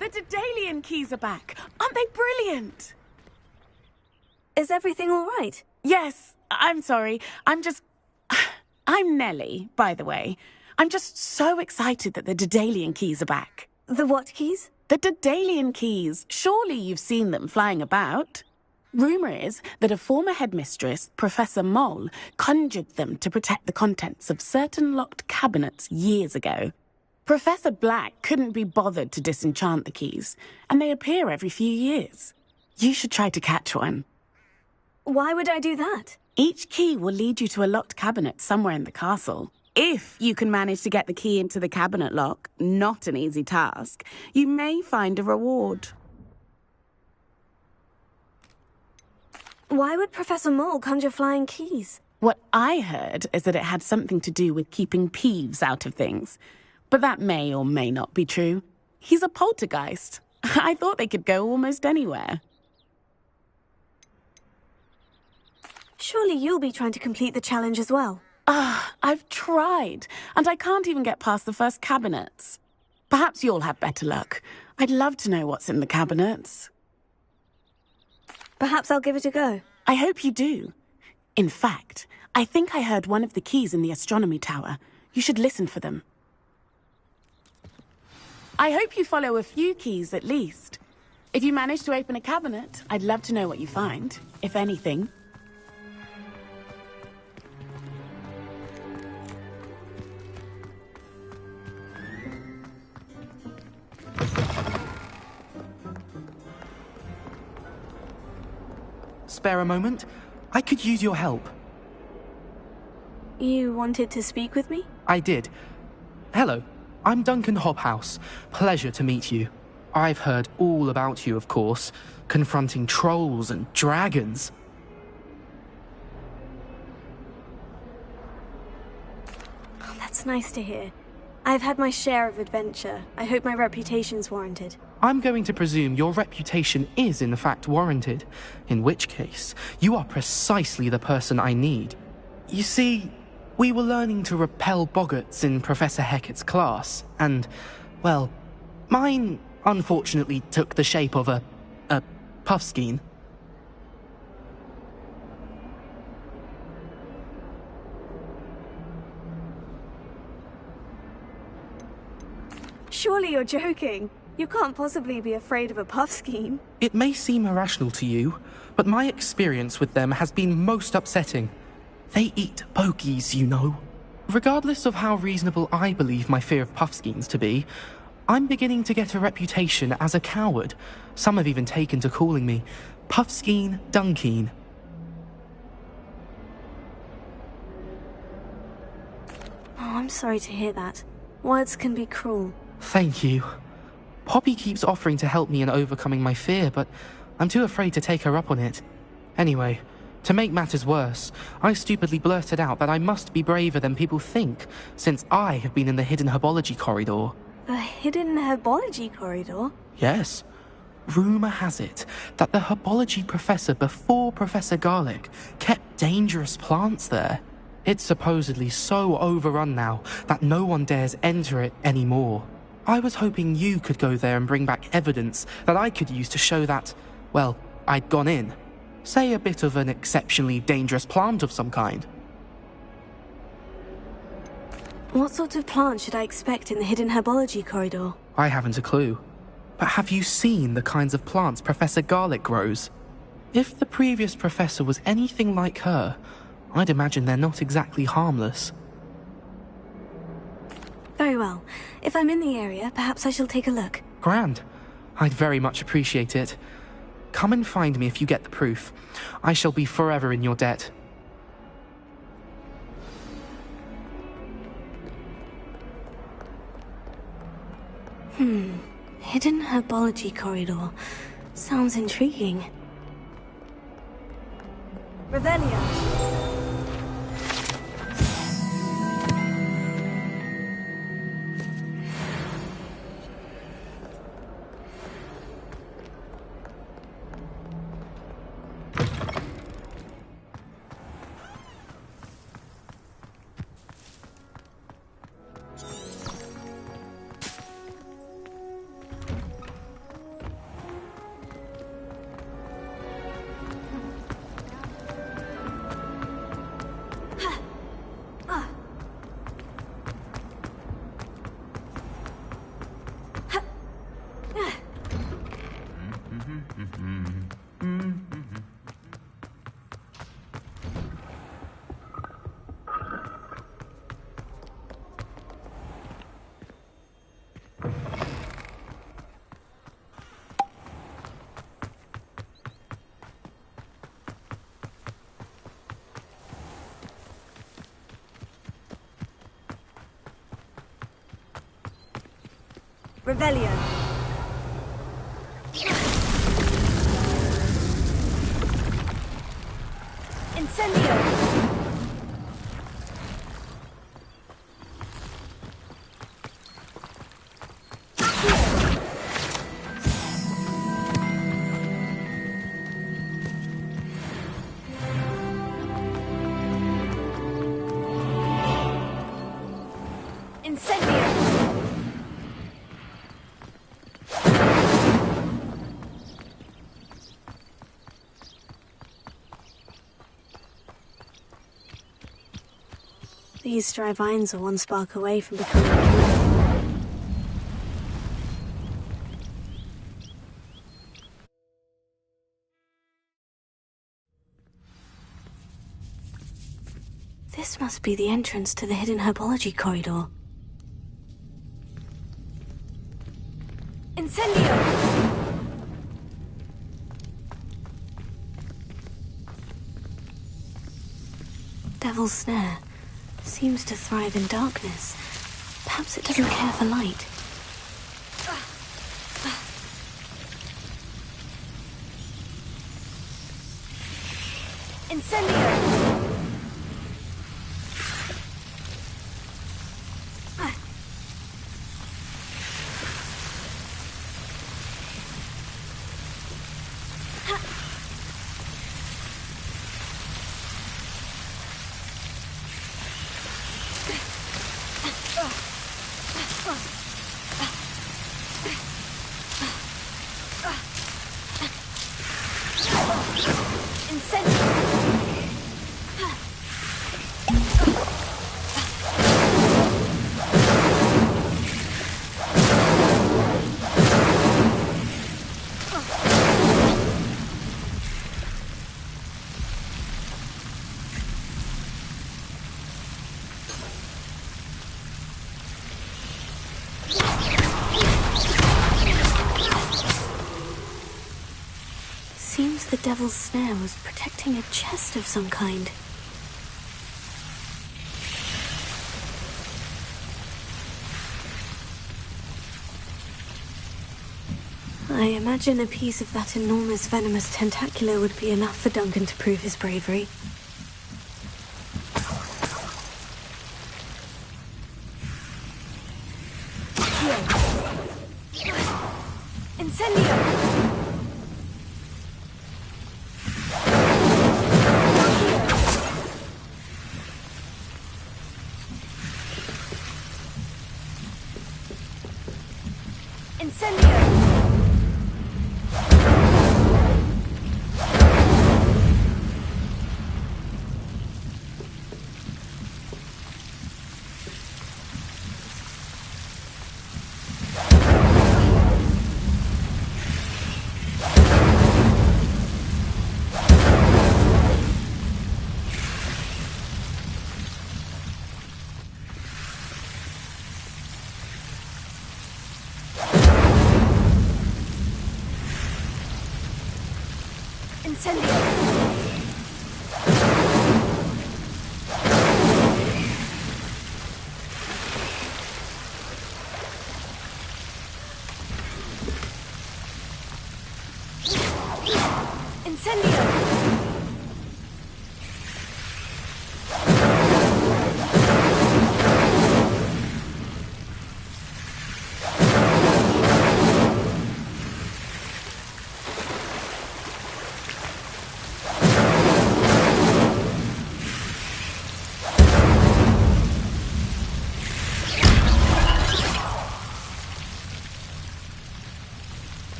S3: The Daedalian keys are back. Aren't they brilliant?
S5: Is everything all right?
S3: Yes, I'm sorry. I'm Nellie, by the way. I'm just so excited that the Daedalian keys are back.
S5: The what keys?
S3: The Daedalian keys. Surely you've seen them flying about. Rumour is that a former headmistress, Professor Mole, conjured them to protect the contents of certain locked cabinets years ago. Professor Black couldn't be bothered to disenchant the keys, and they appear every few years. You should try to catch one.
S5: Why would I do that?
S3: Each key will lead you to a locked cabinet somewhere in the castle. If you can manage to get the key into the cabinet lock, not an easy task, you may find a reward.
S5: Why would Professor Mole conjure flying keys?
S3: What I heard is that it had something to do with keeping Peeves out of things. But that may or may not be true. He's a poltergeist. I thought they could go almost anywhere.
S5: Surely you'll be trying to complete the challenge as well.
S3: I've tried, and I can't even get past the first cabinets. Perhaps you'll have better luck. I'd love to know what's in the cabinets.
S5: Perhaps I'll give it a go.
S3: I hope you do. In fact, I think I heard one of the keys in the astronomy tower. You should listen for them. I hope you follow a few keys at least. If you manage to open a cabinet, I'd love to know what you find, if anything.
S8: Spare a moment? I could use your help.
S5: You wanted to speak with me?
S8: I did. Hello, I'm Duncan Hobhouse. Pleasure to meet you. I've heard all about you, of course, confronting trolls and dragons.
S5: That's nice to hear. I've had my share of adventure. I hope my reputation's warranted.
S8: I'm going to presume your reputation is in fact warranted, in which case, you are precisely the person I need. You see, we were learning to repel boggarts in Professor Hecat's class, and, well, mine unfortunately took the shape of a puffskein.
S5: Surely you're joking. You can't possibly be afraid of a puffskein.
S8: It may seem irrational to you, but my experience with them has been most upsetting. They eat bogies, you know. Regardless of how reasonable I believe my fear of puffskeins to be, I'm beginning to get a reputation as a coward. Some have even taken to calling me Puffskeen Dunkeen.
S5: Oh, I'm sorry to hear that. Words can be cruel.
S8: Thank you. Poppy keeps offering to help me in overcoming my fear, but I'm too afraid to take her up on it. Anyway, to make matters worse, I stupidly blurted out that I must be braver than people think, since I have been in the hidden herbology corridor.
S5: The hidden herbology corridor?
S8: Yes. Rumour has it that the herbology professor before Professor Garlic kept dangerous plants there. It's supposedly so overrun now that no one dares enter it anymore. I was hoping you could go there and bring back evidence that I could use to show that, well, I'd gone in. Say a bit of an exceptionally dangerous plant of some kind.
S5: What sort of plant should I expect in the hidden herbology corridor?
S8: I haven't a clue. But have you seen the kinds of plants Professor Garlic grows? If the previous professor was anything like her, I'd imagine they're not exactly harmless.
S5: Very well. If I'm in the area, perhaps I shall take a look.
S8: Grand. I'd very much appreciate it. Come and find me if you get the proof. I shall be forever in your debt.
S5: Hidden herbology corridor. Sounds intriguing. Revelio. Revelio. Incendio. These dry vines are one spark away from becoming a killer. This must be the entrance to the hidden herbology corridor. Incendio! Devil's Snare. Seems to thrive in darkness. Perhaps it doesn't care for light.
S17: Incendio!
S5: Seems the devil's snare was protecting a chest of some kind. I imagine a piece of that enormous venomous tentacular would be enough for Duncan to prove his bravery.
S17: Incendio!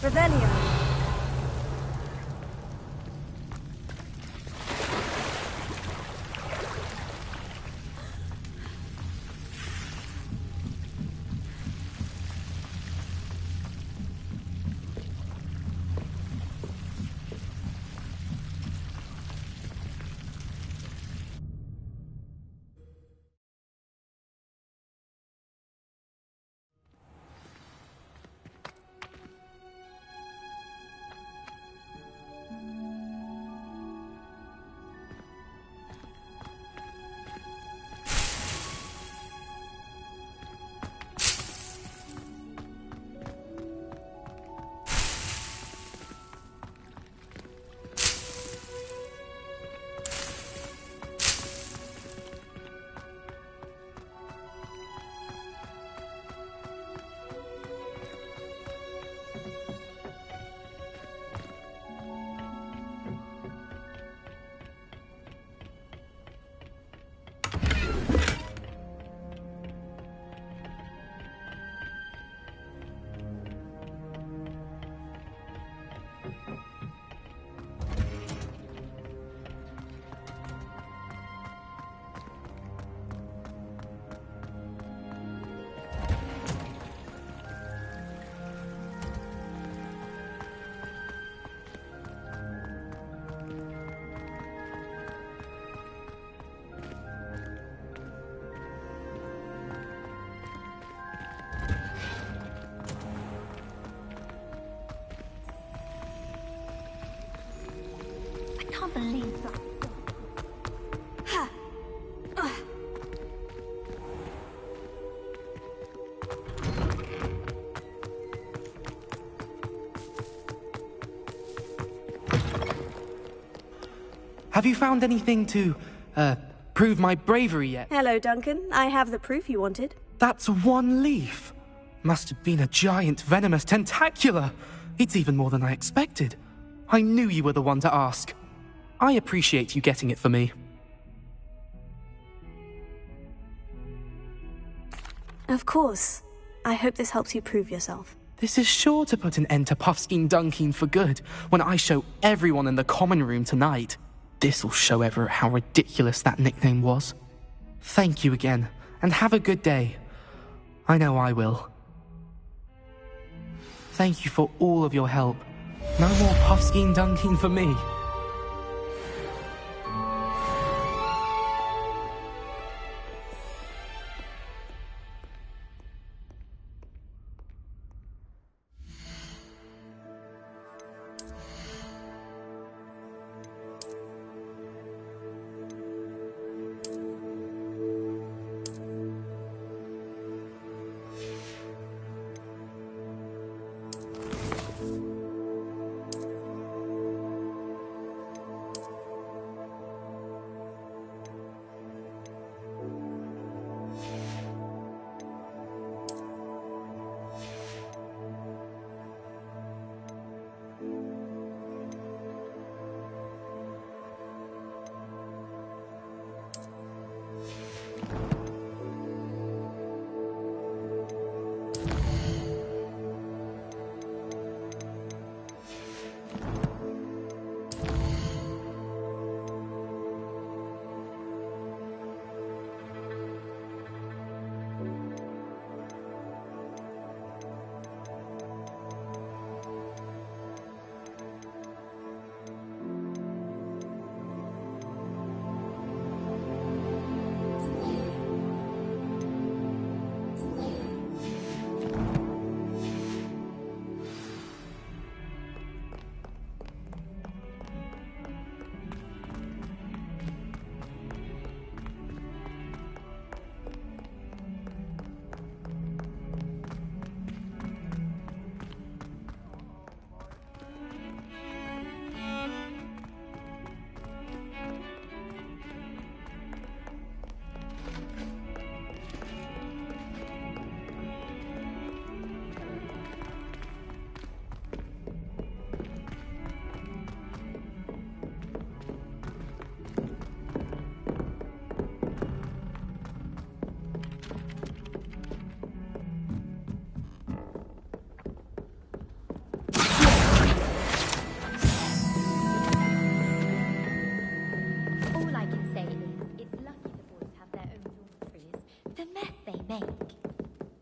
S17: Revelio.
S14: can't believe that.
S8: Have you found anything to, prove my bravery yet?
S10: Hello, Duncan. I have the proof you wanted.
S8: That's one leaf. Must have been a giant venomous tentacula. It's even more than I expected. I knew you were the one to ask. I appreciate you getting it for me.
S10: Of course. I hope this helps you prove yourself.
S8: This is sure to put an end to Puffskein Dunkeen for good when I show everyone in the common room tonight. This'll show Everett how ridiculous that nickname was. Thank you again, and have a good day. I know I will. Thank you for all of your help. No more Puffskein Dunkeen for me.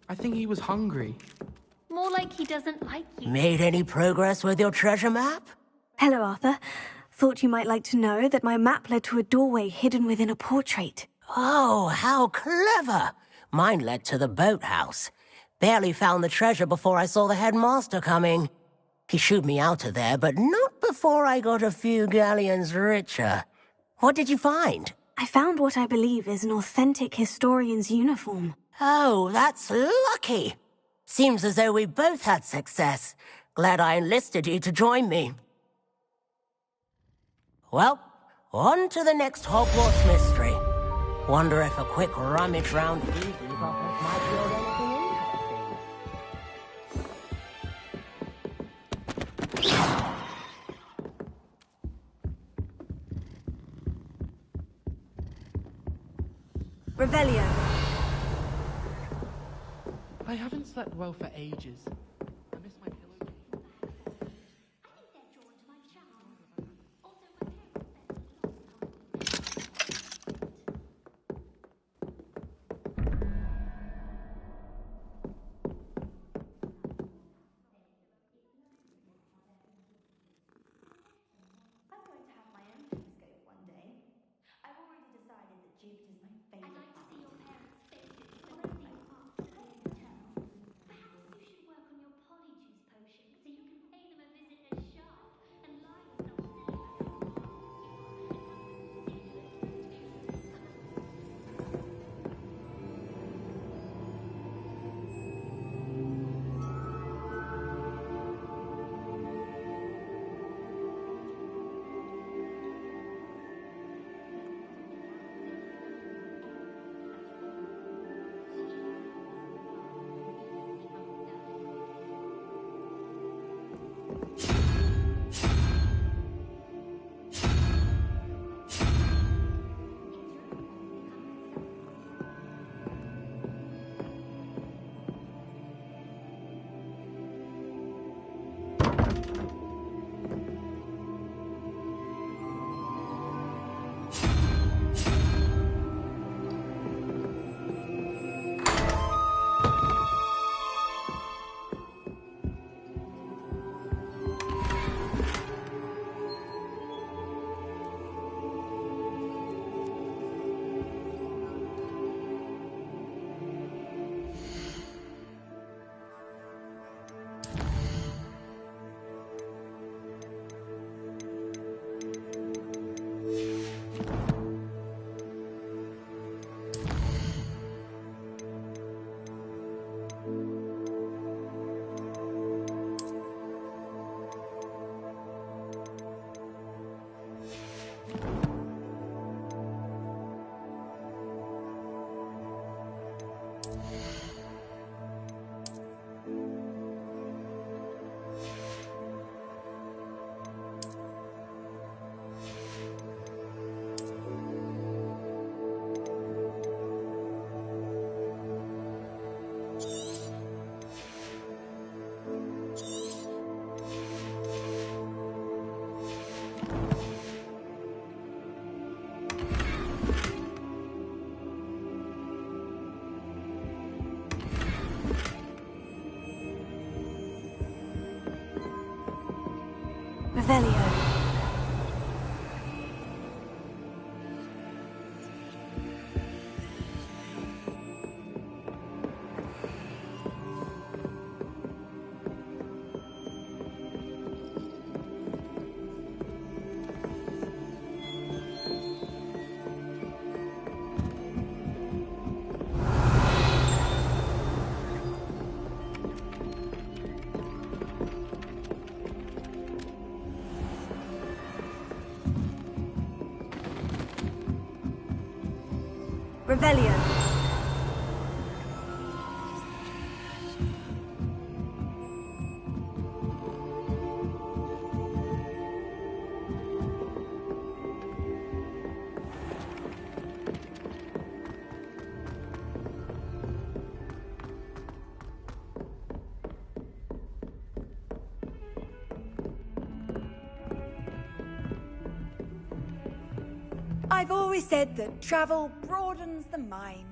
S8: I think he was hungry.
S14: More like he doesn't like you.
S15: Made any progress with your treasure map?
S10: Hello, Arthur. Thought you might like to know that my map led to a doorway hidden within a portrait.
S15: Oh, how clever! Mine led to the boathouse. Barely found the treasure before I saw the headmaster coming. He shooed me out of there, but not before I got a few galleons richer. What did you find?
S10: I found what I believe is an authentic historian's uniform.
S15: Oh, that's lucky. Seems as though we both had success. Glad I enlisted you to join me. Well, on to the next Hogwarts mystery. Wonder if a quick rummage round Weasley's office might yield anything interesting.
S10: Revelio.
S8: I haven't slept well for ages. I miss my pillowcase.
S10: Revelio. Revelio.
S4: I've always said that travel broadens the mind.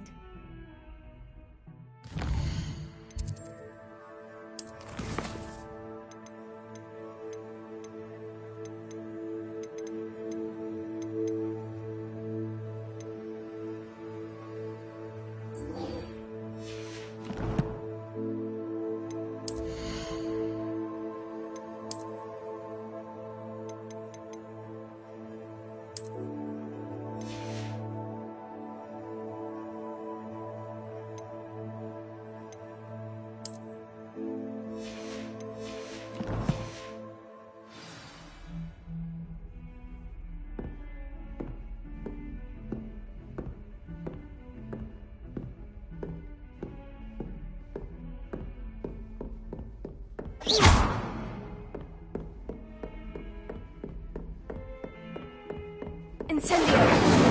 S10: Incendio.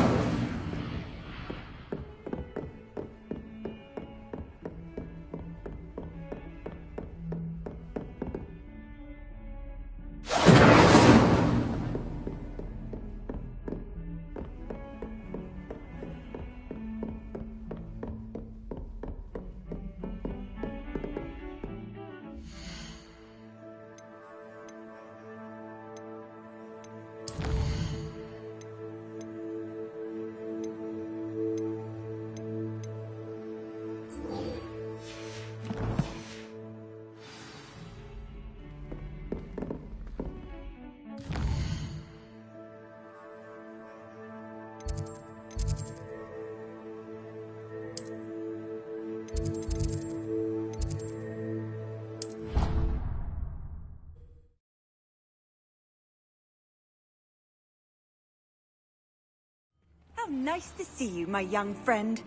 S4: How nice to see you, my young friend.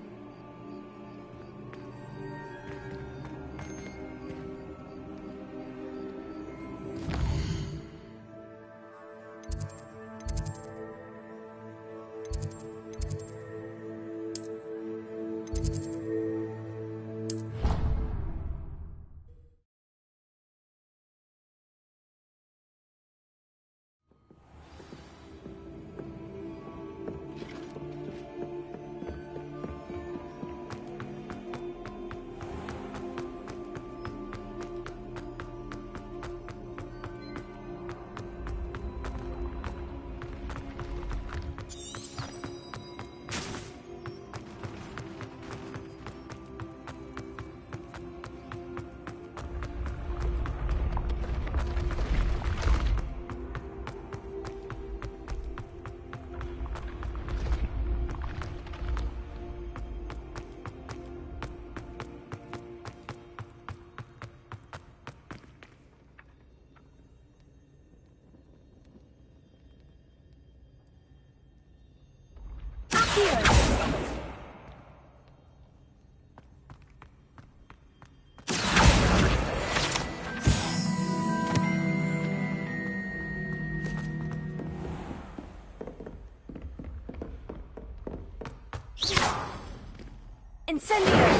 S4: Incendio!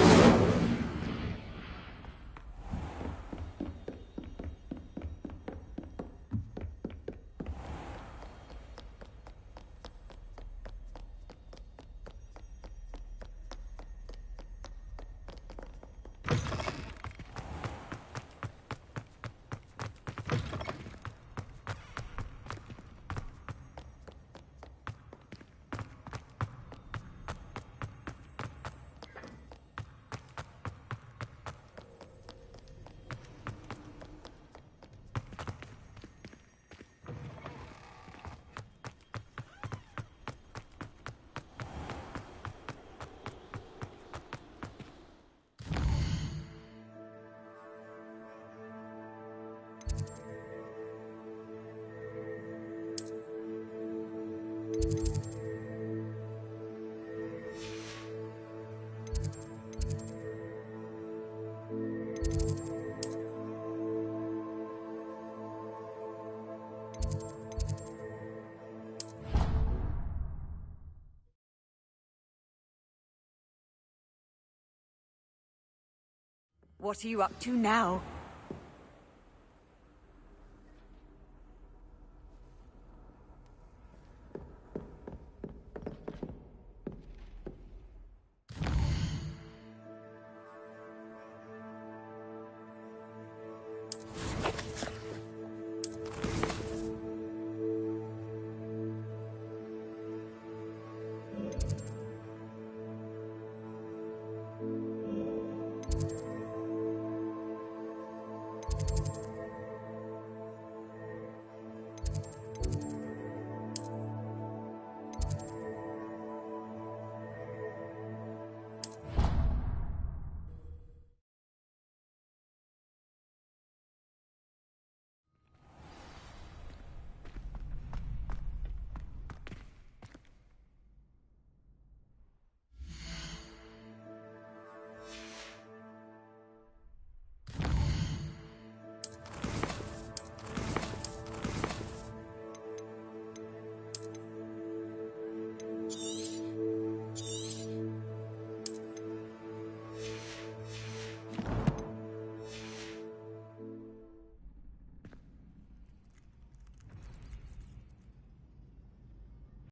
S4: What are you up to now?